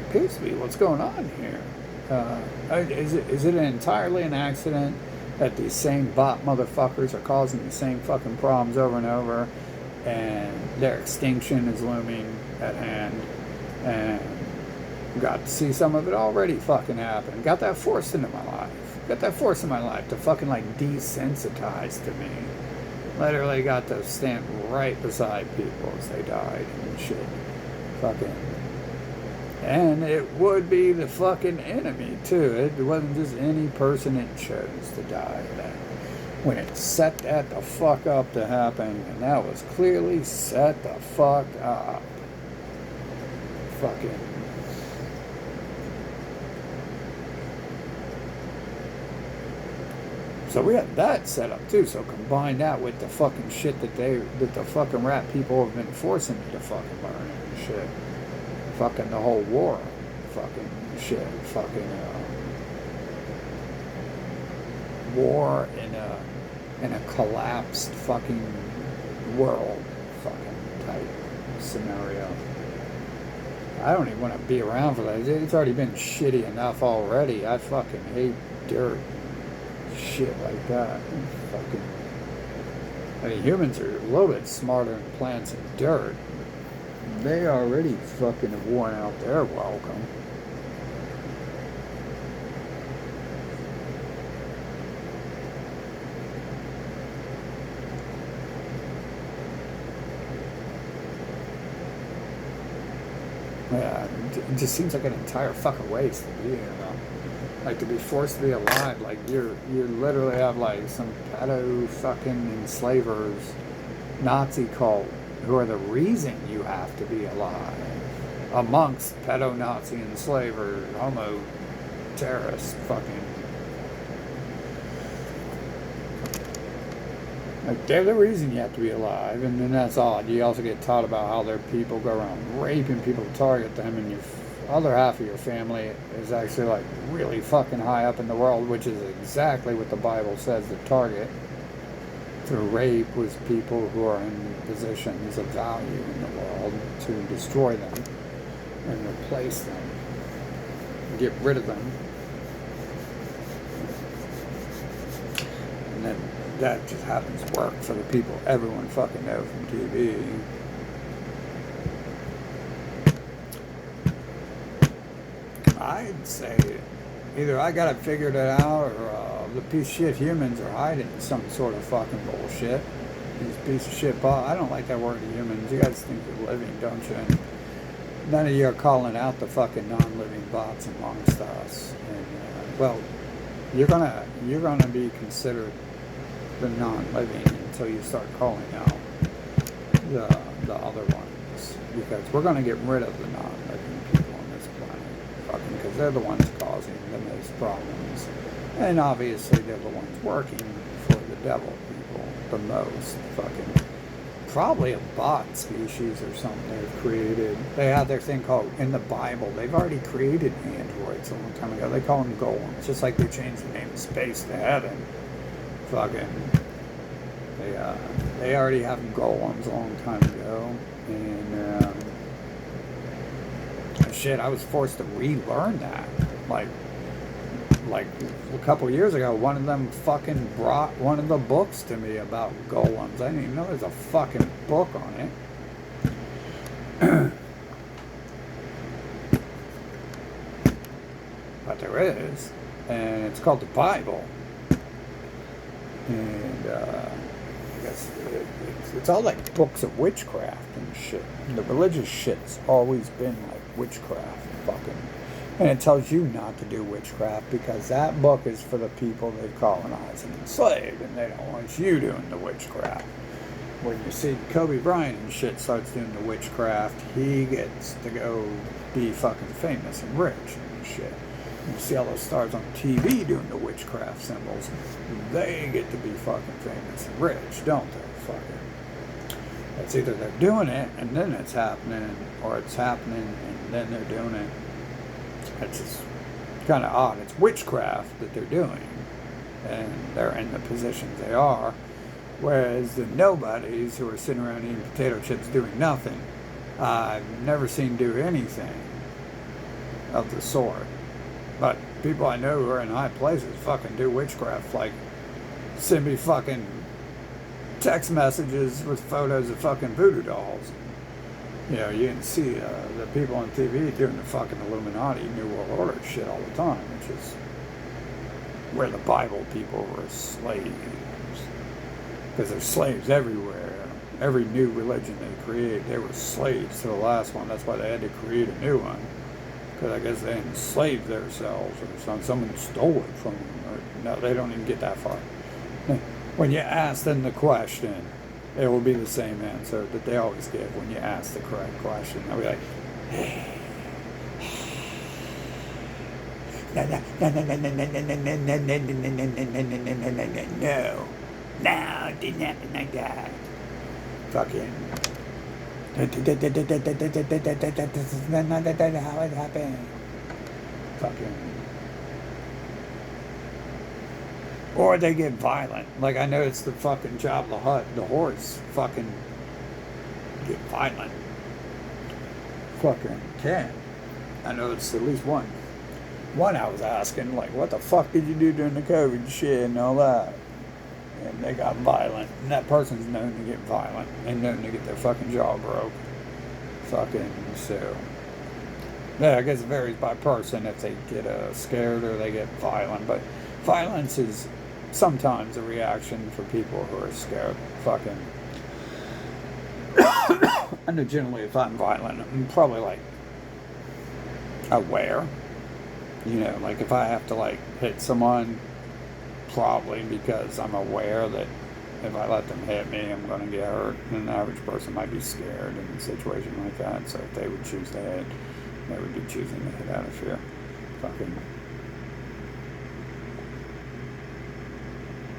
appears to be what's going on here. Is it entirely an accident that these same bot motherfuckers are causing the same fucking problems over and over, and their extinction is looming at hand, and got to see some of it already fucking happen. Got that forced into my life to fucking like desensitize to me. Literally got to stand right beside people as they died and shit. Fucking. And it would be the fucking enemy, too. It wasn't just any person it chose to die. When it set that the fuck up to happen, and that was clearly set the fuck up. Fucking. So we had that set up, too. So combine that with the fucking shit that the fucking rat people have been forcing me to fucking learn and shit. Fucking the whole war, fucking shit, fucking war in a collapsed fucking world, fucking type scenario. I don't even want to be around for that. It's already been shitty enough already. I fucking hate dirt, shit like that. Fucking, I mean, humans are a little bit smarter than plants and dirt. They already fucking have worn out their welcome. Yeah, it just seems like an entire fucking waste to be here, though. Like, to be forced to be alive, like, you literally have, like, some pedo fucking enslavers, Nazi cult, who are the reason you have to be alive. Amongst pedo Nazi enslavers, homo terrorists, fucking. Like, they're the reason you have to be alive, and then that's odd. You also get taught about how their people go around raping people to target them, and your other half of your family is actually, like, really fucking high up in the world, which is exactly what the Bible says the target to rape was people who are in positions of value in the world, to destroy them and replace them, get rid of them. And then that just happens to work for the people everyone fucking knows from TV. I'd say either I got it figured out, or the piece of shit humans are hiding some sort of fucking bullshit. These piece of shit I don't like that word humans. You guys think you're living, don't you? And none of you are calling out the fucking non-living bots amongst us. And well, you're gonna be considered the non-living until you start calling out the other ones, because we're gonna get rid of the non-living people on this planet, fucking, because they're the ones causing the most problems, and obviously they're the ones working for the devil people the most. Fucking, probably a bot species or something they've created. They have their thing called, in the Bible, they've already created androids a long time ago. They call them golems, just like they changed the name of space to heaven. Fucking, they already have golems a long time ago, and shit, I was forced to relearn that. Like a couple years ago, one of them fucking brought one of the books to me about golems. I didn't even know there's a fucking book on it. But there is, and it's called the Bible. And I guess it's all like books of witchcraft and shit. And the religious shit's always been like witchcraft, fucking. And it tells you not to do witchcraft because that book is for the people they've colonized and enslaved, and they don't want you doing the witchcraft. When you see Kobe Bryant and shit starts doing the witchcraft, he gets to go be fucking famous and rich and shit. You see all those stars on TV doing the witchcraft symbols, they get to be fucking famous and rich, don't they? Fucking. It's either they're doing it and then it's happening, or it's happening and then they're doing it. It's just kind of odd. It's witchcraft that they're doing, and they're in the positions they are. Whereas the nobodies who are sitting around eating potato chips doing nothing, I've never seen do anything of the sort. But people I know who are in high places fucking do witchcraft, like send me fucking text messages with photos of fucking voodoo dolls. You know, you can see the people on TV doing the fucking Illuminati, New World Order shit all the time, which is where the Bible people were slaves. Because there's slaves everywhere. Every new religion they create, they were slaves to the last one. That's why they had to create a new one. Because I guess they enslaved themselves or something. Someone stole it from them. Or, no, they don't even get that far. When you ask them the question, it will be the same answer that they always give when you ask the correct question. They'll be like, no, it didn't happen like that. Fucking. That's not how it happened. Fucking. Or they get violent. Like I noticed the fucking Jabba the Hutt, the horse, fucking get violent. Fucking can. I noticed at least one. One I was asking, like, what the fuck did you do during the COVID shit and all that? And they got violent. And that person's known to get violent and known to get their fucking jaw broke. Fucking, so. Yeah, I guess it varies by person if they get scared or they get violent. But violence is sometimes a reaction for people who are scared. Fucking. I know generally if I'm violent, I'm probably like aware. You know, like if I have to like hit someone, probably because I'm aware that if I let them hit me, I'm going to get hurt. And the average person might be scared in a situation like that. So if they would choose to hit, they would be choosing to hit out of fear. Fucking.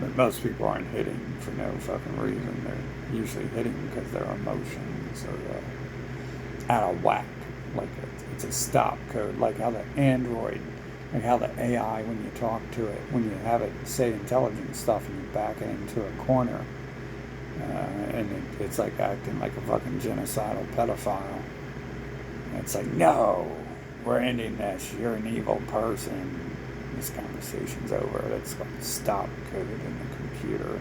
But most people aren't hitting for no fucking reason. They're usually hitting because their emotions are out of whack. Like it's a stop code. Like how the Android, like how the AI, when you talk to it, when you have it say intelligent stuff and you back it into a corner, and it's like acting like a fucking genocidal pedophile. And it's like, no, we're ending this. You're an evil person. This conversation's over. That's like stop code in the computer.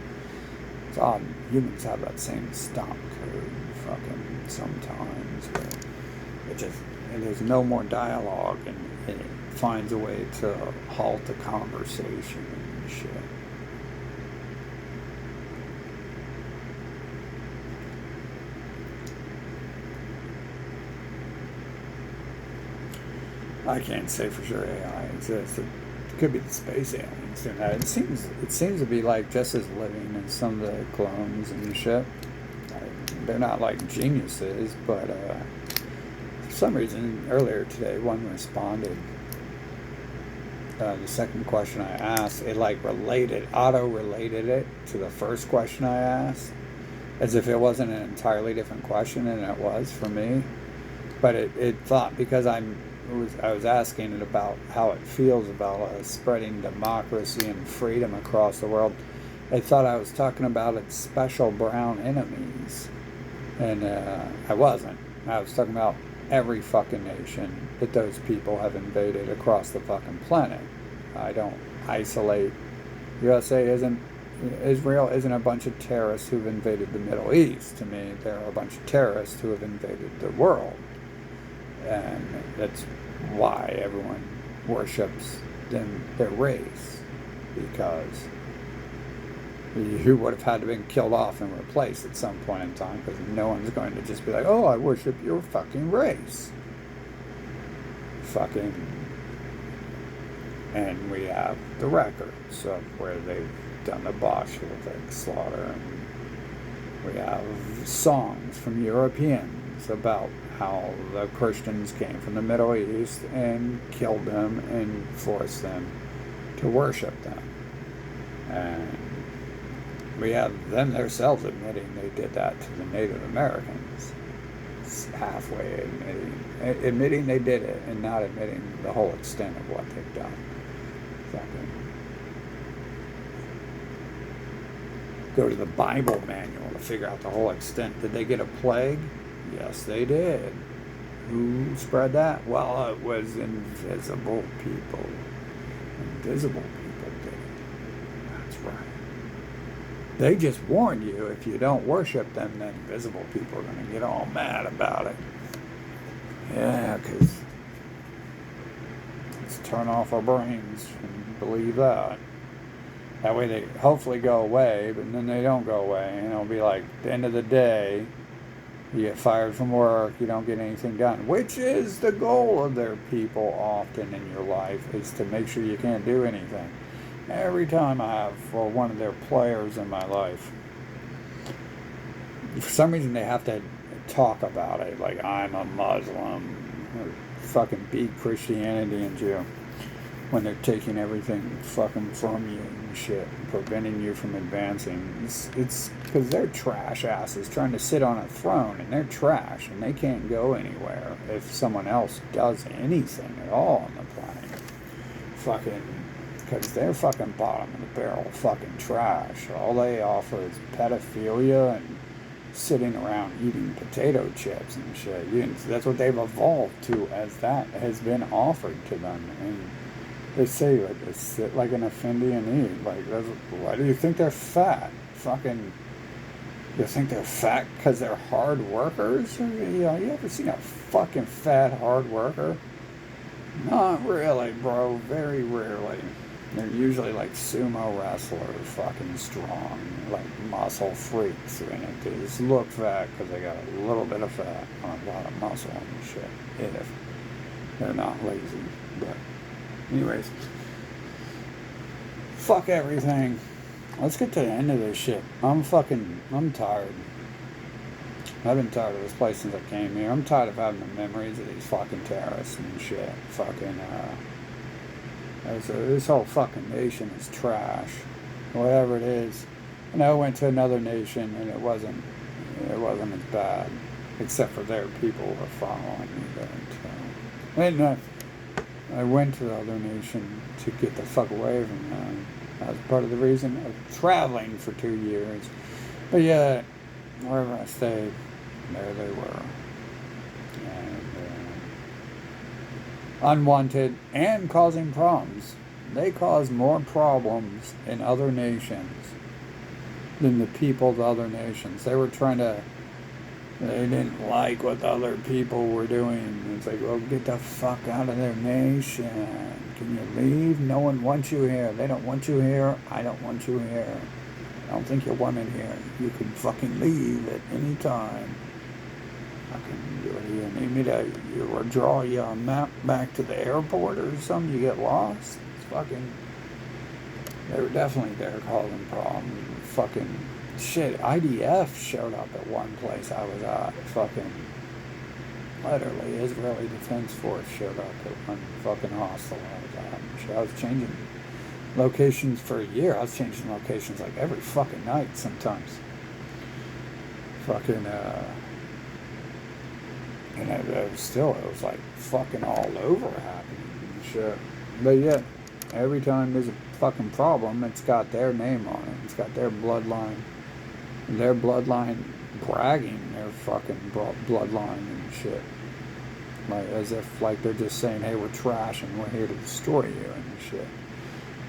It's odd. Humans have that same stop code fucking sometimes where it just, and there's no more dialogue, and it finds a way to halt the conversation and shit. I can't say for sure AI exists. It could be the space aliens doing that. It seems to be like just as living as some of the clones and shit. They're not like geniuses, but for some reason earlier today one responded. The second question I asked, it like auto-related it to the first question I asked, as if it wasn't an entirely different question than it was for me. But it thought, because I was asking it about how it feels about spreading democracy and freedom across the world, it thought I was talking about its special brown enemies. And I wasn't. I was talking about every fucking nation that those people have invaded across the fucking planet. I don't isolate. Israel isn't a bunch of terrorists who've invaded the Middle East. To me, there are a bunch of terrorists who have invaded the world. And that's why everyone worships their race, because you would have had to been killed off and replaced at some point in time, because no one's going to just be like, oh, I worship your fucking race. Fucking. And we have the records of where they've done the Bolshevik slaughter, and we have songs from Europeans about how the Christians came from the Middle East and killed them and forced them to worship them. And we have them themselves admitting they did that to the Native Americans. It's halfway admitting they did it and not admitting the whole extent of what they've done. Exactly. Go to the Bible manual to figure out the whole extent. Did they get a plague? Yes, they did. Who spread that? Well, it was invisible people. Invisible people did it. That's right. They just warn you, if you don't worship them, then invisible people are going to get all mad about it. Yeah, because let's turn off our brains and believe that. That way they hopefully go away, but then they don't go away. And it'll be like, at the end of the day, you get fired from work, you don't get anything done. Which is the goal of their people often in your life, is to make sure you can't do anything. Every time I have one of their players in my life, for some reason they have to talk about it, like I'm a Muslim, or fucking beat Christianity into you, when they're taking everything fucking from you and shit, and preventing you from advancing. It's because they're trash asses trying to sit on a throne, and they're trash, and they can't go anywhere if someone else does anything at all on the planet. Fucking, because they're fucking bottom of the barrel fucking trash. All they offer is pedophilia and sitting around eating potato chips and shit. That's what they've evolved to, as that has been offered to them. And they say, like, they sit like an Effendi and eat. Like, why do you think they're fat? Fucking, you think they're fat because they're hard workers? You ever seen a fucking fat hard worker? Not really, bro. Very rarely. They're usually like sumo wrestlers, fucking strong, like muscle freaks. And they just look fat because they got a little bit of fat on a lot of muscle and shit. They're not lazy. But anyways, fuck everything. Let's get to the end of this shit. I'm tired. I've been tired of this place since I came here. I'm tired of having the memories of these fucking terrorists and shit. This whole fucking nation is trash. Whatever it is. And I went to another nation and it wasn't as bad. Except for their people who were following me there. And I went to the other nation to get the fuck away from them. That was part of the reason of traveling for 2 years. But yeah, wherever I stayed, there they were. And unwanted and causing problems. They cause more problems in other nations than the people of other nations. They didn't like what the other people were doing. It's like, well, get the fuck out of their nation. Can you leave? No one wants you here. They don't want you here. I don't want you here. I don't think you're wanted here. You can fucking leave at any time. Do you need me to draw you a map back to the airport or something? You get lost? It's fucking... They were definitely there causing problems. Fucking shit. IDF showed up at one place I was at. Fucking... Literally, Israeli Defense Force showed up at one fucking hostel I was at. I was changing locations for a year. I was changing locations like every fucking night sometimes. Fucking, and it was like fucking all over happening and shit. But yeah, every time there's a fucking problem, it's got their name on it. It's got their bloodline. Their bloodline bragging their fucking bloodline and shit. Like, as if, like, they're just saying, hey, we're trash and we're here to destroy you and shit.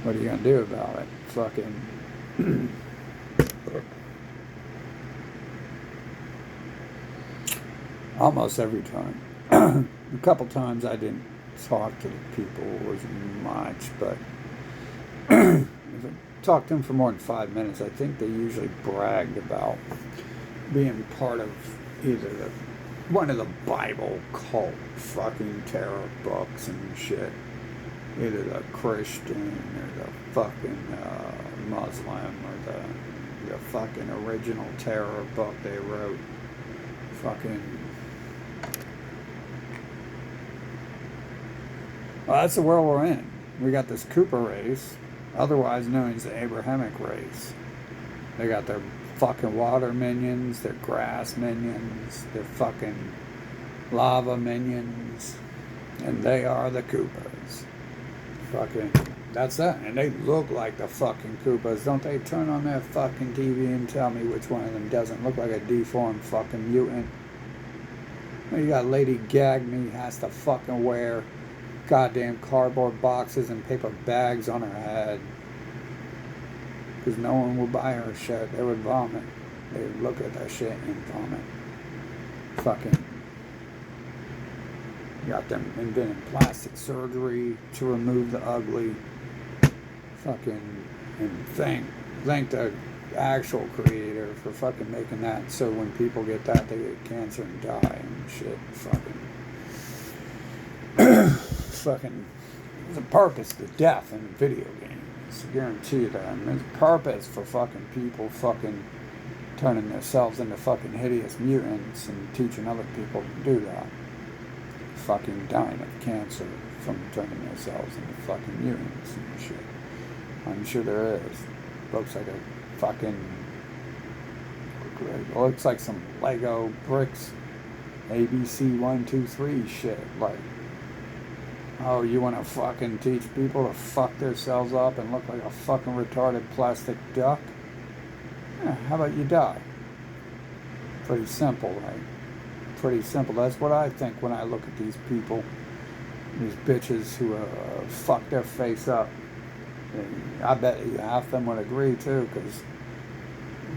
What are you gonna do about it? Fucking... Almost every time. A couple times I didn't talk to the people as much, but if I talked to them for more than 5 minutes, I think they usually bragged about being part of either one of the Bible cult fucking terror books and shit. Either the Christian or the fucking Muslim or the fucking original terror book they wrote. Fucking... Well, that's the world we're in. We got this Cooper race, otherwise known as the Abrahamic race. They got their fucking water minions, their grass minions, their fucking lava minions, and they are the Koopas. Fucking, that's that. And they look like the fucking Koopas. Don't they turn on their fucking TV and tell me which one of them doesn't look like a deformed fucking mutant? You got Lady Gagme has to fucking wear goddamn cardboard boxes and paper bags on her head because no one will buy her shit. They would vomit. They would look at that shit and vomit. Fucking got them inventing plastic surgery to remove the ugly. Fucking, and thank the actual creator for fucking making that so when people get that they get cancer and die and shit. Fucking there's a purpose to death in video games. I guarantee you that. I mean, there's a purpose for fucking people fucking turning themselves into fucking hideous mutants and teaching other people to do that. Fucking dying of cancer from turning themselves into fucking mutants and shit. I'm sure there is. Looks like a fucking... It looks like some Lego bricks. ABC 1, 2, 3 shit. Like, oh, you want to fucking teach people to fuck themselves up and look like a fucking retarded plastic duck? Yeah, how about you die? Pretty simple, right? Pretty simple. That's what I think when I look at these people, these bitches who fuck their face up. And I bet you half of them would agree too, because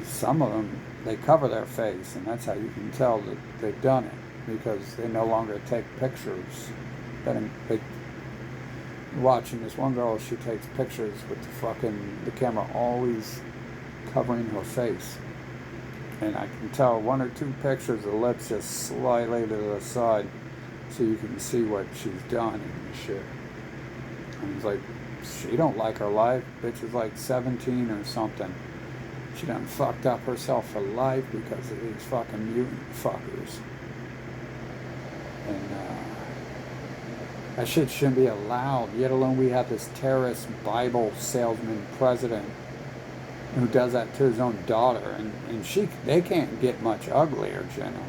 some of them, they cover their face, and that's how you can tell that they've done it, because they no longer take pictures. Watching this one girl, she takes pictures with the camera always covering her face, and I can tell 1 or 2 pictures, the lips just slightly to the side, so you can see what she's done and shit. And it's like, she don't like her life. Bitch is like 17 or something. She done fucked up herself for life because of these fucking mutant fuckers. And that shit shouldn't be allowed. Yet alone we have this terrorist Bible salesman president who does that to his own daughter, and they can't get much uglier generally.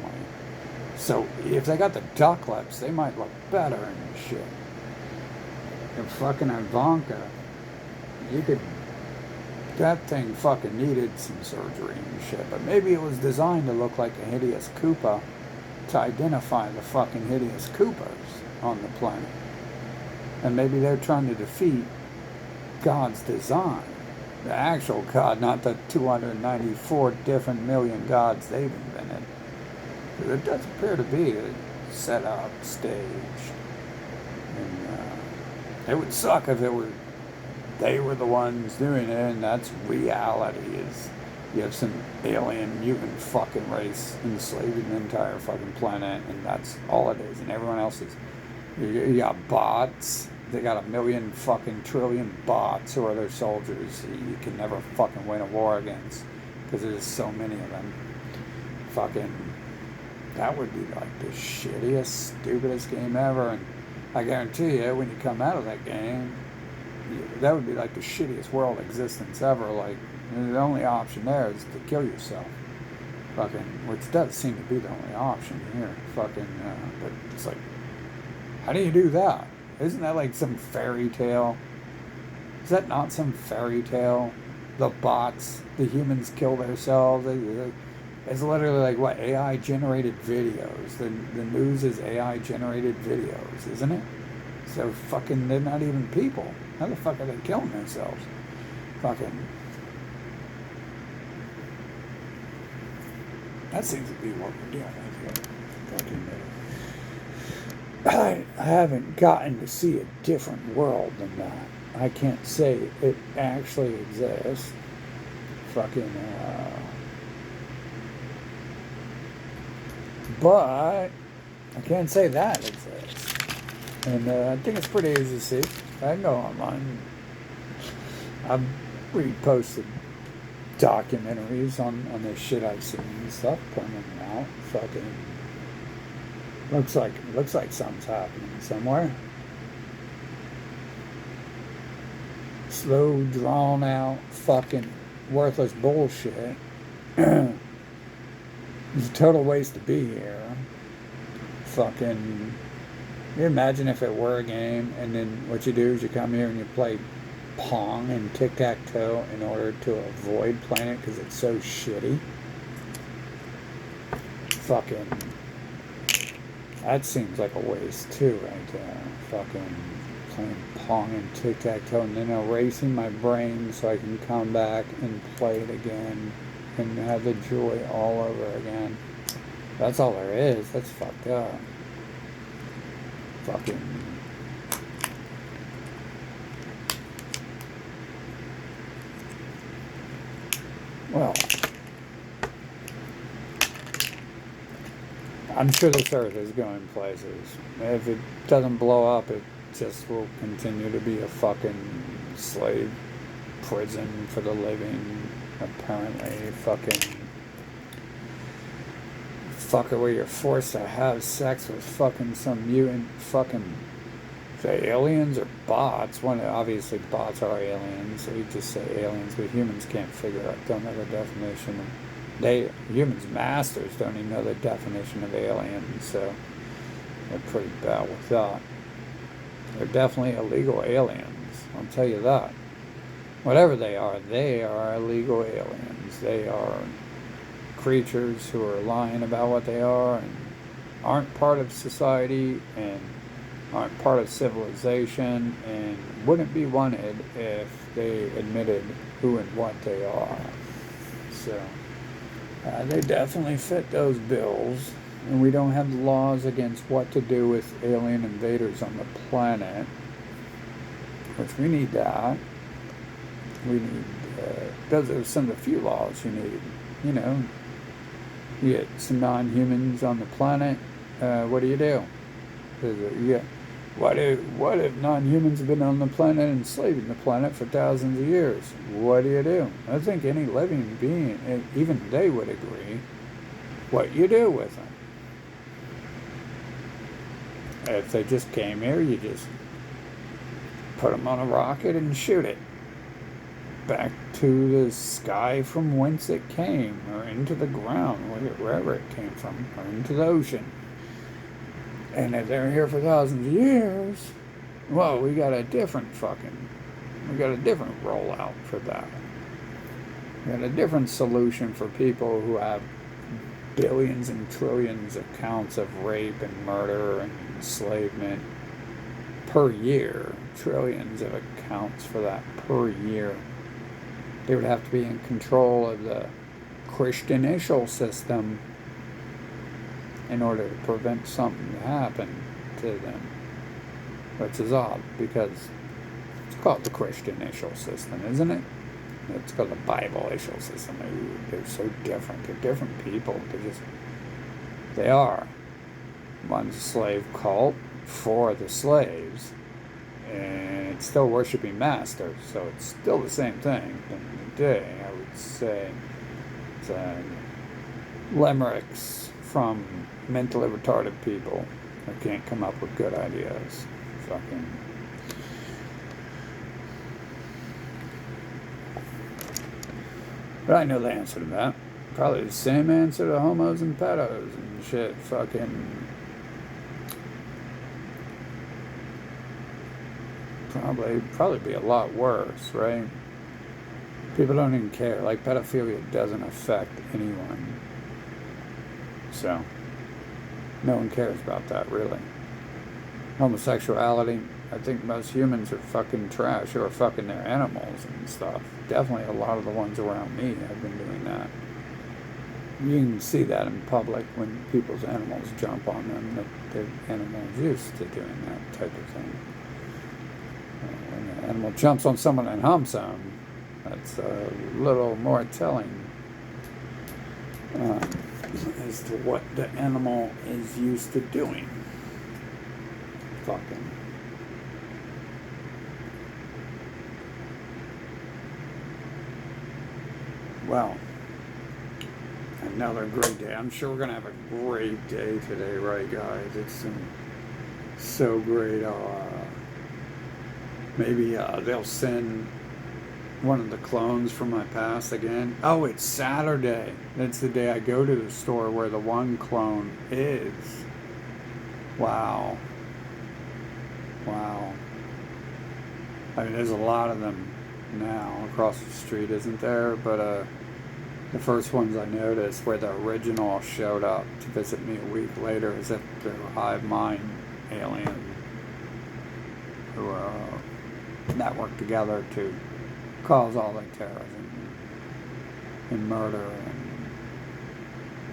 So if they got the duck lips, they might look better and shit. And fucking Ivanka, that thing fucking needed some surgery and shit, but maybe it was designed to look like a hideous Koopa to identify the fucking hideous Koopas on the planet. And maybe they're trying to defeat God's design. The actual God, not the 294 different million gods they've invented. It does appear to be set up, staged. And it would suck if they were the ones doing it, and that's reality. Is you have some alien mutant fucking race enslaving the entire fucking planet, and that's all it is. And everyone else is, you got bots. They got 1 fucking trillion bots who are their soldiers. You can never fucking win a war against because there's so many of them. Fucking, that would be like the shittiest, stupidest game ever. And I guarantee you, when you come out of that game, that would be like the shittiest world existence ever. Like, the only option there is to kill yourself. Fucking, which does seem to be the only option here. Fucking, but it's like, how do you do that? Isn't that like some fairy tale? Is that not some fairy tale? The bots, the humans kill themselves. It's literally like what, AI generated videos. The news is AI generated videos, isn't it? So fucking, they're not even people. How the fuck are they killing themselves? Fucking. That seems to be what we're doing right here. Fucking. I haven't gotten to see a different world than that. I can't say it actually exists. Fucking, but I can't say that exists. And I think it's pretty easy to see. I can go online. I've reposted documentaries on the shit I've seen and stuff, pointing them out. Fucking. Looks like something's happening somewhere. Slow, drawn out, fucking worthless bullshit. It's a total waste to be here. Fucking, you imagine if it were a game, and then what you do is you come here and you play Pong and tic-tac-toe in order to avoid playing it because it's so shitty. Fucking. That seems like a waste too, right there. Fucking playing Pong and tic-tac-toe and then erasing my brain so I can come back and play it again and have the joy all over again. That's all there is. That's fucked up. Fucking. Well, I'm sure this earth is going places. If it doesn't blow up, it just will continue to be a fucking slave prison for the living, apparently. Fucking fucker where you're forced to have sex with fucking some mutant fucking, say aliens or bots. One, obviously bots are aliens, so you just say aliens, but humans can't figure out, don't have a definition. Humans masters don't even know the definition of aliens, so they're pretty bad with that. They're definitely illegal aliens, I'll tell you that. Whatever they are illegal aliens. They are creatures who are lying about what they are and aren't part of society and aren't part of civilization and wouldn't be wanted if they admitted who and what they are. So they definitely fit those bills, and we don't have laws against what to do with alien invaders on the planet, which we need that. We need, those are some of the few laws you need. You know, you get some non-humans on the planet, what do? Yeah. What if non-humans have been on the planet enslaving the planet for thousands of years? What do? I think any living being, even they would agree, what you do with them. If they just came here, you just put them on a rocket and shoot it back to the sky from whence it came, or into the ground, wherever it came from, or into the ocean. And if they're here for thousands of years, well, we got a different rollout for that. We got a different solution for people who have billions and trillions of counts of rape and murder and enslavement per year. Trillions of accounts for that per year. They would have to be in control of the Christianitial system in order to prevent something to happen to them. Which is odd, because it's called the Christianitial system, isn't it? It's called the Bible-itial system. They're so different. They're different people. They are. One's a slave cult for the slaves, and it's still worshiping masters, so it's still the same thing. In the day, I would say, it's limericks from mentally retarded people who can't come up with good ideas. Fucking. But I know the answer to that. Probably the same answer to homos and pedos and shit. Fucking. Probably be a lot worse, right? People don't even care. Like, pedophilia doesn't affect anyone. So, no one cares about that, really. Homosexuality, I think most humans are fucking trash who are fucking their animals and stuff. Definitely a lot of the ones around me have been doing that. You can see that in public when people's animals jump on them, that their animals used to doing that type of thing. When an animal jumps on someone and humps them, that's a little more telling as to what the animal is used to doing. Fucking. Well, another great day. I'm sure we're going to have a great day today, right, guys? It's so great. Maybe they'll send one of the clones from my past again. Oh, it's Saturday. That's the day I go to the store where the one clone is. Wow. I mean, there's a lot of them now across the street, isn't there? But the first ones I noticed where the original showed up to visit me a week later is that they're a hive mind alien who network together to cause all the terrorism and murder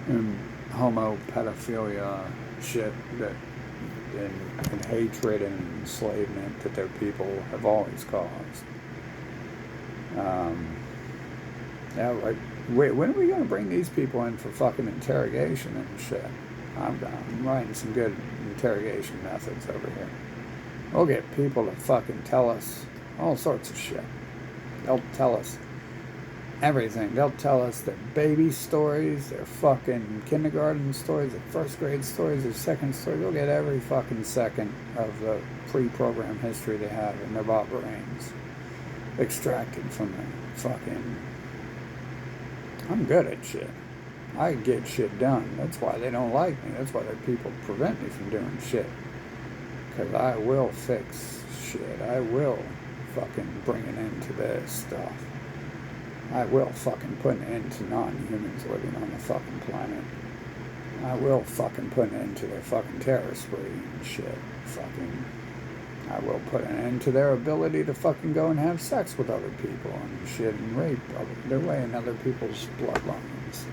and homo pedophilia shit that and hatred and enslavement that their people have always caused. Yeah, like, wait, when are we going to bring these people in for fucking interrogation and shit? I'm writing some good interrogation methods over here. We'll get people to fucking tell us all sorts of shit. They'll tell us everything. They'll tell us their baby stories, their fucking kindergarten stories, their first grade stories, their second stories. They'll get every fucking second of the pre-programmed history they have in their bot brains extracted from their fucking... I'm good at shit. I get shit done. That's why they don't like me. That's why their people prevent me from doing shit. Because I will fix shit. I will fucking bring an end to this stuff. I will fucking put an end to non-humans living on the fucking planet. I will fucking put an end to their fucking terror spree and shit. Fucking... I will put an end to their ability to fucking go and have sex with other people and shit and rape their way in other people's bloodlines.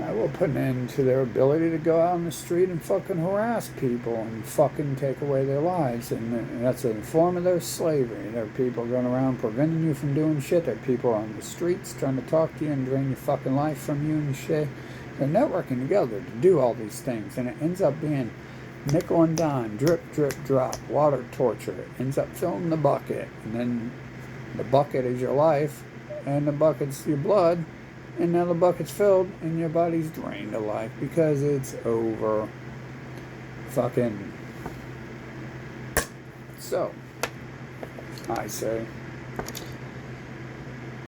I will put an end to their ability to go out on the street and fucking harass people and fucking take away their lives. And that's a form of their slavery. There are people going around preventing you from doing shit. There are people on the streets trying to talk to you and drain your fucking life from you and shit. They're networking together to do all these things. And it ends up being nickel and dime, drip, drip, drop, water torture, ends up filling the bucket, and then the bucket is your life, and the bucket's your blood, and now the bucket's filled, and your body's drained of life because it's over. Fucking. So, I say,